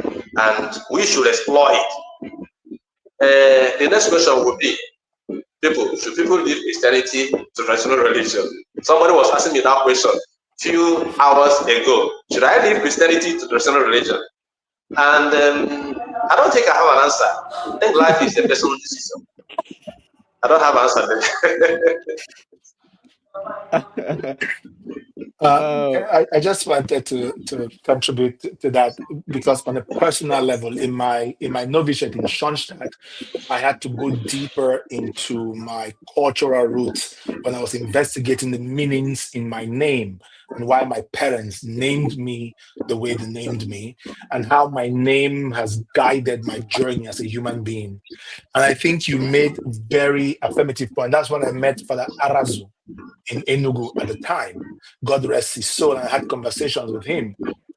and we should explore it. The next question would be, should people leave Christianity to traditional religion? Somebody was asking me that question a few hours ago. Should I leave Christianity to traditional religion? And I don't think I have an answer. I think life is a personal decision. I don't have an answer. I just wanted to contribute to that because on a personal level, in my novitiate in Schoenstatt, I had to go deeper into my cultural roots when I was investigating the meanings in my name and why my parents named me the way they named me and how my name has guided my journey as a human being. And I think you made very affirmative point. That's when I met Father Arazu in Enugu at the time. God rest his soul. And I had conversations with him.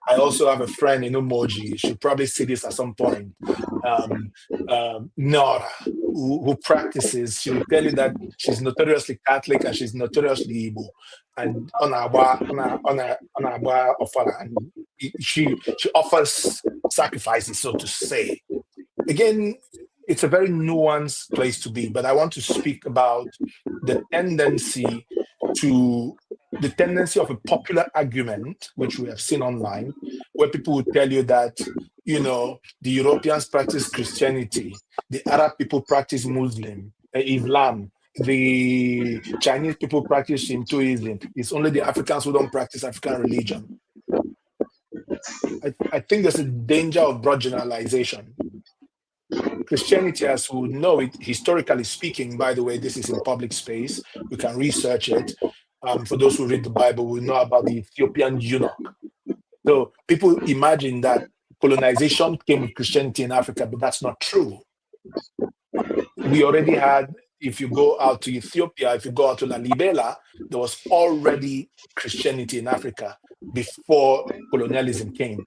I also have a friend in Umoji. You should probably see this at some point. Nora, who practices. She will tell you that she's notoriously Catholic and she's notoriously Igbo. And and she offers sacrifices, so to say. Again, it's a very nuanced place to be, but I want to speak about the tendency of a popular argument, which we have seen online, where people will tell you that, the Europeans practice Christianity, the Arab people practice Islam, the Chinese people practice Shintoism. It's only the Africans who don't practice African religion. I think there's a danger of broad generalization. Christianity, as we know it, historically speaking, by the way, this is in public space, we can research it. For those who read the Bible, we know about the Ethiopian eunuch. So people imagine that colonization came with Christianity in Africa, but that's not true. We already had, if you go out to Ethiopia, if you go out to Lalibela, there was already Christianity in Africa before colonialism came.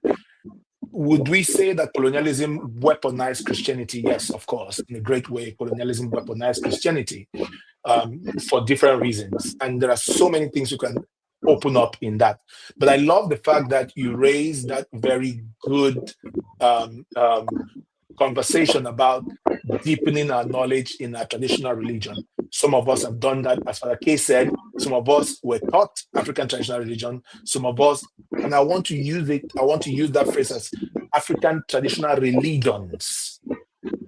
Would we say that colonialism weaponized Christianity? Yes, of course. In a great way, colonialism weaponized Christianity for different reasons. And there are so many things you can open up in that. But I love the fact that you raised that very good conversation about deepening our knowledge in our traditional religion. Some of us have done that, as Father K said. Some of us were taught African traditional religion. Some of us, and I want to use that phrase as African traditional religions.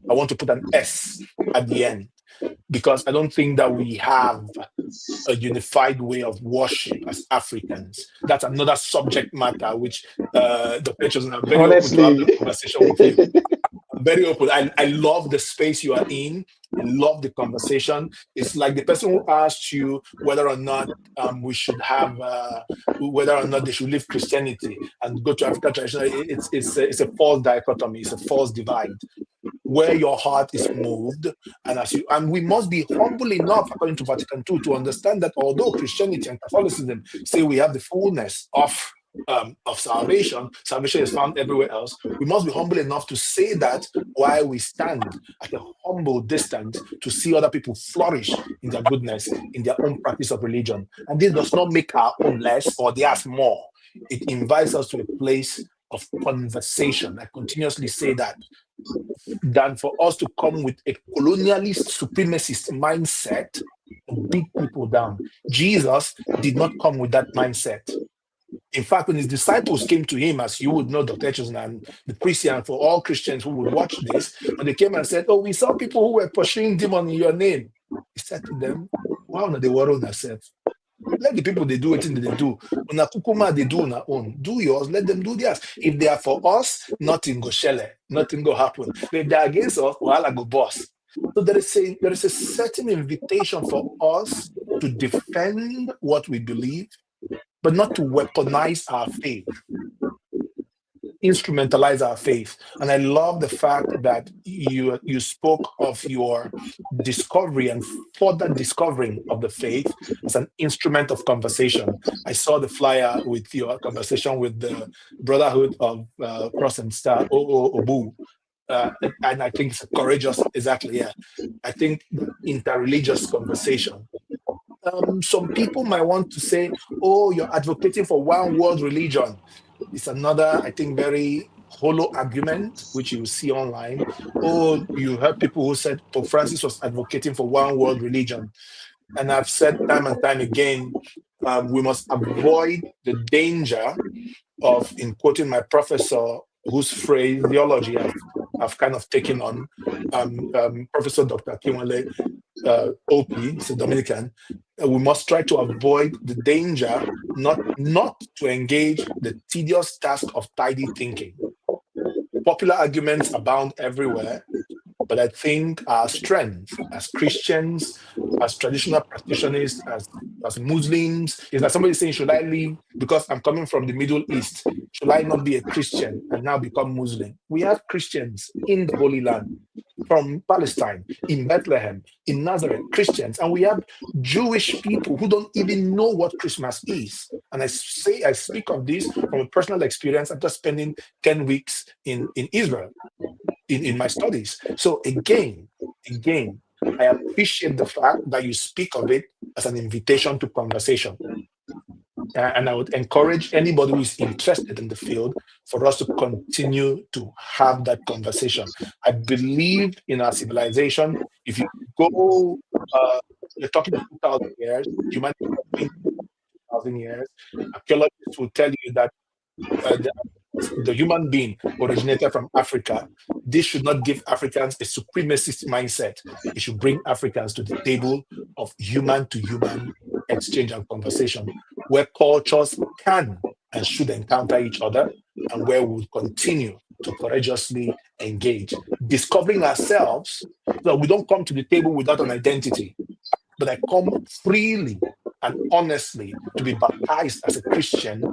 I want to put an S at the end because I don't think that we have a unified way of worship as Africans. That's another subject matter which Dr. Echezona, I'm very open to have the conversation with you. I'm very open. I love the space you are in. I love the conversation. It's like the person who asked you whether or not we should have, whether or not they should leave Christianity and go to African traditional. It's a false dichotomy. It's a false divide. Where your heart is moved, and we must be humble enough, according to Vatican II, to understand that although Christianity and Catholicism say we have the fullness of salvation is found everywhere else. We must be humble enough to say that while we stand at a humble distance to see other people flourish in their goodness, in their own practice of religion. And this does not make our own less or theirs more. It invites us to a place of conversation. I continuously say that, than for us to come with a colonialist supremacist mindset and beat people down. Jesus did not come with that mindset. In fact, when his disciples came to him, as you would know, Dr. Echezona, and the Christian, for all Christians who would watch this, when they came and said, "Oh, we saw people who were pursuing demon in your name," he said to them, "Why not they worry on themselves? Let the people they do it they do. Una kukuma they do una own. Do yours, let them do theirs. If they are for us, nothing go shele, nothing go happen. But if they are against us, wahala go boss." So there is a certain invitation for us to defend what we believe, but not to weaponize our faith, instrumentalize our faith. And I love the fact that you spoke of your discovery and further discovering of the faith as an instrument of conversation. I saw the flyer with your conversation with the Brotherhood of Cross and Star, Obu. And I think it's a courageous, exactly, yeah. I think the interreligious conversation. Some people might want to say, "Oh, you're advocating for one world religion." It's another, I think, very hollow argument, which you see online. Oh, you heard people who said Pope Francis was advocating for one world religion. And I've said time and time again, we must avoid the danger of, in quoting my professor, whose phraseology I've kind of taken on, Professor Dr. Kimwale OP, he's a Dominican. We must try to avoid the danger, not to engage the tedious task of tidy thinking. Popular arguments abound everywhere, but I think our strength as Christians, as traditional practitioners, as Muslims, is that somebody saying, "Should I leave because I'm coming from the Middle East? Should I not be a Christian and now become Muslim?" We have Christians in the Holy Land, from Palestine, in Bethlehem, in Nazareth, Christians, and we have Jewish people who don't even know what Christmas is. And I speak of this from a personal experience after spending 10 weeks in Israel in my studies. So again, I appreciate the fact that you speak of it as an invitation to conversation. And I would encourage anybody who is interested in the field for us to continue to have that conversation. I believe in our civilization. If you go, you're talking 2,000 years, humanity has been 2,000 years. Archaeologists will tell you that the human being originated from Africa. This should not give Africans a supremacist mindset. It should bring Africans to the table of human to human exchange and conversation, where cultures can and should encounter each other, and where we will continue to courageously engage, discovering ourselves so that we don't come to the table without an identity, but I come freely and honestly to be baptized as a Christian,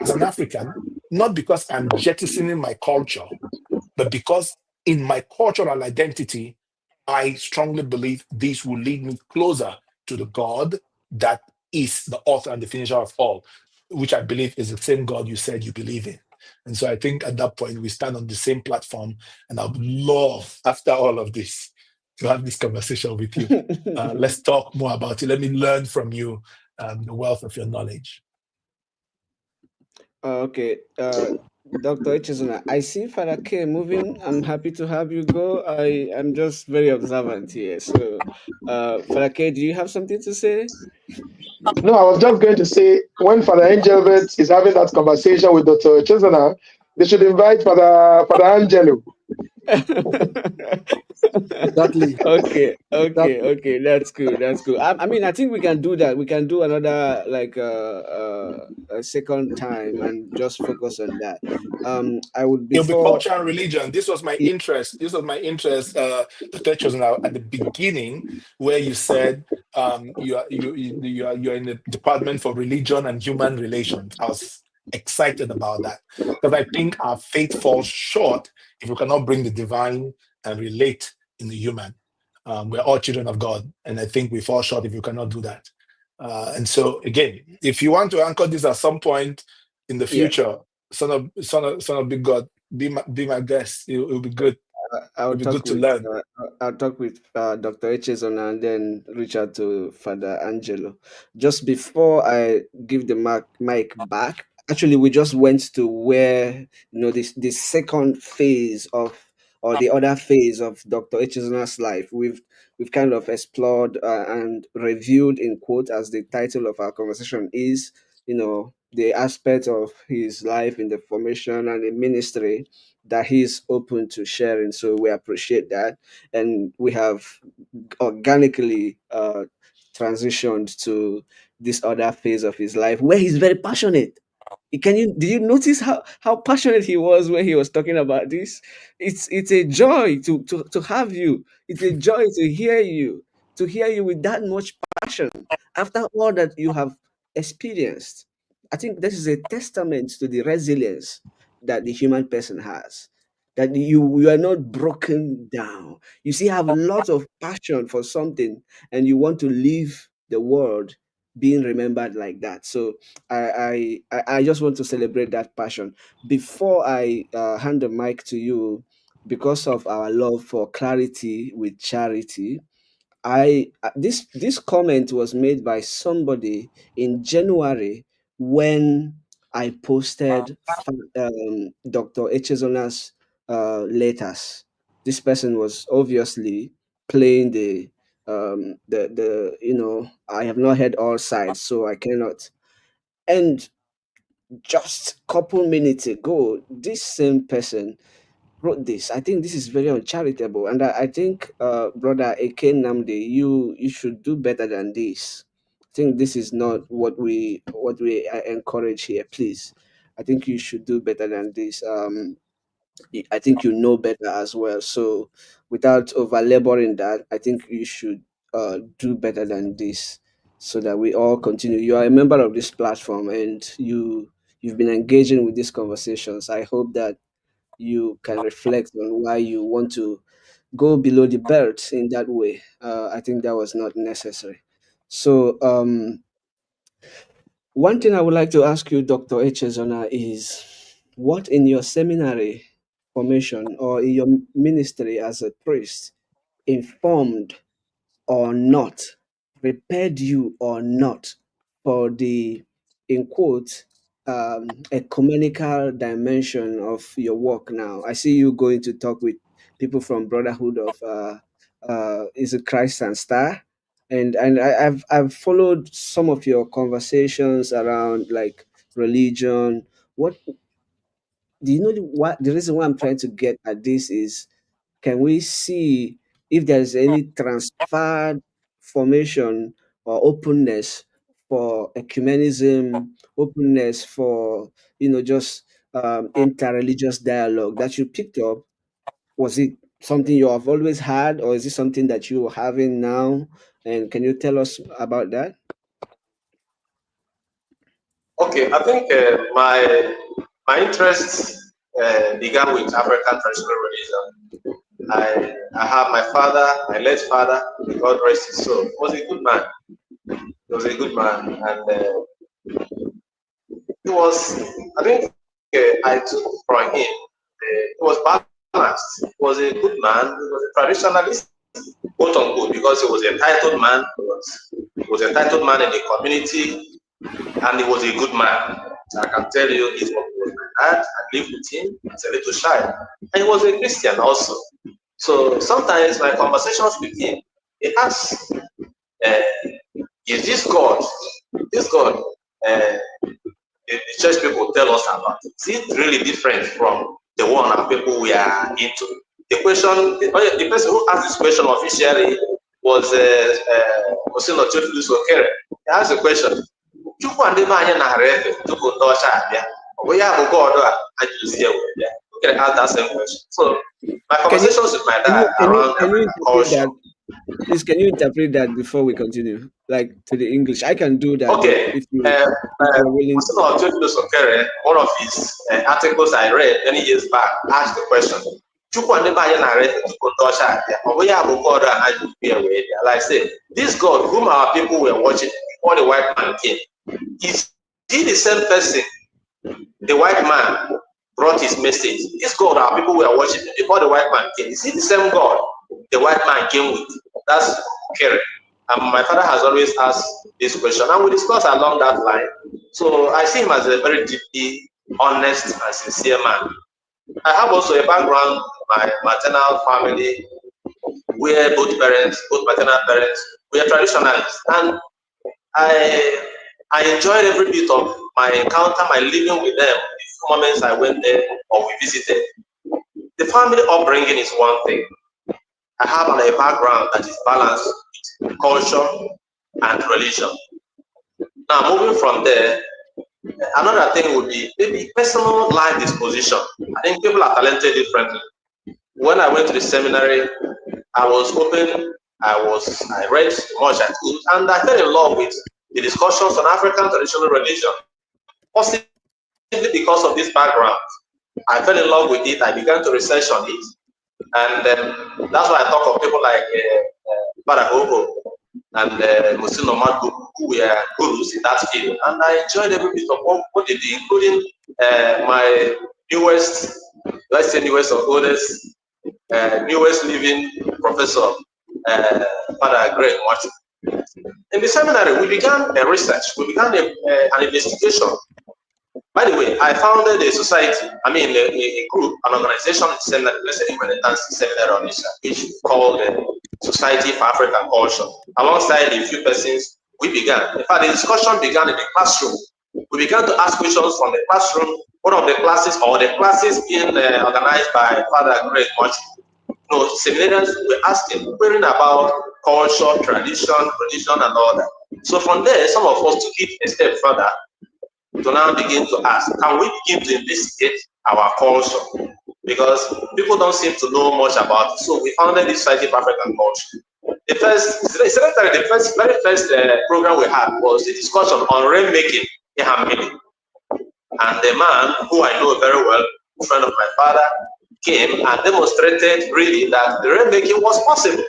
as an African, not because I'm jettisoning my culture, but because in my cultural identity, I strongly believe this will lead me closer to the God that is the author and the finisher of all, which I believe is the same God you said you believe in. And so I think at that point, we stand on the same platform. And I would love, after all of this, to have this conversation with you. Let's talk more about it. Let me learn from you the wealth of your knowledge. Okay. Dr. Echezona, I see Father K moving. I'm happy to have you go. I am just very observant here. So, Father K, do you have something to say? No, I was just going to say when Father Angelbert is having that conversation with Dr. Chesana, they should invite Father Angelo. Exactly. Okay. That's good. That's good. I mean, I think we can do that. We can do another like a second time and just focus on that. I would It'll be before. culture and religion. This was my interest. Dr. Echezona, at the beginning, where you said you're in the Department for Religion and Human Relations. I was excited about that because I think our faith falls short if we cannot bring the divine and relate in the human. We're all children of God, and I think we fall short if you cannot do that. And so, again, if you want to anchor this at some point in the Yeah, future, son of big God, be my guest. It'll be good. I'll It'll be good talk to with learn. I'll talk with Dr. Echezona and then reach out to Father Angelo. Just before I give the mic back, actually we just went to where this second phase of, or the other phase of Dr. Echezona's life. We've kind of explored and reviewed, in quote, as the title of our conversation is, the aspect of his life in the formation and the ministry that he's open to sharing. So we appreciate that, and we have organically transitioned to this other phase of his life where he's very passionate. Did you notice how passionate he was when he was talking about this? It's a joy to have you. It's a joy to hear you with that much passion after all that you have experienced. I think this is a testament to the resilience that the human person has. That you are not broken down. You still have lots of passion for something, and you want to leave the world being remembered like that. So I just want to celebrate that passion. Before I hand the mic to you, because of our love for clarity with charity, this comment was made by somebody in January when I posted Dr. Echezona's letters. This person was obviously playing the I have not heard all sides, so I cannot. And just couple minutes ago, this same person wrote this. I think this is very uncharitable, and I think, brother Eke Namde, you should do better than this. I think this is not what we encourage here. Please, I think you should do better than this. I think you know better as well. So, without over laboring that, I think you should do better than this, so that we all continue. You are a member of this platform, and you've been engaging with these conversations. I hope that you can reflect on why you want to go below the belt in that way. I think that was not necessary. So, one thing I would like to ask you, Dr. Echezona, is what in your seminary formation or in your ministry as a priest informed or not, prepared you or not for the, in quote, ecumenical dimension of your work now? I see you going to talk with people from Brotherhood of, is it Christ and Star? And I've followed some of your conversations around like religion. What do you know? What the reason why I'm trying to get at this is, can we see if there's any transferred formation or openness for ecumenism, openness for, just interreligious dialogue that you picked up? Was it something you have always had, or is it something that you're having now? And can you tell us about that? Okay, I think my interest began with African traditional religion. I have my father, my late father, may God rest his soul, was a good man. He was a good man, and he was. I think I took from him. He was balanced. He was a good man. He was a traditionalist, quote unquote, because he was a titled man. He was a titled man in the community, and he was a good man. I can tell you, he was my dad. I lived with him as a little child, and he was a Christian also. So sometimes my conversations with him, he asks, uh, "Is this God, the church people tell us about? Is it really different from the one our people we are into?" The question, the person who asked this question officially was Osino Chotulus Okere. He asked the question, Chukwu and the man na refe tupu ndị ọcha abịa. Ọ bụ ya bụ God a ajụzi ya wee bịa. Okere asked that same question. So my conversations with my dad around Can you African interpret culture. that? Please, can you interpret that before we continue, like to the English? I can do that, but Okay. if you're willing to. Osino Chotulus Okere, one of his articles I read many years back, asked the question, Chukwu and the man na refe tupu ndị ọcha abịa. Ọ bụ ya bụ God a ajụzi ya wee bịa. Like I said, this God whom our people were worshiping before the white man came, is he the same person the white man brought his message? This God our people were worshiping before the white man came, is he the same God the white man came with? That's Kere. My father has always asked this question, and we discuss along that line. So I see him as a very deeply honest and sincere man. I have also a background, my maternal family, where both maternal parents, were traditionalists, and I enjoyed every bit of my encounter, my living with them, the few moments I went there or we visited. The family upbringing is one thing. I have a background that is balanced with culture and religion. Now, moving from there, another thing would be maybe personal life disposition. I think people are talented differently. When I went to the seminary, I was open, I read much I could, and I fell in love with the discussions on African traditional religion, possibly because of this background. I fell in love with it, I began to research on it, and that's why I talk of people like Baragogo and Musino Madu, who were gurus in that field. And I enjoyed every bit of what they did, including my newest, let's say newest or oldest, newest living professor, Father Greg Martin. In the seminary, we began a research, we began an investigation. By the way, I founded a society, a group, an organization in seminary, let's say seminary on Isha, which is called the Society for African Culture. Alongside a few persons, we began. In fact, the discussion began in the classroom. We began to ask questions from the classroom, one of the classes or the classes being organized by Father Greg Martin. Seminarians were asking, querying about culture, tradition, religion, and all that. So from there, some of us took it a step further to now begin to ask, can we begin to investigate our culture? Because people don't seem to know much about it. So we founded the Society of African Culture. The very first program we had was a discussion on rainmaking in Hamili. And the man who I know very well, a friend of my father, came and demonstrated really that the rainmaking was possible.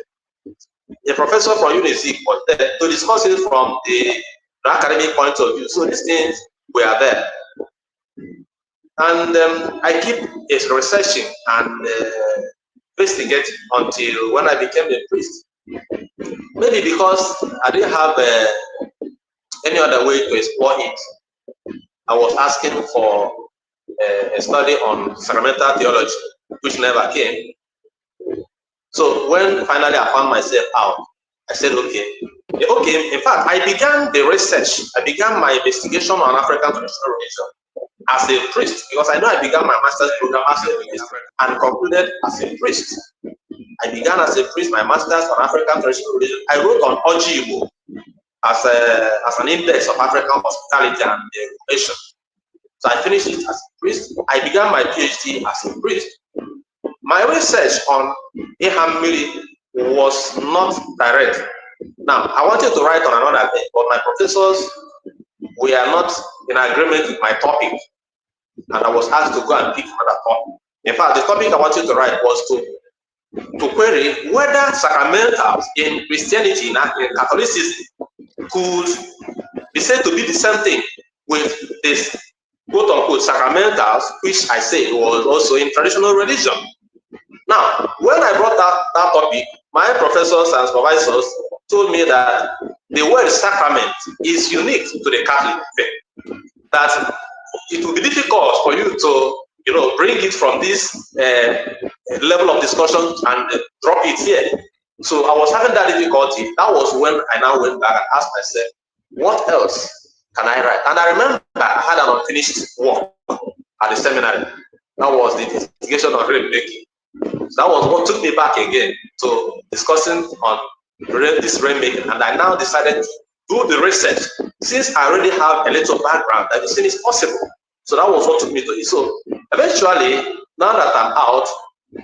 A professor from UNIZIC was there to discuss it from the academic point of view. So these things were there. And I keep researching and investigating until when I became a priest. Maybe because I didn't have any other way to explore it, I was asking for a study on sacramental theology, which never came. So when finally I found myself out, I said, okay. In fact, I began the research. I began my investigation on African traditional religion as a priest, because I know I began my master's program as a priest and concluded as a priest. I began as a priest, my master's on African traditional religion. I wrote on Ojibo as an index of African hospitality and education. So I finished it as a priest. I began my PhD as a priest. My research on Ihamili was not direct. Now, I wanted to write on another thing, but my professors were not in agreement with my topic, and I was asked to go and pick another topic. In fact, the topic I wanted to write was to query whether sacramentals in Christianity, in Catholicism, could be said to be the same thing with this quote-unquote sacramentals, which I say was also in traditional religion. Now, when I brought that topic, my professors and supervisors told me that the word sacrament is unique to the Catholic faith. That it will be difficult for you to, bring it from this level of discussion and drop it here. So I was having that difficulty. That was when I now went back and asked myself, what else can I write? And I remember I had an unfinished work at the seminary. That was the investigation of rainmaking. So that was what took me back again to discussing on this rainmaking, and I now decided to do the research since I already have a little background that this thing is possible. So that was what took me to it. So eventually, now that I'm out,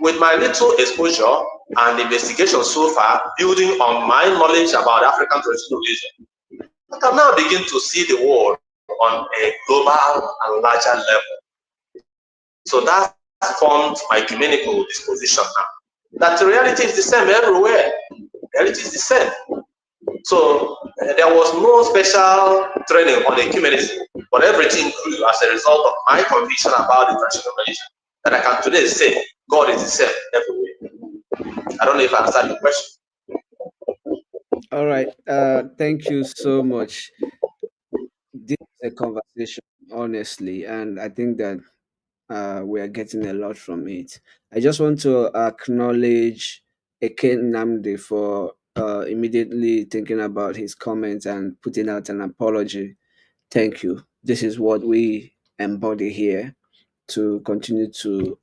with my little exposure and investigation so far, building on my knowledge about African traditional religion, I can now begin to see the world on a global and larger level. So that formed my ecumenical disposition now. That the reality is the same everywhere. Reality is the same. So there was no special training on ecumenism, but everything grew as a result of my conviction about the traditional religion. That I can today say God is the same everywhere. I don't know if I answered the question. All right. Thank you so much. This is a conversation, honestly, and I think that we are getting a lot from it. I just want to acknowledge Eke Namdi for immediately thinking about his comments and putting out an apology. Thank you. This is what we embody here to continue to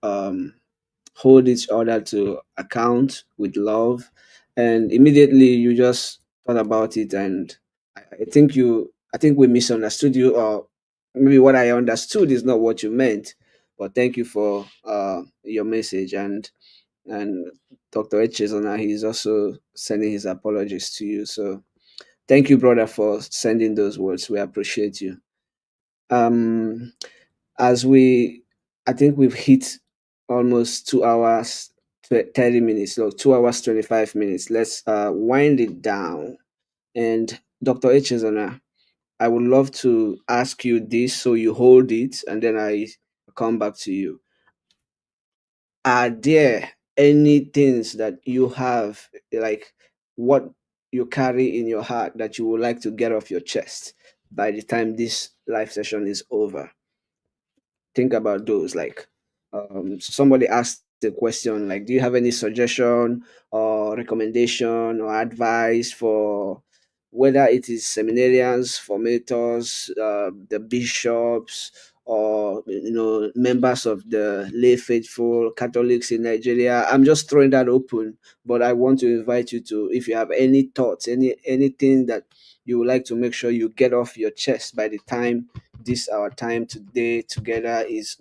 hold each other to account with love. And immediately you just thought about it, and I think we misunderstood you, or maybe what I understood is not what you meant. But thank you for your message, and Dr. Echezona, he's also sending his apologies to you. So thank you, brother, for sending those words. We appreciate you. Um, as we I think we've hit almost 2 hours 30 minutes, so 2 hours 25 minutes. Let's wind it down. And Dr. Echezona, I would love to ask you this, so you hold it and then I come back to you. Are there any things that you have, like what you carry in your heart, that you would like to get off your chest by the time this live session is over? Think about those. Like, somebody asked the question, like, do you have any suggestion or recommendation or advice for whether it is seminarians, formators, the bishops, or members of the lay faithful Catholics in Nigeria? I'm just throwing that open, but I want to invite you to, if you have any thoughts, anything that you would like to make sure you get off your chest by the time this our time today together is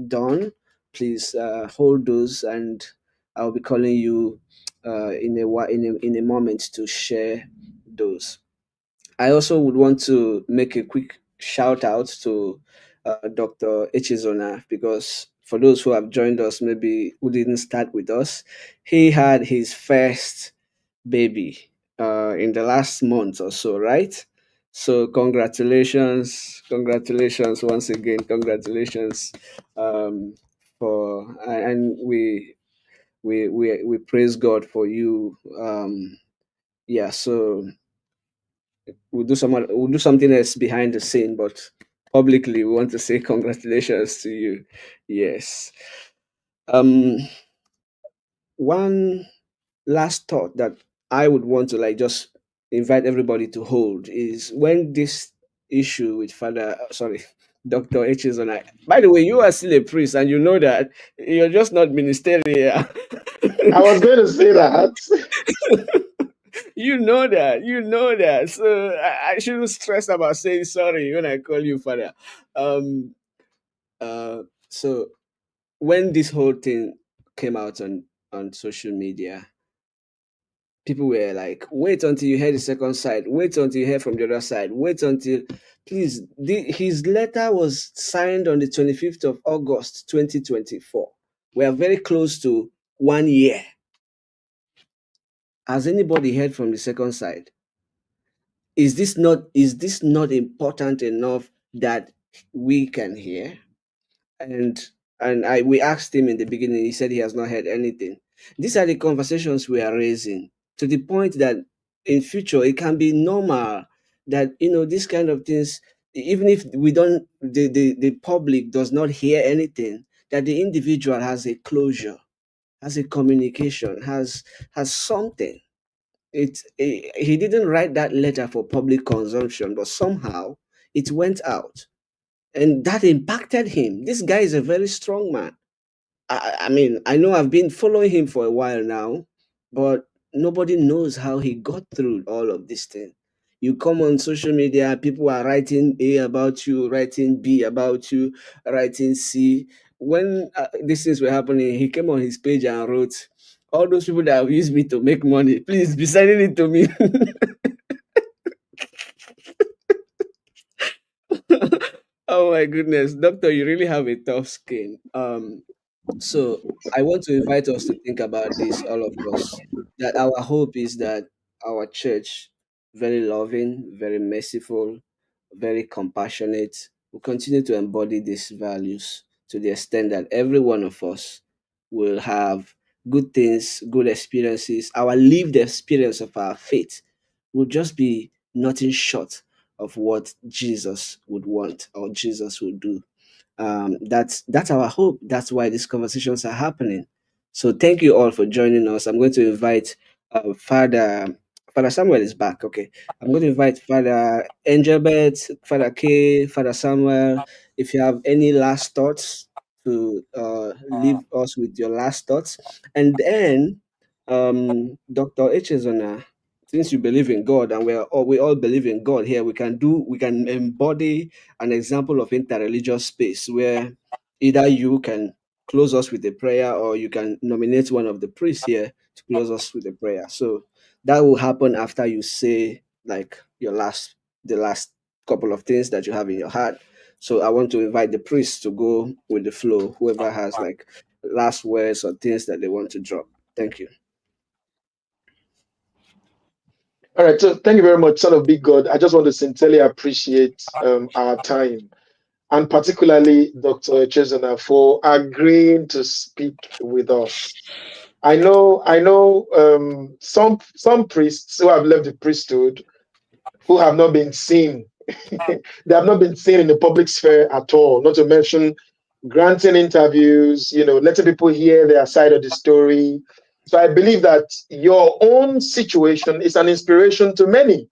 done, please hold those, and I'll be calling you in a moment to share those. I also would want to make a quick shout out to Dr. Echezona, because for those who have joined us, maybe who didn't start with us, he had his first baby in the last month or so, right? So congratulations once again, congratulations, for and we praise God for you. Yeah, so we'll do something else behind the scene, but publicly we want to say congratulations to you. Yes. Um, one last thought that I would want to like just invite everybody to hold is when this issue with Father, sorry, Dr. H is on. By the way, you are still a priest, and you know that you're just not ministerial. I was going to say that. You know that. So I shouldn't stress about saying sorry when I call you Father. Um. So when this whole thing came out on social media, people were like, wait until you hear the second side, wait until you hear from the other side, wait until, please, his letter was signed on the 25th of August 2024. We are very close to 1 year. Has anybody heard from the second side? Is this not important enough that we can hear? And we asked him in the beginning, he said he has not heard anything. These are the conversations we are raising, to the point that in future it can be normal that these kind of things, even if we don't, the public does not hear anything, that the individual has a closure, has a communication, has something. He didn't write that letter for public consumption, but somehow it went out, and that impacted him. This guy is a very strong man. I mean, I know I've been following him for a while now, but nobody knows how he got through all of this thing. You come on social media, people are writing A about you, writing B about you, writing C. When these things were happening, he came on his page and wrote, all those people that have used me to make money, please be sending it to me. Oh my goodness, doctor, you really have a tough skin. So I want to invite us to think about this, all of us, that our hope is that our church, very loving, very merciful, very compassionate, will continue to embody these values to the extent that every one of us will have good things, good experiences, our lived experience of our faith will just be nothing short of what Jesus would want or Jesus would do. That's our hope. That's why these conversations are happening. So thank you all for joining us. I'm going to invite Father Samuel is back. Okay, I'm going to invite Father Angelbert, Father K, Father Samuel. If you have any last thoughts to leave us with your last thoughts, and then Dr. Echezona, since you believe in God and we all believe in God here, we can embody an example of interreligious space where either you can close us with a prayer or you can nominate one of the priests here to close us with a prayer. So that will happen after you say like the last couple of things that you have in your heart. So I want to invite the priests to go with the flow, whoever has like last words or things that they want to drop. Thank you. All right, so thank you very much, Son of Big God. I just want to sincerely appreciate our time, and particularly Dr. Echezona for agreeing to speak with us. I know some priests who have left the priesthood who have not been seen. They have not been seen in the public sphere at all, not to mention granting interviews, letting people hear their side of the story. So I believe that your own situation is an inspiration to many.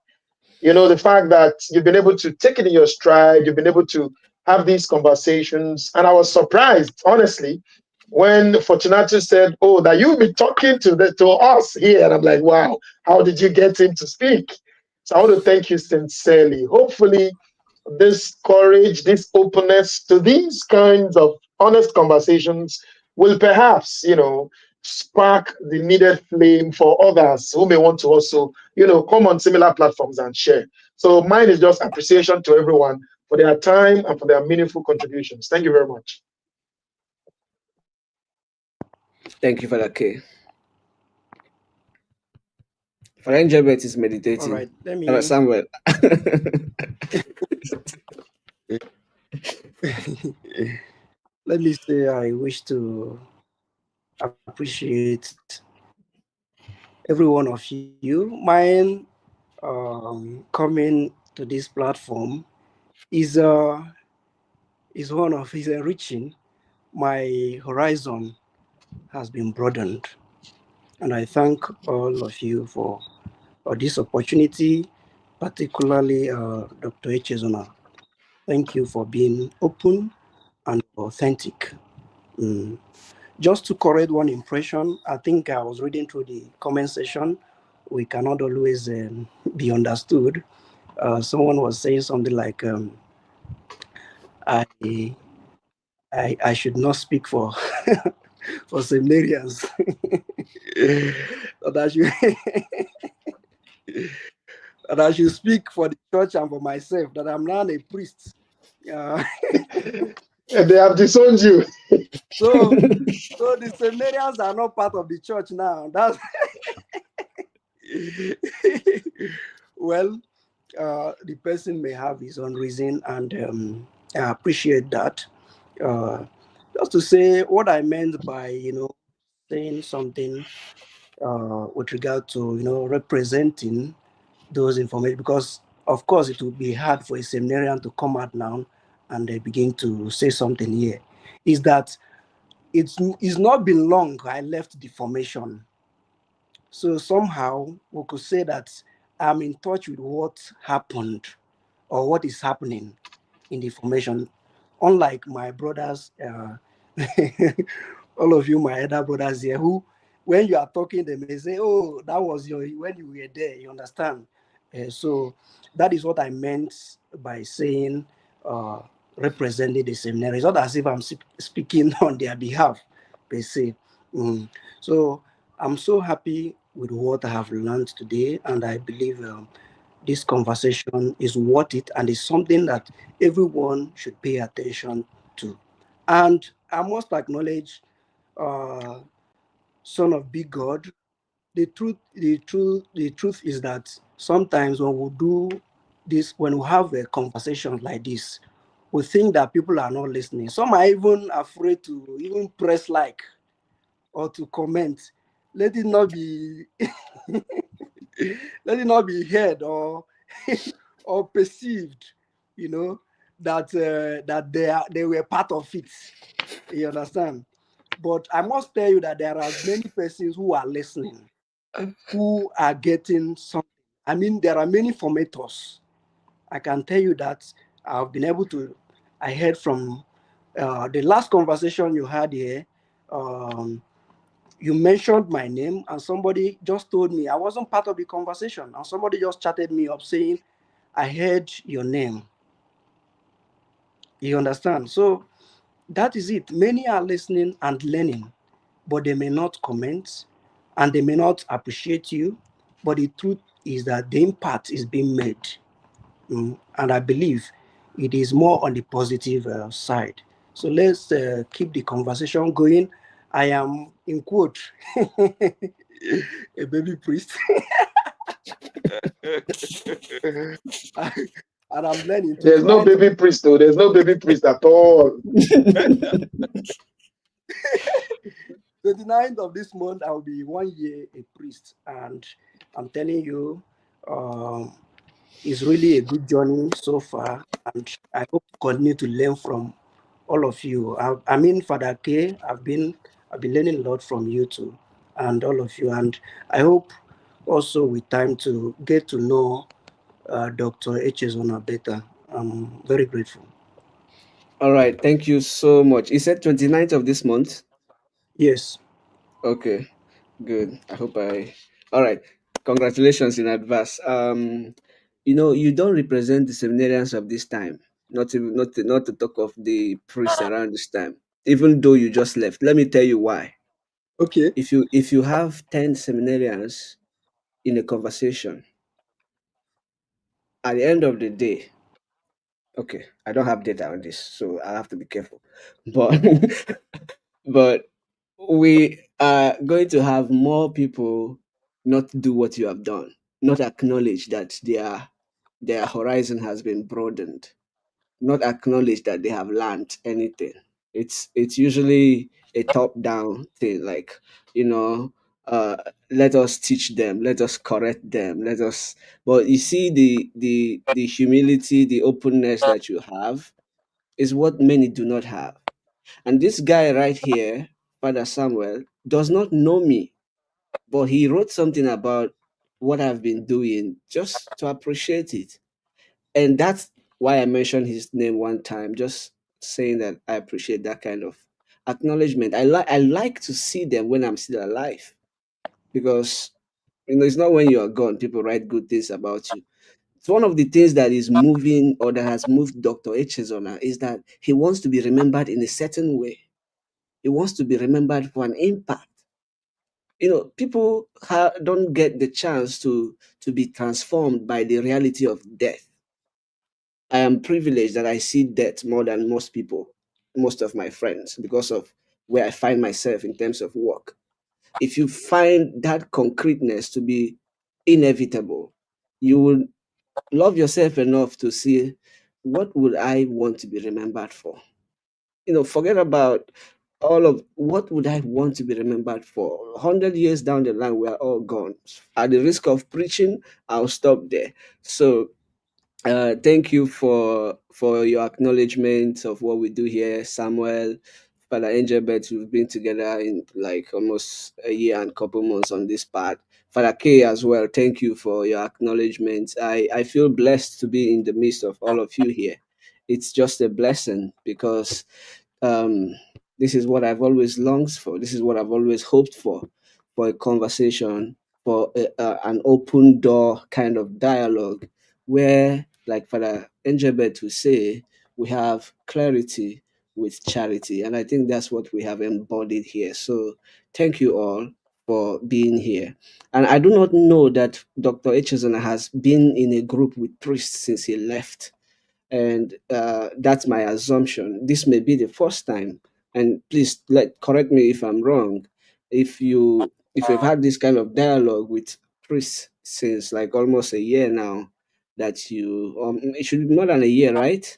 The fact that you've been able to take it in your stride, you've been able to have these conversations. And I was surprised, honestly, when Fortunato said, "Oh, that you'll be talking to us here." And I'm like, wow, how did you get him to speak? So I want to thank you sincerely. Hopefully, this courage, this openness to these kinds of honest conversations will perhaps, spark the needed flame for others who may want to also, come on similar platforms and share. So mine is just appreciation to everyone for their time and for their meaningful contributions. Thank you very much. Thank you, Father K. Father Angelbert is All meditating. right, let Father me Samuel. let me say I wish to appreciate every one of you. Mine coming to this platform is enriching. My horizon has been broadened, and I thank all of you for this opportunity, particularly Dr. Echezona. Thank you for being open and authentic. Mm. Just to correct one impression, I think I was reading through the comment section. We cannot always be understood. Someone was saying something like, I, I should not speak for for seminarians. that, I should, that I should speak for the church and for myself, that I'm not a priest. Uh, And they have disowned you. so the seminarians are not part of the church now. That's well, the person may have his own reason, and I appreciate that. Uh, just to say what I meant by saying something with regard to representing those information, because of course it would be hard for a seminarian to come out now and they begin to say something here. Is that it's not been long I left the formation. So somehow we could say that I'm in touch with what happened or what is happening in the formation. Unlike my brothers, all of you, my elder brothers here, who, when you are talking, they may say, "Oh, that was when you were there." You understand? So that is what I meant by saying uh, representing the seminary. It's not as if I'm speaking on their behalf, per se. Mm. So I'm so happy with what I have learned today, and I believe this conversation is worth it and is something that everyone should pay attention to. And I must acknowledge, uh, Son of Big God, the truth is that sometimes when we do this, when we have a conversation like this, we think that people are not listening. Some are even afraid to even press like or to comment. Let it not be let it not be heard or or perceived, you know, that they were part of it. You understand? But I must tell you that there are many persons who are listening, who are getting something. I mean, there are many formators. I can tell you that I've been able to. I heard from the last conversation you had here. Um, you mentioned my name, and somebody just told me I wasn't part of the conversation, and somebody just chatted me up saying, "I heard your name." You understand? So that is it. Many are listening and learning, but they may not comment and they may not appreciate you. But the truth is that the impact is being made. And I believe it is more on the positive side. So let's keep the conversation going. I am, in quote, a baby priest, and I'm learning. There's no 29th, baby priest, though. There's no baby priest at all. 29th of this month, I'll be 1 year a priest. And I'm telling you, um, it's really a good journey so far. And I hope to continue to learn from all of you. I mean, Father K, I've been learning a lot from you too, and all of you. And I hope also with time to get to know Dr. Echezona better. I'm very grateful. All right, thank you so much. You said 29th of this month? Yes. Okay, good. I hope I. All right, congratulations in advance. You don't represent the seminarians of this time. Not to talk of the priests around this time. Even though you just left, let me tell you why. Okay. If you have 10 seminarians in a conversation, at the end of the day, okay, I don't have data on this, so I have to be careful. But but we are going to have more people not do what you have done, not acknowledge that their horizon has been broadened, not acknowledge that they have learned anything. It's usually a top down thing, like, you know, uh, let us teach them, let us correct them, let us. But you see, the humility, the openness that you have is what many do not have. And this guy right here, Father Samuel, does not know me, but he wrote something about what I've been doing just to appreciate it. And that's why I mentioned his name one time, just saying that I appreciate that kind of acknowledgement. I like to see them when I'm still alive, because it's not when you are gone people write good things about you. It's one of the things that is moving, or that has moved Dr. Echezona, is that he wants to be remembered in a certain way. He wants to be remembered for an impact. People don't get the chance to be transformed by the reality of death. I am privileged that I see death more than most people, most of my friends, because of where I find myself in terms of work. If you find that concreteness to be inevitable, you will love yourself enough to see, what would I want to be remembered for? Forget about all of what would I want to be remembered for. 100 years down the line, we are all gone. At the risk of preaching, I'll stop there. So thank you for your acknowledgement of what we do here, Samuel, Father Angelbert. We've been together in like almost a year and couple months on this part. Father K as well. Thank you for your acknowledgement. I feel blessed to be in the midst of all of you here. It's just a blessing, because um, this is what I've always longed for. This is what I've always hoped for a conversation, for an open door kind of dialogue, where, like Father Engelbert would say, we have clarity with charity. And I think that's what we have embodied here. So thank you all for being here. And I do not know that Dr. Echezona has been in a group with priests since he left, and that's my assumption. This may be the first time, and please correct me if I'm wrong. If you've had this kind of dialogue with priests since like almost a year now, that it should be more than a year, right?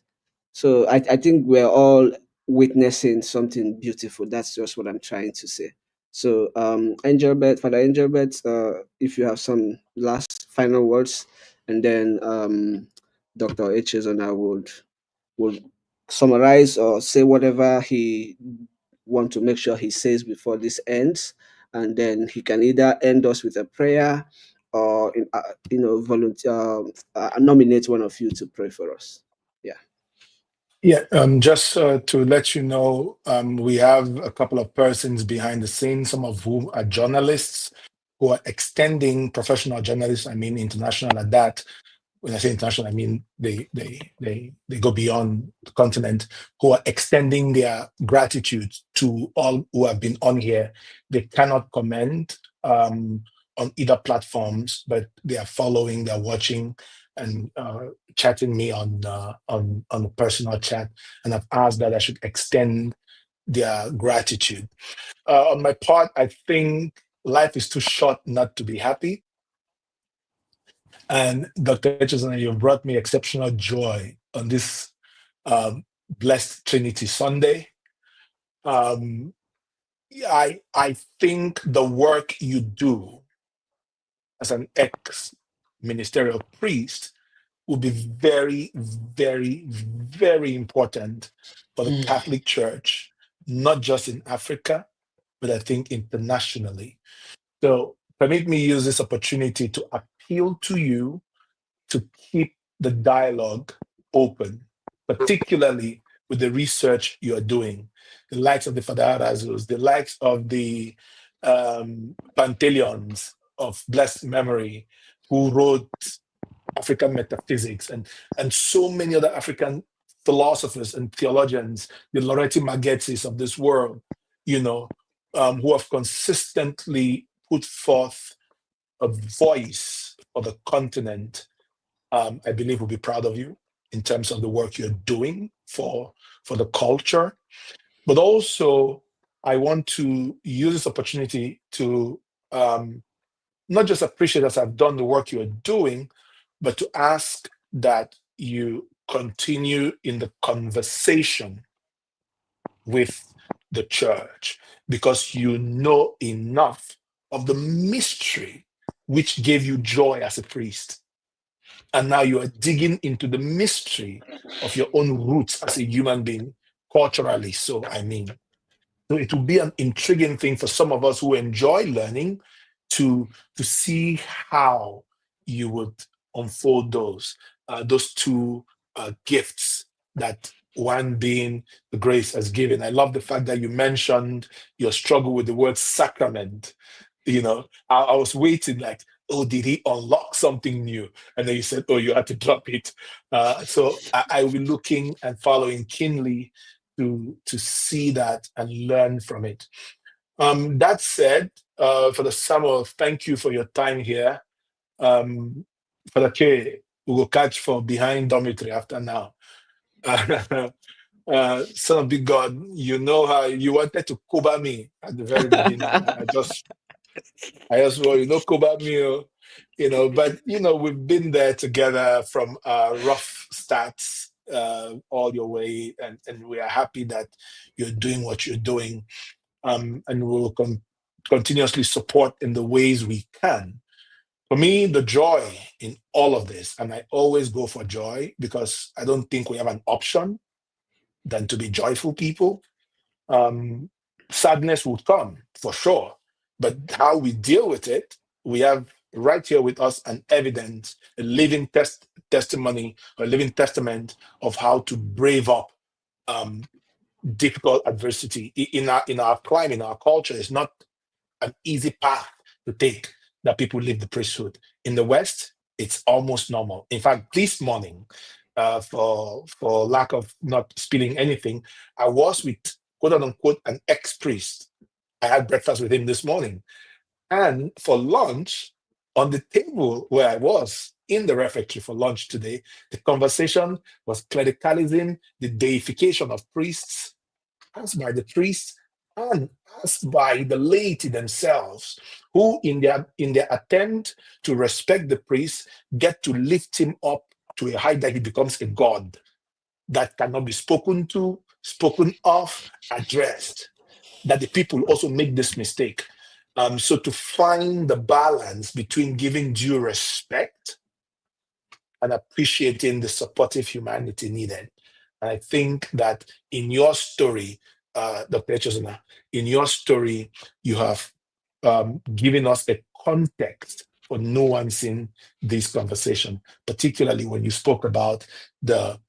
So I think we're all witnessing something beautiful. That's just what I'm trying to say. So Father Angelbert, if you have some last final words, and then Dr. Echezona would summarize or say whatever he want to make sure he says before this ends, and then he can either end us with a prayer or volunteer nominate one of you to pray for us. Yeah. Yeah, just to let you know, we have a couple of persons behind the scenes, some of whom are journalists who are extending professional journalists, I mean international at that. When I say international, I mean they go beyond the continent, who are extending their gratitude to all who have been on here. They cannot comment on either platforms, but they are following, they're watching, and chatting me on the personal chat, and I've asked that I should extend their gratitude. On my part, I think life is too short not to be happy. And Dr. Echezona, you've brought me exceptional joy on this blessed Trinity Sunday. I think the work you do as an ex-ministerial priest will be very, very, very important for the Catholic Church, not just in Africa, but I think internationally. So permit me use this opportunity to appeal to you to keep the dialogue open, particularly with the research you're doing. The likes of the Fadarazos, the likes of the Pantaleons of blessed memory, who wrote African metaphysics, and so many other African philosophers and theologians, the Loretti Magetzis of this world, who have consistently put forth a voice for the continent. I believe we'll be proud of you in terms of the work you're doing for the culture. But also, I want to use this opportunity to not just appreciate as I've done the work you're doing, but to ask that you continue in the conversation with the church, because you know enough of the mystery which gave you joy as a priest. And now you are digging into the mystery of your own roots as a human being, culturally. So, so it will be an intriguing thing for some of us who enjoy learning to see how you would unfold those two gifts that one being the grace has given. I love the fact that you mentioned your struggle with the word sacrament. I was waiting like, oh, did he unlock something new? And then you said, oh, you had to drop it. So I will be looking and following keenly to see that and learn from it. That said, for the summer, thank you for your time here. For the K, we will catch for behind dormitory after now. Son of Big God, you know how you wanted to cover me at the very beginning. I just cover me, but we've been there together from rough starts all your way, and we are happy that you're doing what you're doing, and we'll continuously support in the ways we can. For me, the joy in all of this, and I always go for joy because I don't think we have an option than to be joyful people. Sadness would come for sure, but how we deal with it, we have right here with us an evidence, a living testimony, a living testament of how to brave up difficult adversity in our climate, in our culture. It's not an easy path to take that people leave the priesthood. In the West, it's almost normal. In fact, this morning, for lack of not spilling anything, I was with quote unquote an ex-priest. I had breakfast with him this morning. And for lunch, on the table where I was in the refectory for lunch today, the conversation was clericalism, the deification of priests, as by the priests and as by the laity themselves, who in their attempt to respect the priest get to lift him up to a height that he becomes a god that cannot be spoken to, spoken of, addressed. That the people also make this mistake. So to find the balance between giving due respect and appreciating the supportive humanity needed. And I think that in your story, Dr. Echezona, in your story, you have given us a context for nuancing this conversation, particularly when you spoke about the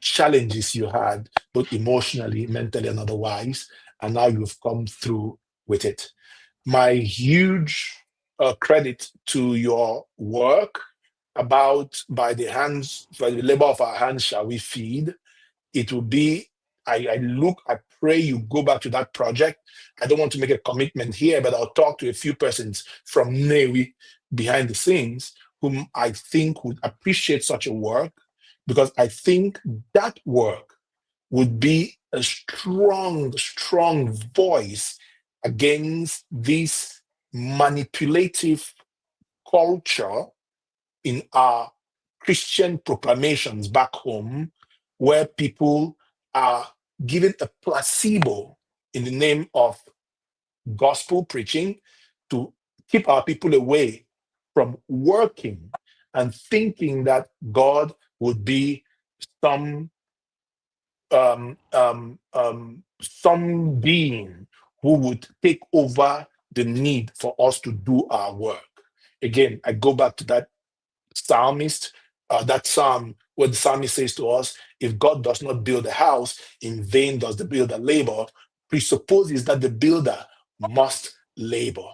challenges you had, both emotionally, mentally, and otherwise, and now you've come through with it. My huge credit to your work about by the labor of our hands shall we feed. It will be, I pray you go back to that project. I don't want to make a commitment here, but I'll talk to a few persons from Newi behind the scenes whom I think would appreciate such a work, because I think that work would be a strong voice against this manipulative culture in our Christian proclamations back home, where people are given a placebo in the name of gospel preaching to keep our people away from working and thinking that God would be some some being who would take over the need for us to do our work. Again, I go back to that psalmist, that psalm where the psalmist says to us, if God does not build a house, in vain does the builder labor, presupposes that the builder must labor.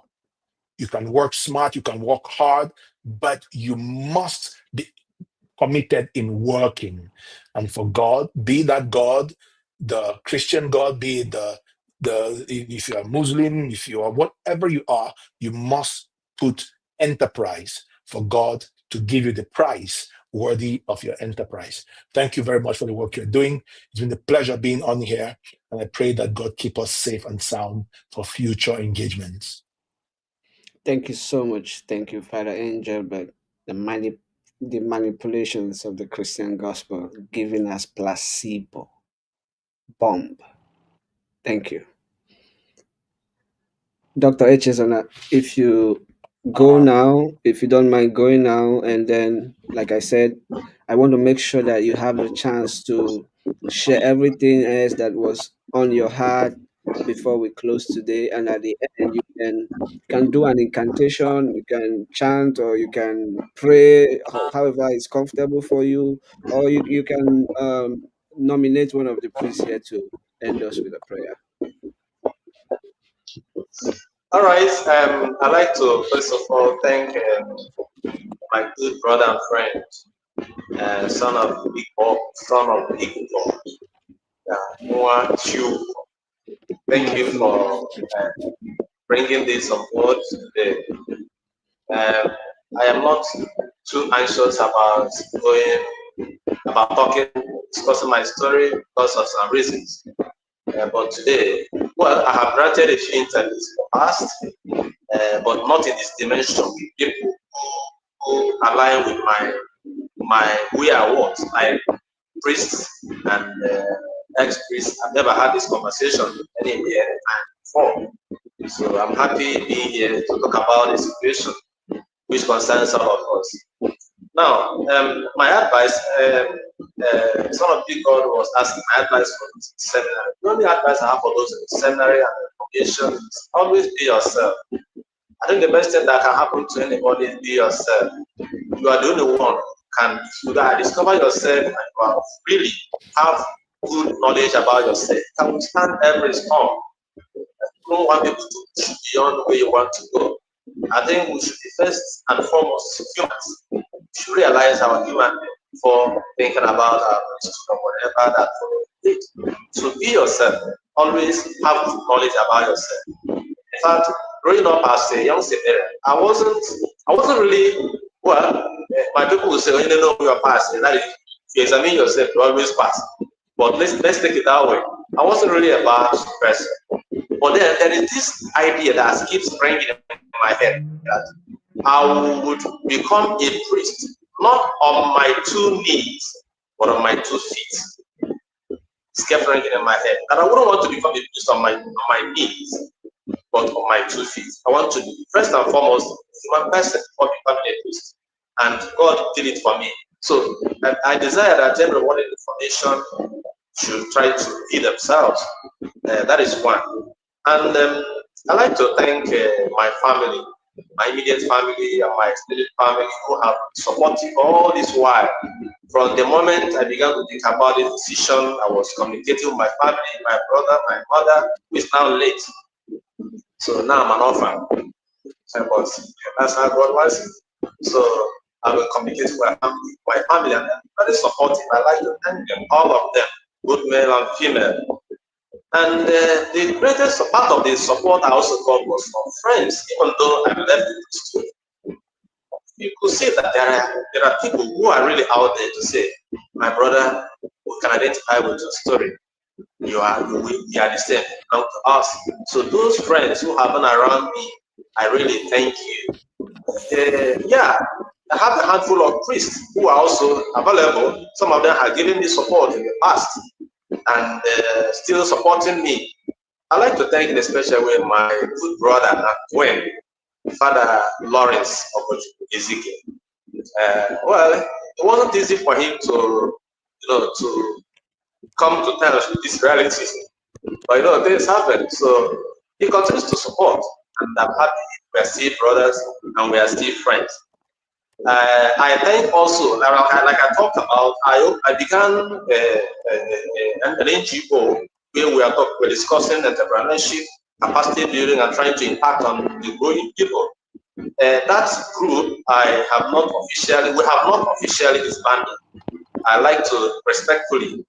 You can work smart, you can work hard, but you must be committed in working. And for God, be that God, the Christian God, be it the if you're a Muslim, if you are whatever you are, you must put enterprise for God to give you the price worthy of your enterprise. Thank you very much for the work you're doing. It's been a pleasure being on here, and I pray that God keep us safe and sound for future engagements. Thank you so much. Thank you, Father Angel. But the manipulations of the Christian gospel giving us placebo bomb. Thank you. Dr. Echezona, if you go now, if you don't mind going now, and then, like I said, I want to make sure that you have the chance to share everything else that was on your heart before we close today. And at the end, you can do an incantation, you can chant, or you can pray, however is comfortable for you, or you can nominate one of the priests here to end us with a prayer. All right. I'd like to first of all thank my good brother and friend, son of Big Bob, Noah Chu. Thank you for bringing this on board today. I am not too anxious about talking, discussing my story because of some reasons. But today, well, I have granted a few interviews in the past, but not in this dimension with people who align with my we are what, like priests and ex-priests. I've never had this conversation with any time before. So I'm happy being here to talk about the situation which concerns all of us. Now, my advice, son of Big God was asking my advice for the seminary. The only advice I have for those in the seminary and the congregation is always be yourself. I think the best thing that can happen to anybody is be yourself. You are the only one can discover yourself and you are really have good knowledge about yourself. Can withstand every storm. You don't want people to push beyond where you want to go. I think we should be first and foremost humans. We should realize our human before thinking about our risk or whatever that follows. So be yourself. Always have good knowledge about yourself. In fact, growing up as a young parent, I wasn't really well. My people will say, "Oh, you don't know your past." That is, if you examine yourself, you always pass. But let's take it that way. I wasn't really a bad person. But then there is this idea that keeps ringing in my head that I would become a priest, not on my two knees, but on my 2 feet. It's kept ringing in my head. And I wouldn't want to become a priest on my knees. but on my 2 feet. I want to be, first and foremost, human person before becoming a priest. And God did it for me. So I desire that everyone in the foundation should try to be themselves. That is one. And I'd like to thank my family, my immediate family and my extended family who have supported all this while. From the moment I began to think about this decision, I was communicating with my family, my brother, my mother, who is now late. So now I'm an orphan. That's how God wants it. So I will communicate with my family, and they're very supportive. I like to thank them, all of them, both male and female. And the greatest part of the support I also got was from friends, even though I left the school. You could see that there are people who are really out there to say, my brother, we can identify with your story. We are the same. Come to us. So those friends who have been around me, I really thank you. Yeah, I have a handful of priests who are also available. Some of them have given me support in the past and still supporting me. I'd like to thank in a special way my good brother and twin, Father Lawrence of Ezekiel. Well, it wasn't easy for him to come to terms with this reality, but things happen. So he continues to support, and I'm happy we are still brothers and we are still friends. I think also, like I talked about, I began an NGO where we're discussing entrepreneurship, capacity building, and trying to impact on the growing people. That group, we have not officially disbanded. I like to respectfully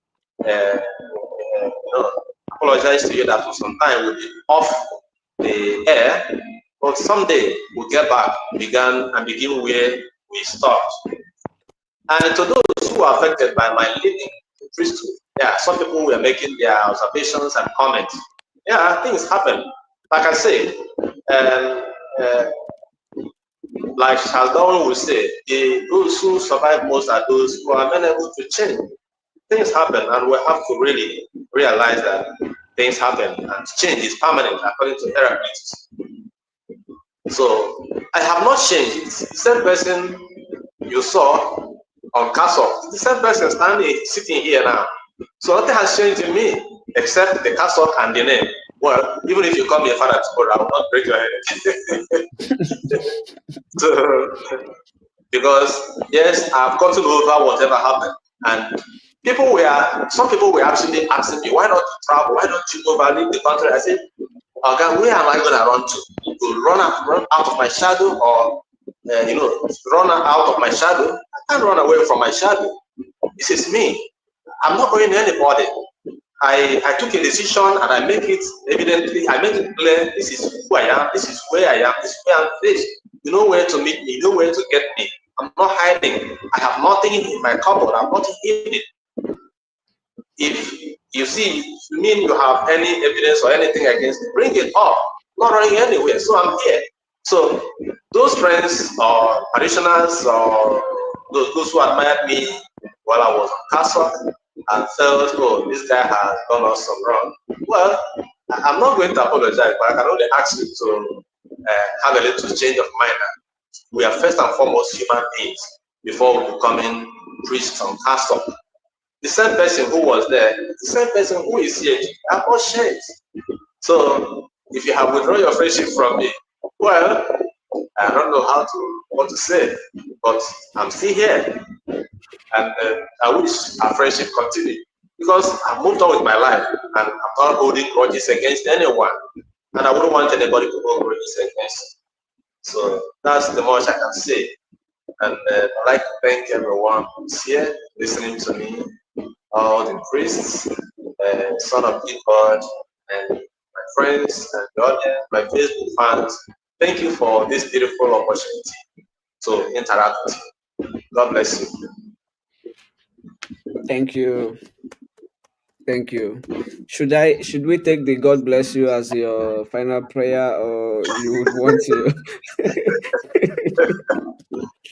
apologize to you that for some time we'll be off the air, but someday we'll get back, begin where we stopped. And to those who are affected by my leaving the priesthood, yeah, some people were making their observations and comments. Yeah, things happen. Like I say, like Charles Darwin would say, those who survive most are those who are unable to change. Things happen, and we have to really realize that things happen, and change is permanent according to therapists. So I have not changed. It's the same person you saw on castle. It's the same person sitting here now. So nothing has changed in me except the castle and the name. Well, even if you call me a father tomorrow, I will not break your head. So, because yes, I've gotten over whatever happened, and some people were actually asking me, why not you travel? Why don't you go over leave the country? I said, okay, where am I going to run to? To run out of my shadow, or run out of my shadow? I can't run away from my shadow. This is me. I'm not going to anybody. I took a decision and I make it evidently, I make it clear, this is who I am, this is where I am, this is where I'm placed. You know where to meet me, you know where to get me. I'm not hiding. I have nothing in my cupboard, I'm not hidden. If you see, you mean you have any evidence or anything against me, bring it up. I'm not running anywhere, so I'm here. So those friends or parishioners or those who admired me while I was on castle and felt, oh, this guy has done us some wrong. Well, I'm not going to apologize, but I can only ask you to have a little change of mind. We are first and foremost human beings before becoming priests on castle. The same person who was there, the same person who is here, I have not changed. So if you have withdrawn your friendship from me, well, I don't know what to say, but I'm still here, and I wish our friendship continue because I've moved on with my life, and I'm not holding grudges against anyone, and I wouldn't want anybody to hold grudges against me. So that's the much I can say, and I'd like to thank everyone who's here listening to me, all the priests, son of God, and my friends and the audience, my Facebook fans. Thank you for this beautiful opportunity to interact with you. God bless you. Thank you. Thank you. Should we take the God bless you as your final prayer, or you would want to?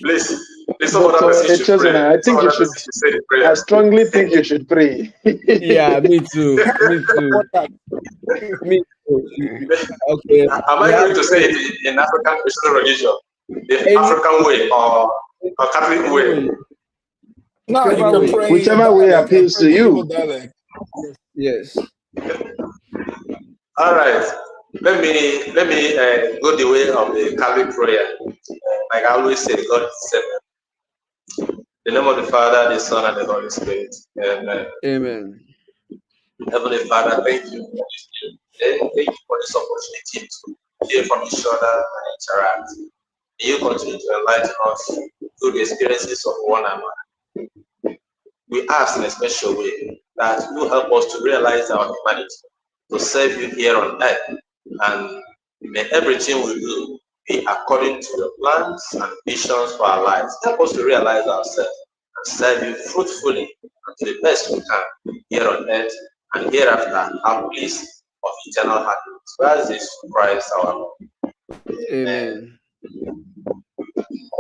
Please, some other Dr. person should pray. Echezona, I Some think you other should. person should say the I prayer. strongly think you should pray. Yeah, me too. Me too. Me Okay, Am we I have going to say it in African Christian religion, the any African way or Catholic anyway, way? No, you whichever can way. pray in your Whichever way dialect. I appeals pray to in my Igbo you. dialect. Yes. All right. Let me go the way of the Catholic prayer. Like I always say, God is seven. In the name of the Father, the Son, and the Holy Spirit. Amen. Amen. Heavenly Father, thank you for this day. Thank you for this opportunity to hear from each other and interact. May you continue to enlighten us through the experiences of one another. We ask in a special way that you help us to realize our humanity, to serve you here on earth, and may everything we do be according to your plans and visions for our lives. Help us to realize ourselves and serve you fruitfully and to the best we can here on earth and hereafter have bliss of eternal happiness. Whereas this Christ our Lord. Amen. Amen.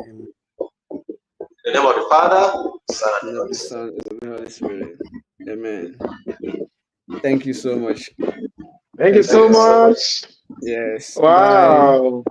Amen. In the name of the Father, Son, and And the of Holy the Spirit. Son, and of the Holy Spirit. Amen. Thank you so much. Thank you Thank so you all. much. Yes. Bye. Wow.